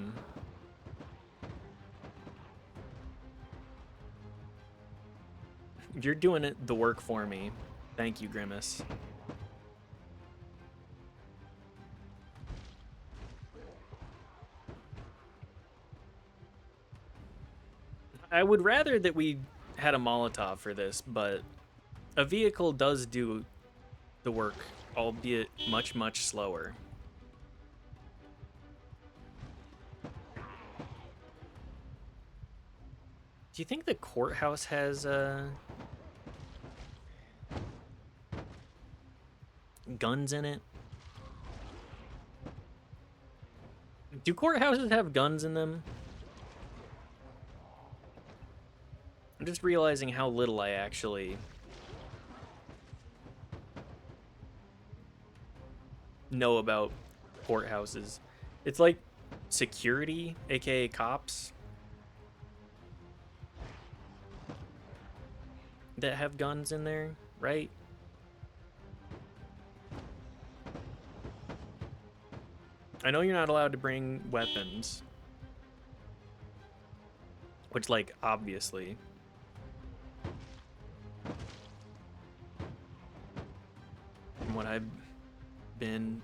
doing the work for me. Thank you, Grimace. I would rather that we had a Molotov for this, but a vehicle does do the work, albeit much, much slower. Do you think the courthouse has guns in it? Do courthouses have guns in them? I'm just realizing how little I actually know about courthouses. It's like security, aka cops, that have guns in there, right? I know you're not allowed to bring weapons, which, like, obviously. From what I've been,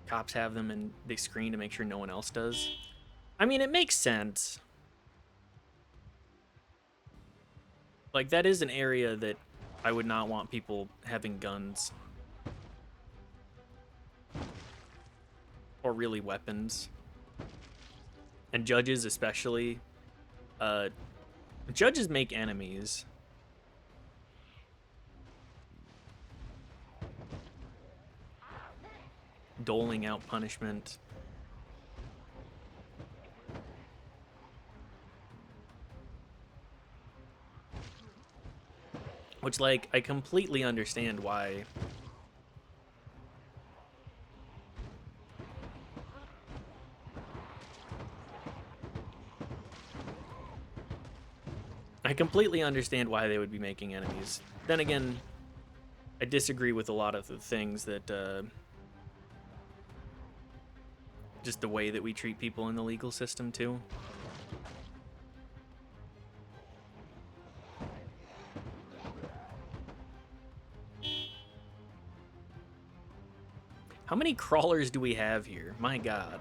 cops have them and they screen to make sure no one else does. I mean, it makes sense. Like, that is an area that I would not want people having guns. Or really weapons. And judges especially. Judges make enemies. Doling out punishment. Which, like, I completely understand why. I completely understand why they would be making enemies. Then again, I disagree with a lot of the things that, just the way that we treat people in the legal system, too. How many crawlers do we have here? My god.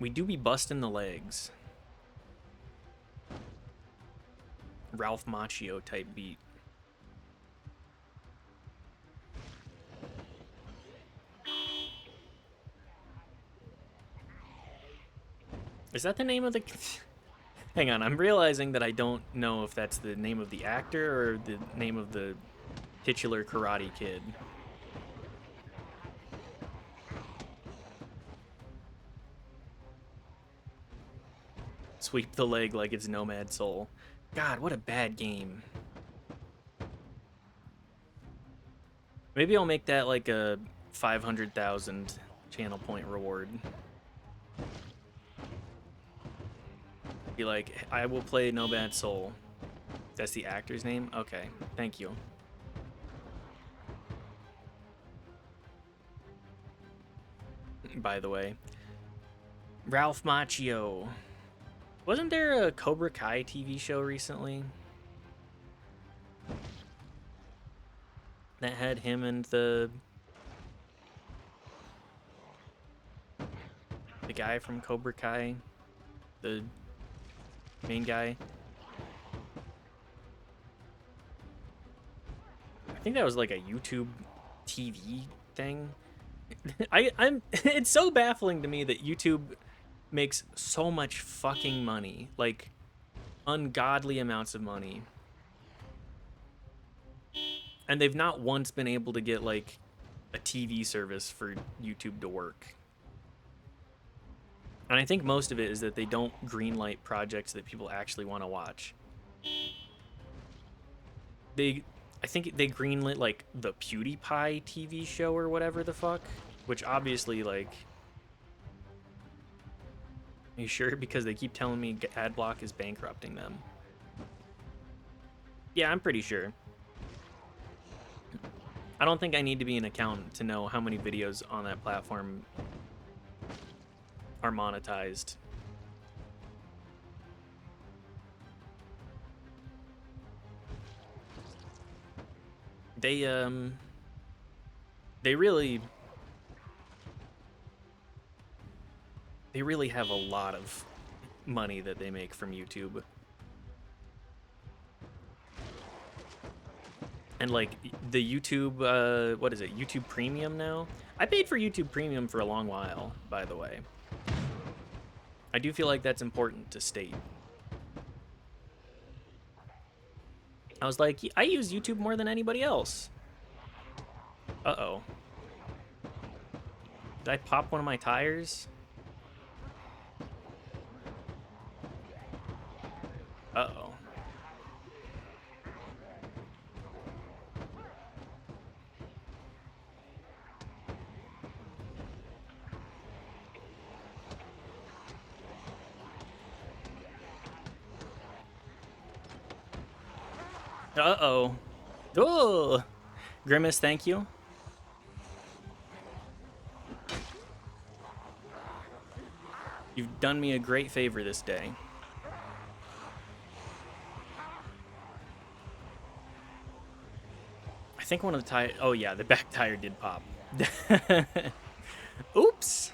We do be busting the legs. Ralph Macchio type beat. Is that the name of the... Hang on, I'm realizing that I don't know if that's the name of the actor or the name of the titular Karate Kid. Sweep the leg like it's Nomad Soul. God, what a bad game. Maybe I'll make that like a 500,000 channel point reward. Be like, I will play Nomad Soul. That's the actor's name? Okay, thank you. By the way, Ralph Macchio. Wasn't there a Cobra Kai TV show recently that had him and the guy from Cobra Kai, the main guy? I think that was like a YouTube TV thing. I'm it's so baffling to me that YouTube makes so much fucking money, like ungodly amounts of money. And they've not once been able to get like a TV service for YouTube to work. And I think most of it is that they don't greenlight projects that people actually want to watch. I think they greenlit like the PewDiePie TV show or whatever the fuck, which obviously like, are you sure? Because they keep telling me AdBlock is bankrupting them. Yeah, I'm pretty sure. I don't think I need to be an accountant to know how many videos on that platform are monetized. They really have a lot of money that they make from YouTube. And like the YouTube, what is it? YouTube Premium now? I paid for YouTube Premium for a long while, by the way. I do feel like that's important to state. I was like, I use YouTube more than anybody else. Uh-oh. Did I pop one of my tires? Uh-oh. Uh-oh. Oh! Grimace, thank you. You've done me a great favor this day. I think one of the tires... Oh, yeah, the back tire did pop. Oops!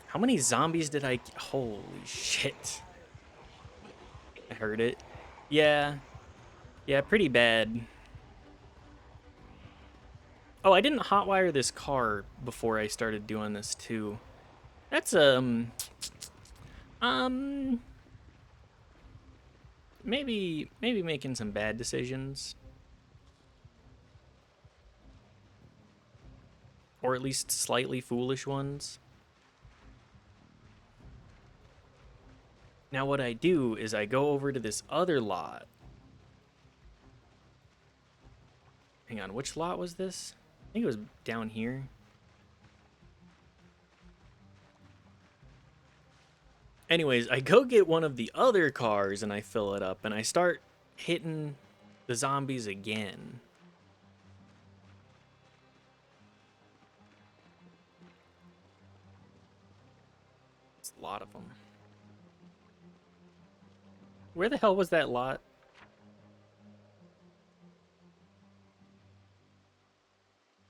How many zombies did I... Holy shit. I heard it. Yeah. Yeah, pretty bad. Oh, I didn't hotwire this car before I started doing this, too. That's, maybe making some bad decisions. Or at least slightly foolish ones. Now what I do is I go over to this other lot. Hang on, which lot was this? I think it was down here. Anyways, I go get one of the other cars and I fill it up and I start hitting the zombies again. It's a lot of them. Where the hell was that lot?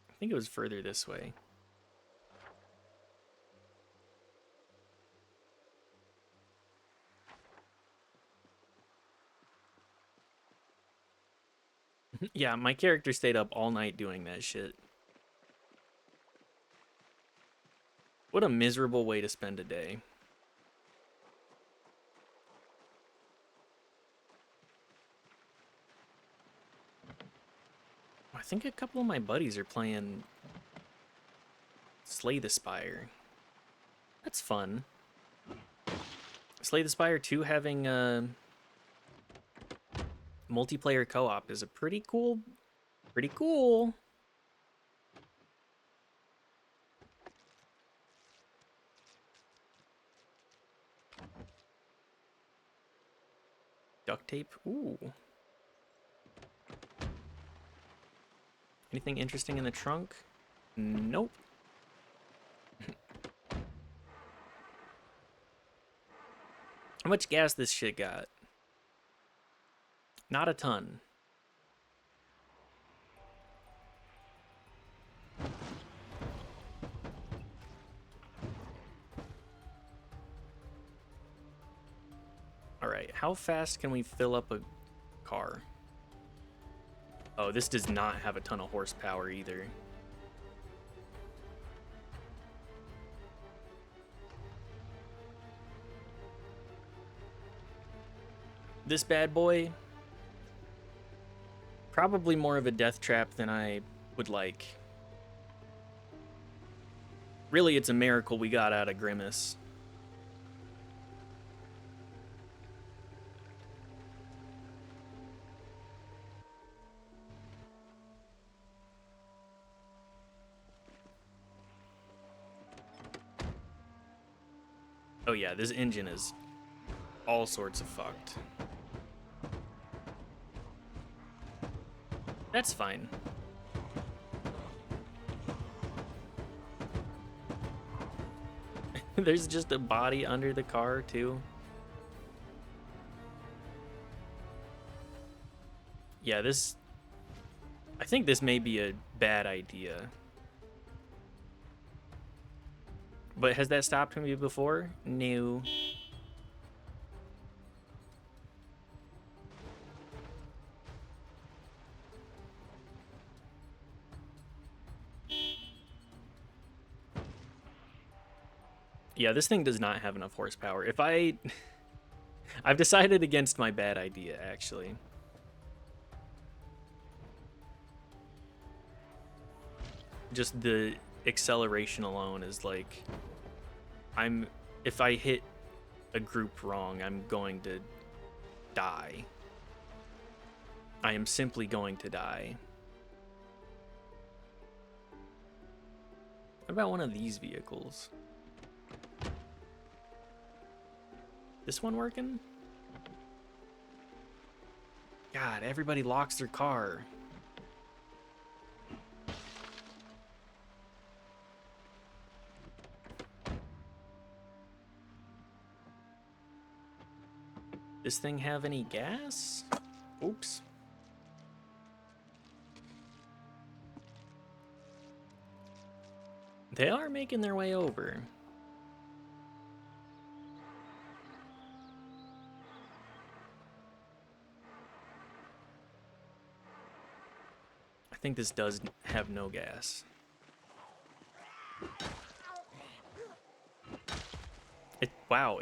I think it was further this way. Yeah, my character stayed up all night doing that shit. What a miserable way to spend a day. I think a couple of my buddies are playing Slay the Spire. That's fun. Slay the Spire 2 having multiplayer co-op is a pretty cool. Duct tape. Ooh. Anything interesting in the trunk? Nope. How much gas this shit got? Not a ton. Alright, how fast can we fill up a car? Oh, this does not have a ton of horsepower either. This bad boy, probably more of a death trap than I would like. Really, it's a miracle we got out of Grimace. Oh yeah, this engine is all sorts of fucked. That's fine. There's just a body under the car, too. Yeah, this... I think this may be a bad idea. But has that stopped me before? No. Yeah, this thing does not have enough horsepower. If I... I've decided against my bad idea, actually. Just the acceleration alone is like... If I hit a group wrong, I'm going to die. I am simply going to die. What about one of these vehicles? This one working? God, everybody locks their car. This thing have any gas? Oops. They are making their way over. I think this does have no gas. Wow,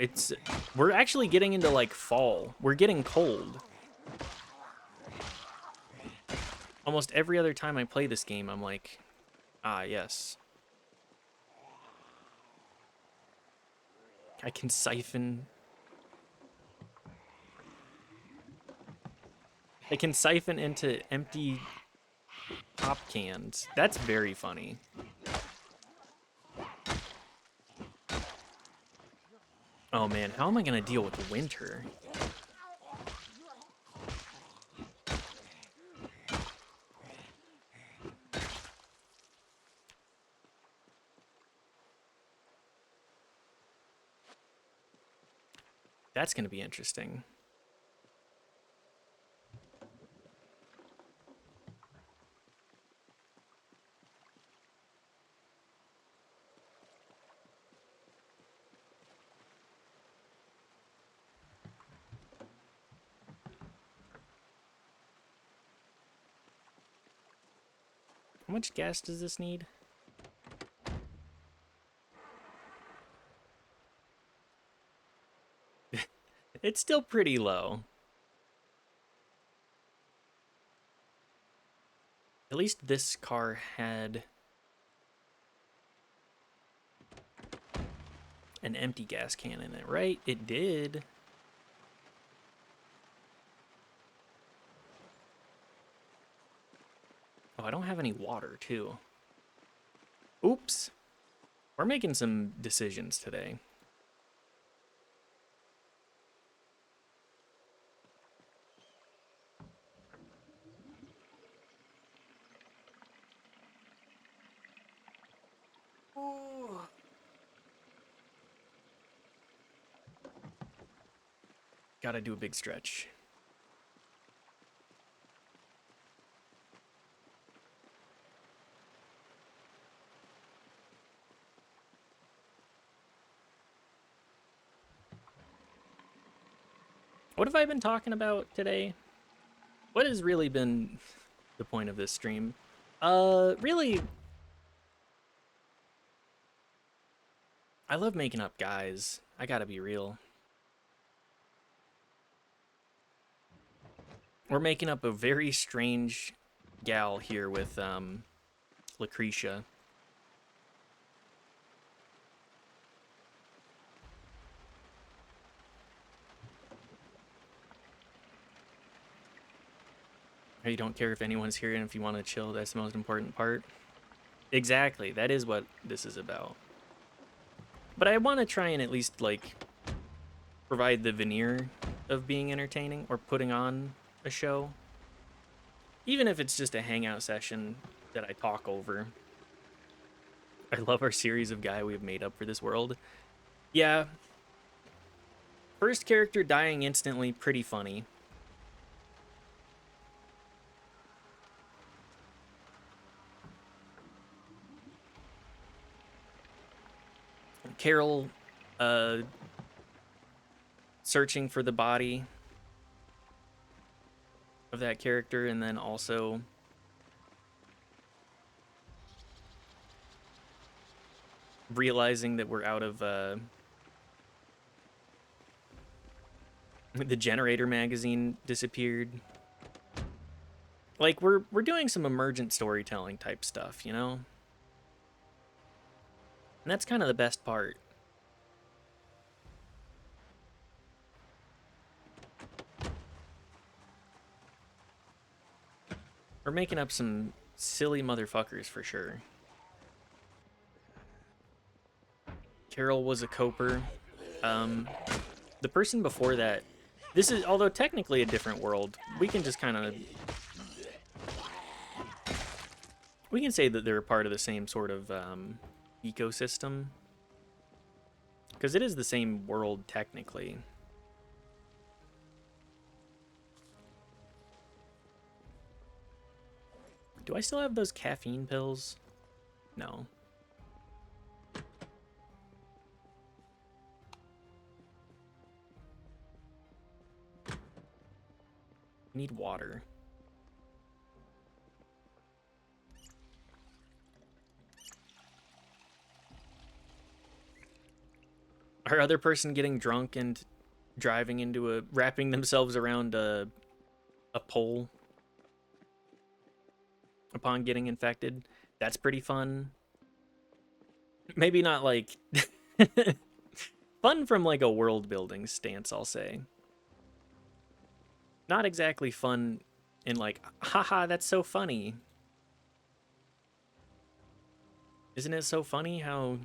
we're actually getting into like fall. We're getting cold. Almost every other time I play this game, I'm like, ah, yes. I can siphon. I can siphon into empty pop cans. That's very funny. Oh man, how am I gonna deal with winter? That's gonna be interesting. How much gas does this need? It's still pretty low. At least this car had an empty gas can in it, right? It did. Oh, I don't have any water, too. Oops. We're making some decisions today. Gotta do a big stretch. What have I been talking about today? What has really been the point of this stream? Really, I love making up guys. I gotta be real. We're making up a very strange gal here with, Lucretia. You don't care if anyone's here, and if you want to chill, that's the most important part. Exactly, that is what this is about. But I want to try and at least, like, provide the veneer of being entertaining or putting on a show. Even if it's just a hangout session that I talk over. I love our series of guy we have made up for this world. Yeah. First character dying instantly, pretty funny. Carol, searching for the body of that character, and then also realizing that we're out of the generator magazine disappeared. Like we're doing some emergent storytelling type stuff, you know? And that's kind of the best part. We're making up some silly motherfuckers for sure. Carol was a coper. The person before that, this is, although technically a different world, we can just kind of, we can say that they're a part of the same sort of ecosystem. Because it is the same world technically. Do I still have those caffeine pills? No. I need water. Our other person getting drunk and driving into a, wrapping themselves around a pole upon getting infected. That's pretty fun. Maybe not like fun from like a world building stance, I'll say. Not exactly fun in like, haha, that's so funny. Isn't it so funny how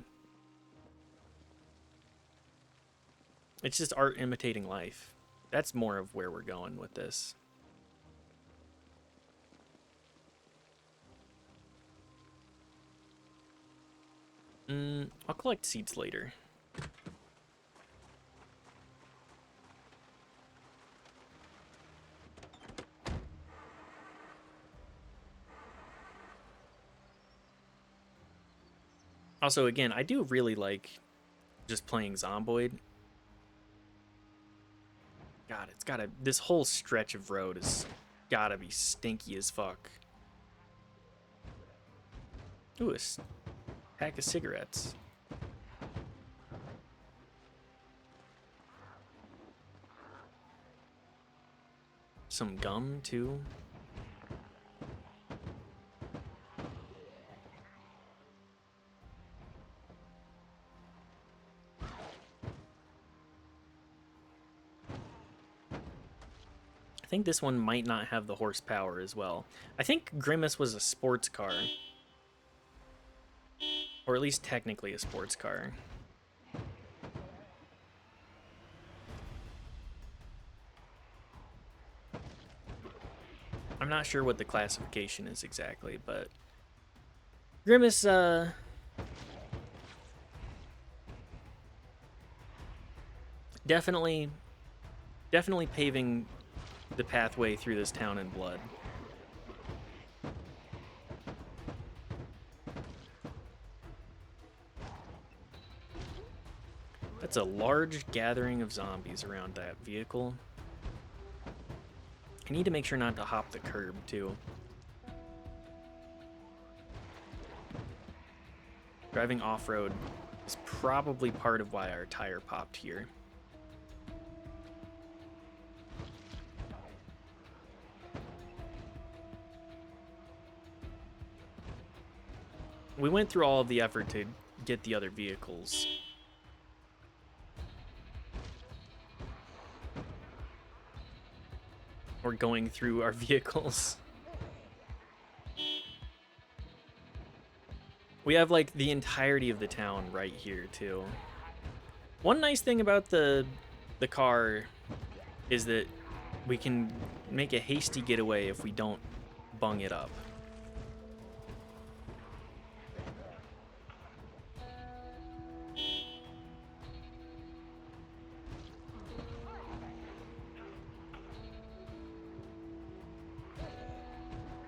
it's just art imitating life? That's more of where we're going with this. I'll collect seeds later. Also, again, I do really like just playing Zomboid. God, it's gotta, this whole stretch of road is gotta be stinky as fuck. Ooh, a pack of cigarettes. some gum too. I think this one might not have the horsepower as well. I think Grimace was a sports car. Or at least technically a sports car. I'm not sure what the classification is exactly, but Grimace, definitely paving the pathway through this town in blood. That's a large gathering of zombies around that vehicle. I need to make sure not to hop the curb, too. Driving off-road is probably part of why our tire popped here. We went through all of the effort to get the other vehicles. We're going through our vehicles. We have like the entirety of the town right here too. One nice thing about the car is that we can make a hasty getaway if we don't bung it up.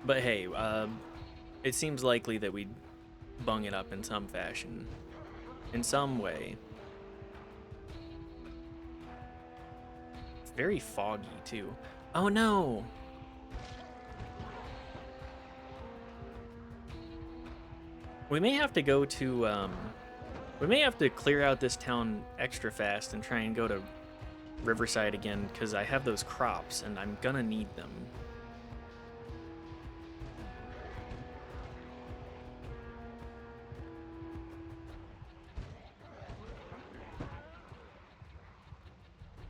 But hey, it seems likely that we'd bung it up in some fashion. In some way. It's very foggy, too. Oh, no! We may have to go to, we may have to clear out this town extra fast and try and go to Riverside again, because I have those crops, and I'm gonna need them.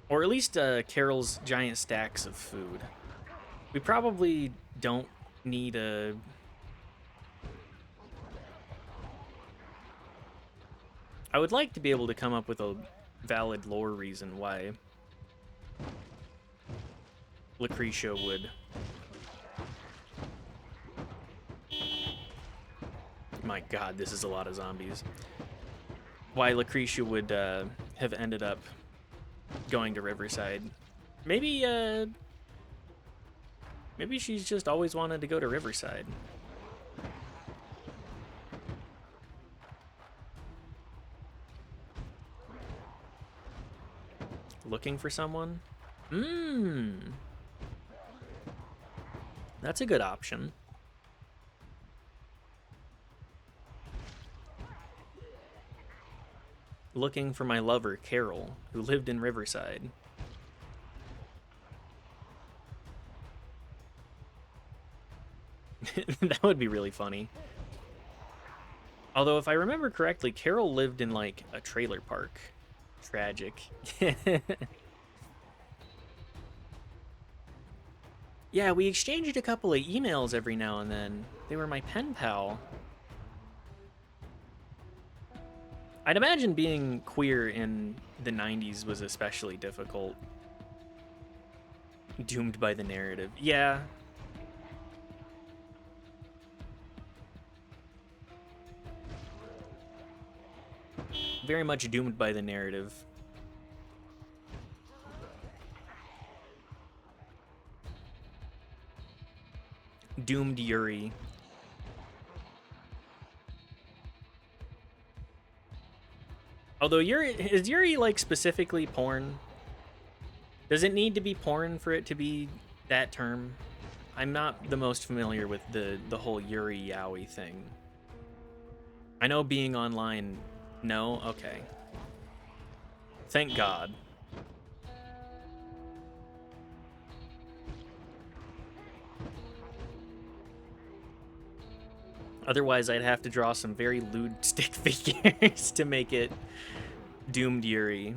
Or at least Carol's giant stacks of food. We probably don't need a... I would like to be able to come up with a valid lore reason why Lucretia would... My god, this is a lot of zombies. Why Lucretia would have ended up going to Riverside. Maybe maybe she's just always wanted to go to Riverside. Looking for someone? That's a good option. Looking for my lover, Carol, who lived in Riverside. That would be really funny. Although, if I remember correctly, Carol lived in, like, a trailer park. Tragic. Yeah, we exchanged a couple of emails every now and then. They were my pen pal. I'd imagine being queer in the 90s was especially difficult. Doomed by the narrative. Yeah. Very much doomed by the narrative. Doomed Yuri. Although Yuri, is Yuri like specifically porn? Does it need to be porn for it to be that term? I'm not the most familiar with the whole Yuri yaoi thing. I know being online, no? Okay. Thank God. Otherwise, I'd have to draw some very lewd stick figures to make it Doomed Yuri.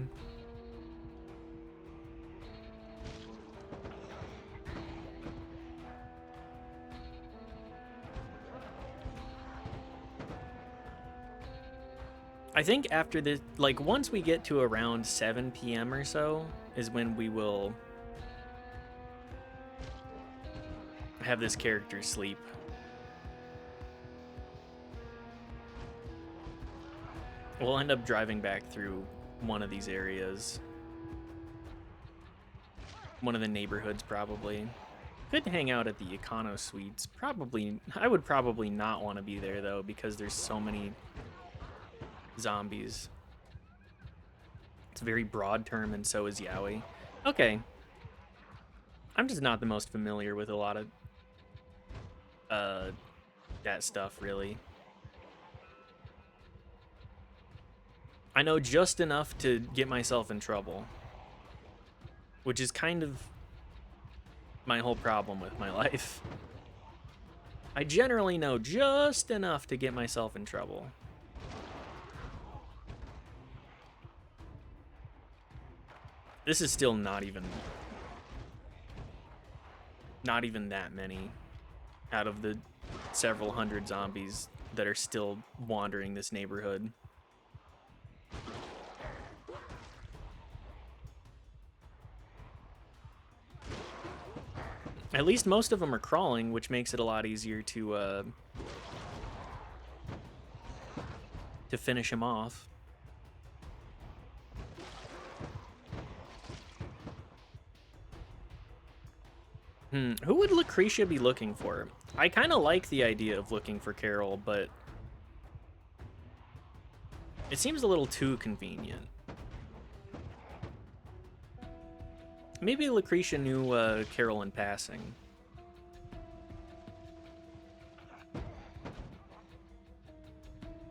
I think after this, like, once we get to around 7 p.m. or so, is when we will have this character sleep. We'll end up driving back through one of these areas. One of the neighborhoods, probably. Could hang out at the Econo Suites. Probably, I would probably not want to be there, though, because there's so many zombies. It's a very broad term, and so is Yaoi. Okay. I'm just not the most familiar with a lot of that stuff, really. I know just enough to get myself in trouble, which is kind of my whole problem with my life. I generally know just enough to get myself in trouble. This is still not even that many out of the several hundred zombies that are still wandering this neighborhood. At least most of them are crawling, which makes it a lot easier to finish him off. Who would Lucretia be looking for? I kind of like the idea of looking for Carol, but it seems a little too convenient. Maybe Lucretia knew Carol in passing.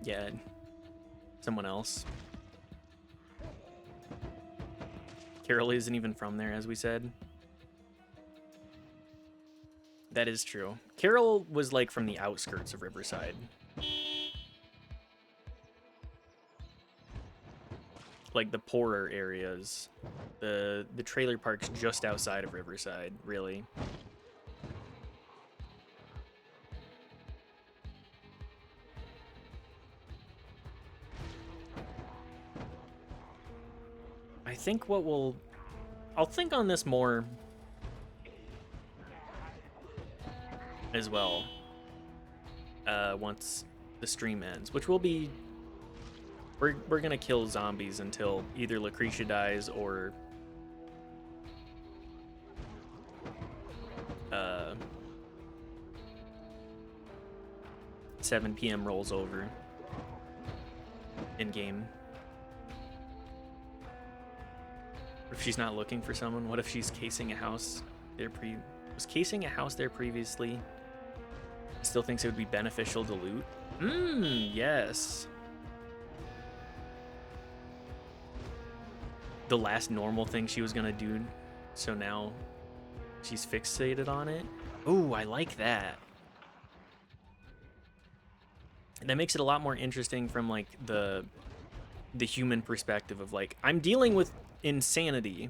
Yeah, someone else. Carol isn't even from there, as we said. That is true. Carol was like from the outskirts of Riverside. Like the poorer areas. The trailer park's just outside of Riverside, really. I think I'll think on this more as well once the stream ends, which will be we're gonna kill zombies until either Lucretia dies or 7 p.m. rolls over in game. What if she's not looking for someone? What if she's casing a house there was casing a house there previously? Still thinks it would be beneficial to loot? Yes. The last normal thing she was gonna do, so now she's fixated on it. Ooh, I like that. That makes it a lot more interesting from like the human perspective of like, I'm dealing with insanity.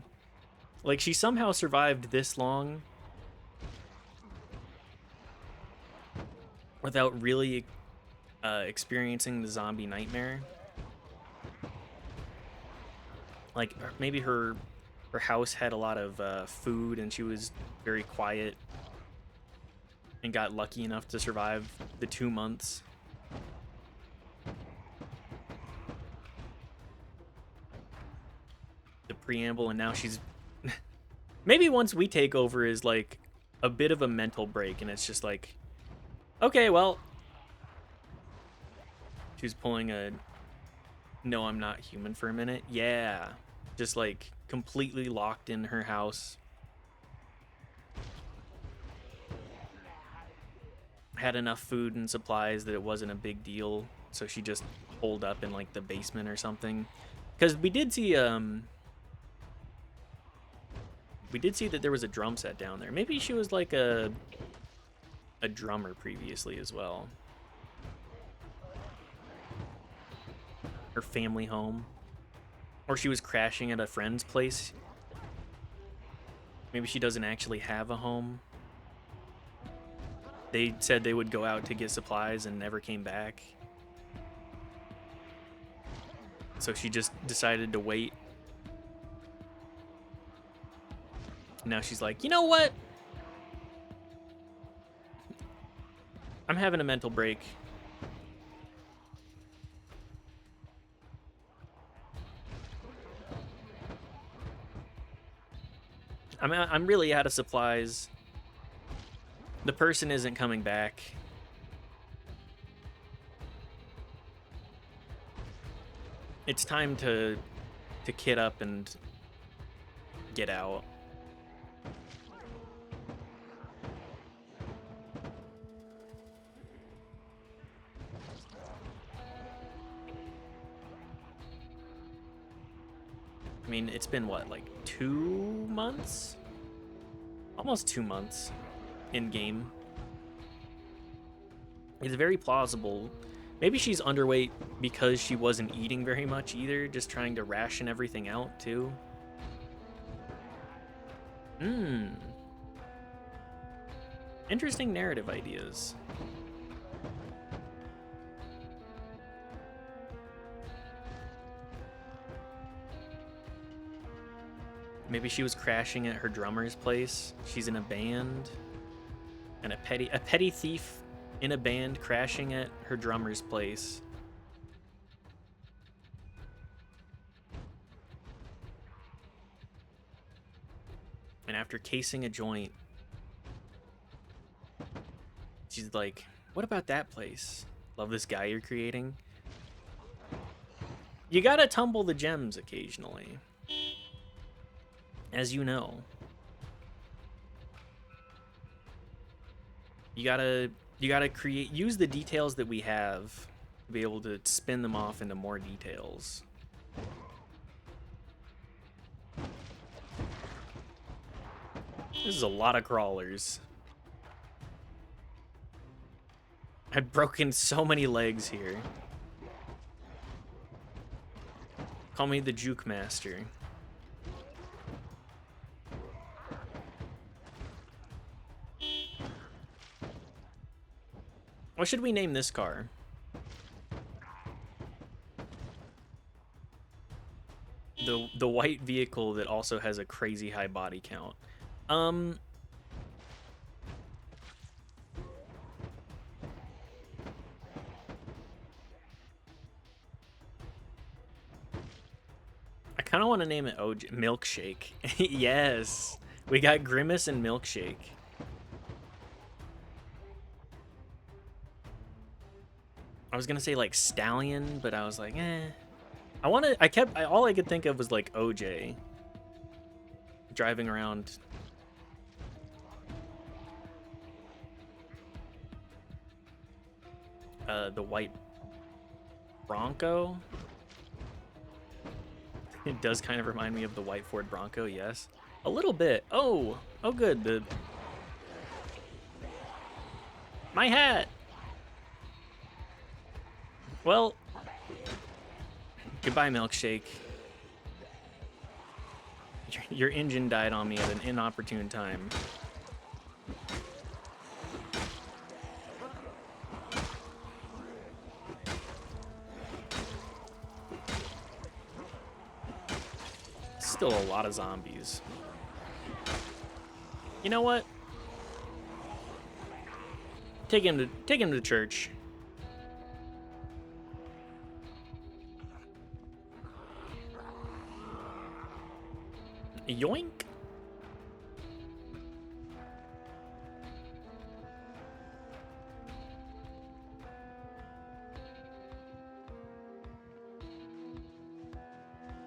Like, she somehow survived this long without really experiencing the zombie nightmare. Like, maybe her house had a lot of food and she was very quiet and got lucky enough to survive the 2 months. The preamble, and now she's maybe once we take over is like a bit of a mental break, and it's just like, okay, well, she's pulling a no, I'm not human for a minute. Yeah, just like completely locked in her house. Had enough food and supplies that it wasn't a big deal, so she just holed up in like the basement or something. Because we did see that there was a drum set down there. Maybe she was like a drummer previously as well. her family home. Or she was crashing at a friend's place. Maybe she doesn't actually have a home. They said they would go out to get supplies and never came back. So she just decided to wait. Now she's like, you know what? I'm having a mental break. I'm really out of supplies. The person isn't coming back. It's time to kit up and get out. I mean, it's been what, like 2 months? Almost 2 months in game. It's very plausible. Maybe she's underweight because she wasn't eating very much either, just trying to ration everything out too. Interesting narrative ideas. Maybe she was crashing at her drummer's place. She's in a band. And a petty thief in a band crashing at her drummer's place. And after casing a joint, she's like, what about that place? Love this guy you're creating. You gotta tumble the gems occasionally. As you know. You gotta use the details that we have to be able to spin them off into more details. This is a lot of crawlers. I've broken so many legs here. Call me the Juke Master. What should we name this car? The white vehicle that also has a crazy high body count. I kind of want to name it Milkshake. Yes, we got Grimace and Milkshake. I was gonna say like Stallion, but I was like, eh. All I could think of was like OJ driving around. The white Bronco. It does kind of remind me of the white Ford Bronco, yes. A little bit. Oh good. My hat. Well, goodbye, Milkshake. Your engine died on me at an inopportune time. Still a lot of zombies. You know what? Take him to church. Yoink.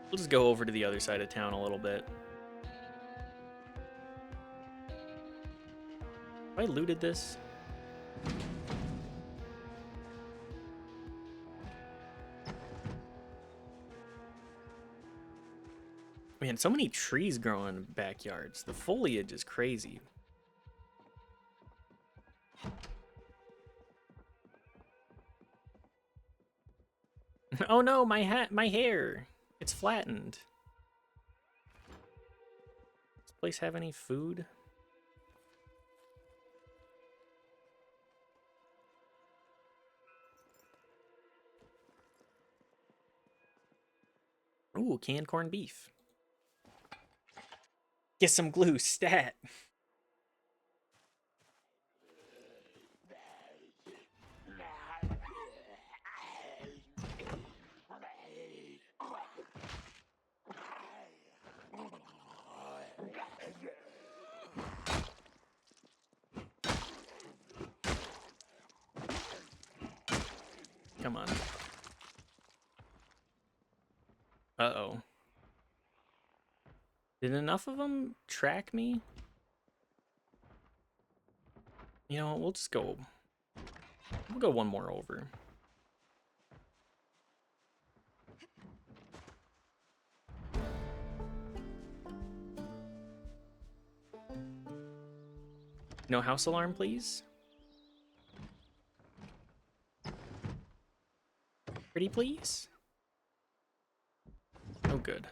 We'll just go over to the other side of town a little bit. Have I looted this? Man, so many trees growing in backyards. The foliage is crazy. Oh no, my hair. It's flattened. Does this place have any food? Ooh, canned corned beef. Get some glue, stat. Come on. Uh-oh. Did enough of them track me? You know, we'll just go. We'll go one more over. No house alarm, please? Pretty please? Oh, good.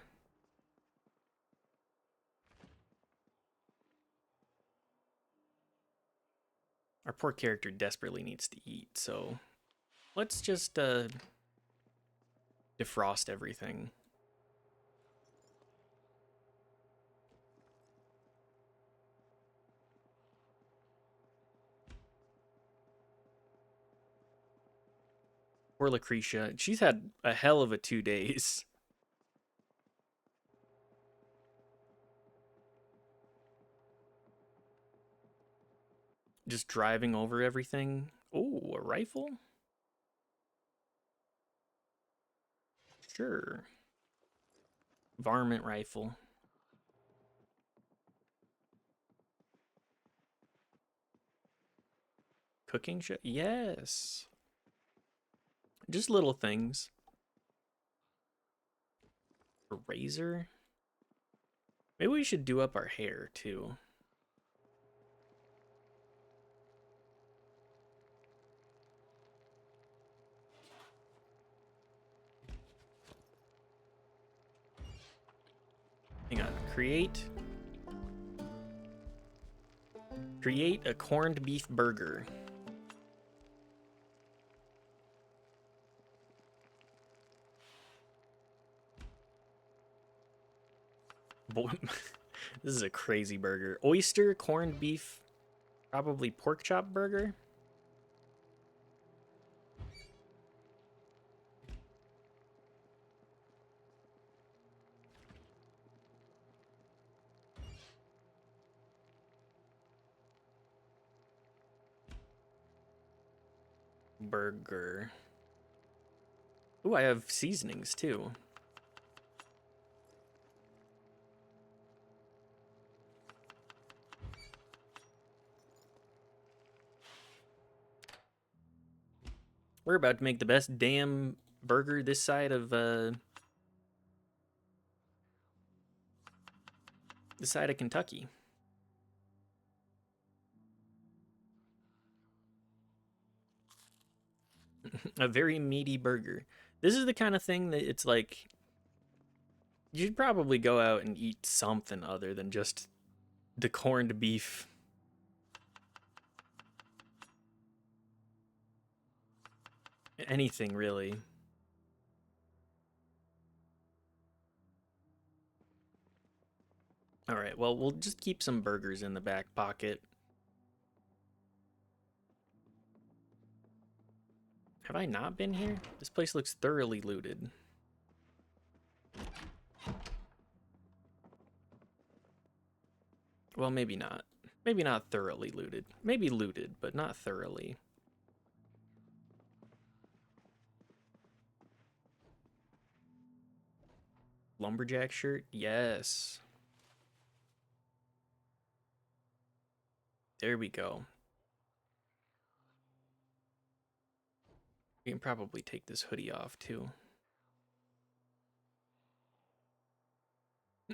Our poor character desperately needs to eat, so let's just defrost everything. Poor Lucretia. She's had a hell of a 2 days. Just driving over everything. Oh, a rifle? Sure. Varmint rifle. Cooking shit? Yes. Just little things. A razor? Maybe we should do up our hair, too. Hang on. Create a corned beef burger. Boy, this is a crazy burger. Oyster, corned beef, probably pork chop burger. Burger. Ooh, I have seasonings too. We're about to make the best damn burger this side of Kentucky. A very meaty burger. This is the kind of thing that it's like you should probably go out and eat something other than just the corned beef. Anything really. All right, well, we'll just keep some burgers in the back pocket. Have I not been here? This place looks thoroughly looted. Well, maybe not. Maybe not thoroughly looted. Maybe looted, but not thoroughly. Lumberjack shirt? Yes. There we go. We can probably take this hoodie off too.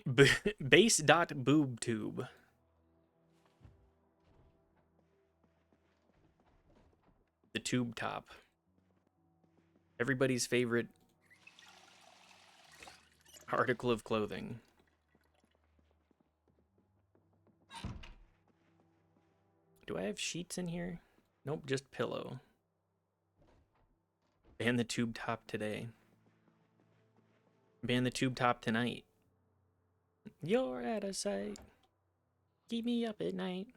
Base.boobtube. The tube top. Everybody's favorite Article of clothing. Do I have sheets in here? Nope, just pillow. Ban the tube top today. Ban the tube top tonight. You're out of sight. Keep me up at night.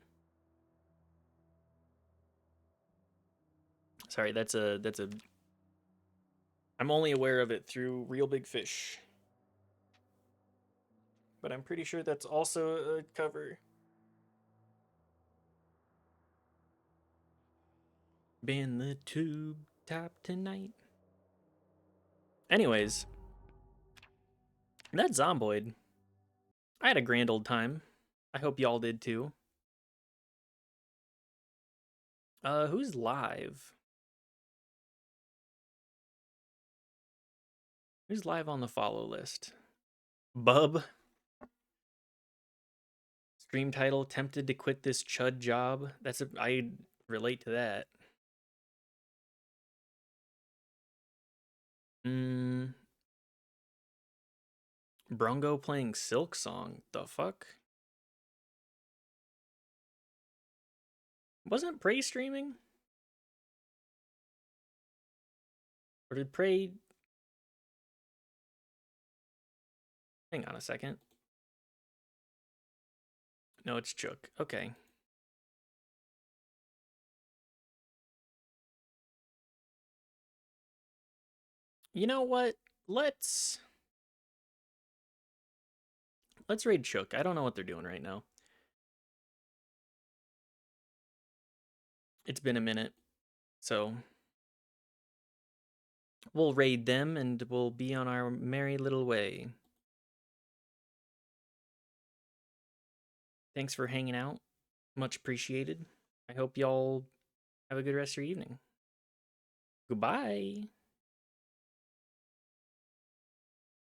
Sorry, that's a I'm only aware of it through Real Big Fish. But I'm pretty sure that's also a cover. Ban the tube top tonight. Anyways, that's Zomboid. I had a grand old time. I hope y'all did too. Who's live? Who's live on the follow list? Bub. Stream title, tempted to quit this chud job. I relate to that. Brongo playing Silk Song. The fuck? Wasn't Prey streaming? Or did Prey... Hang on a second. No, it's Chook. Okay. You know what? Let's raid Chook. I don't know what they're doing right now. It's been a minute. So we'll raid them and we'll be on our merry little way. Thanks for hanging out. Much appreciated. I hope y'all have a good rest of your evening. Goodbye.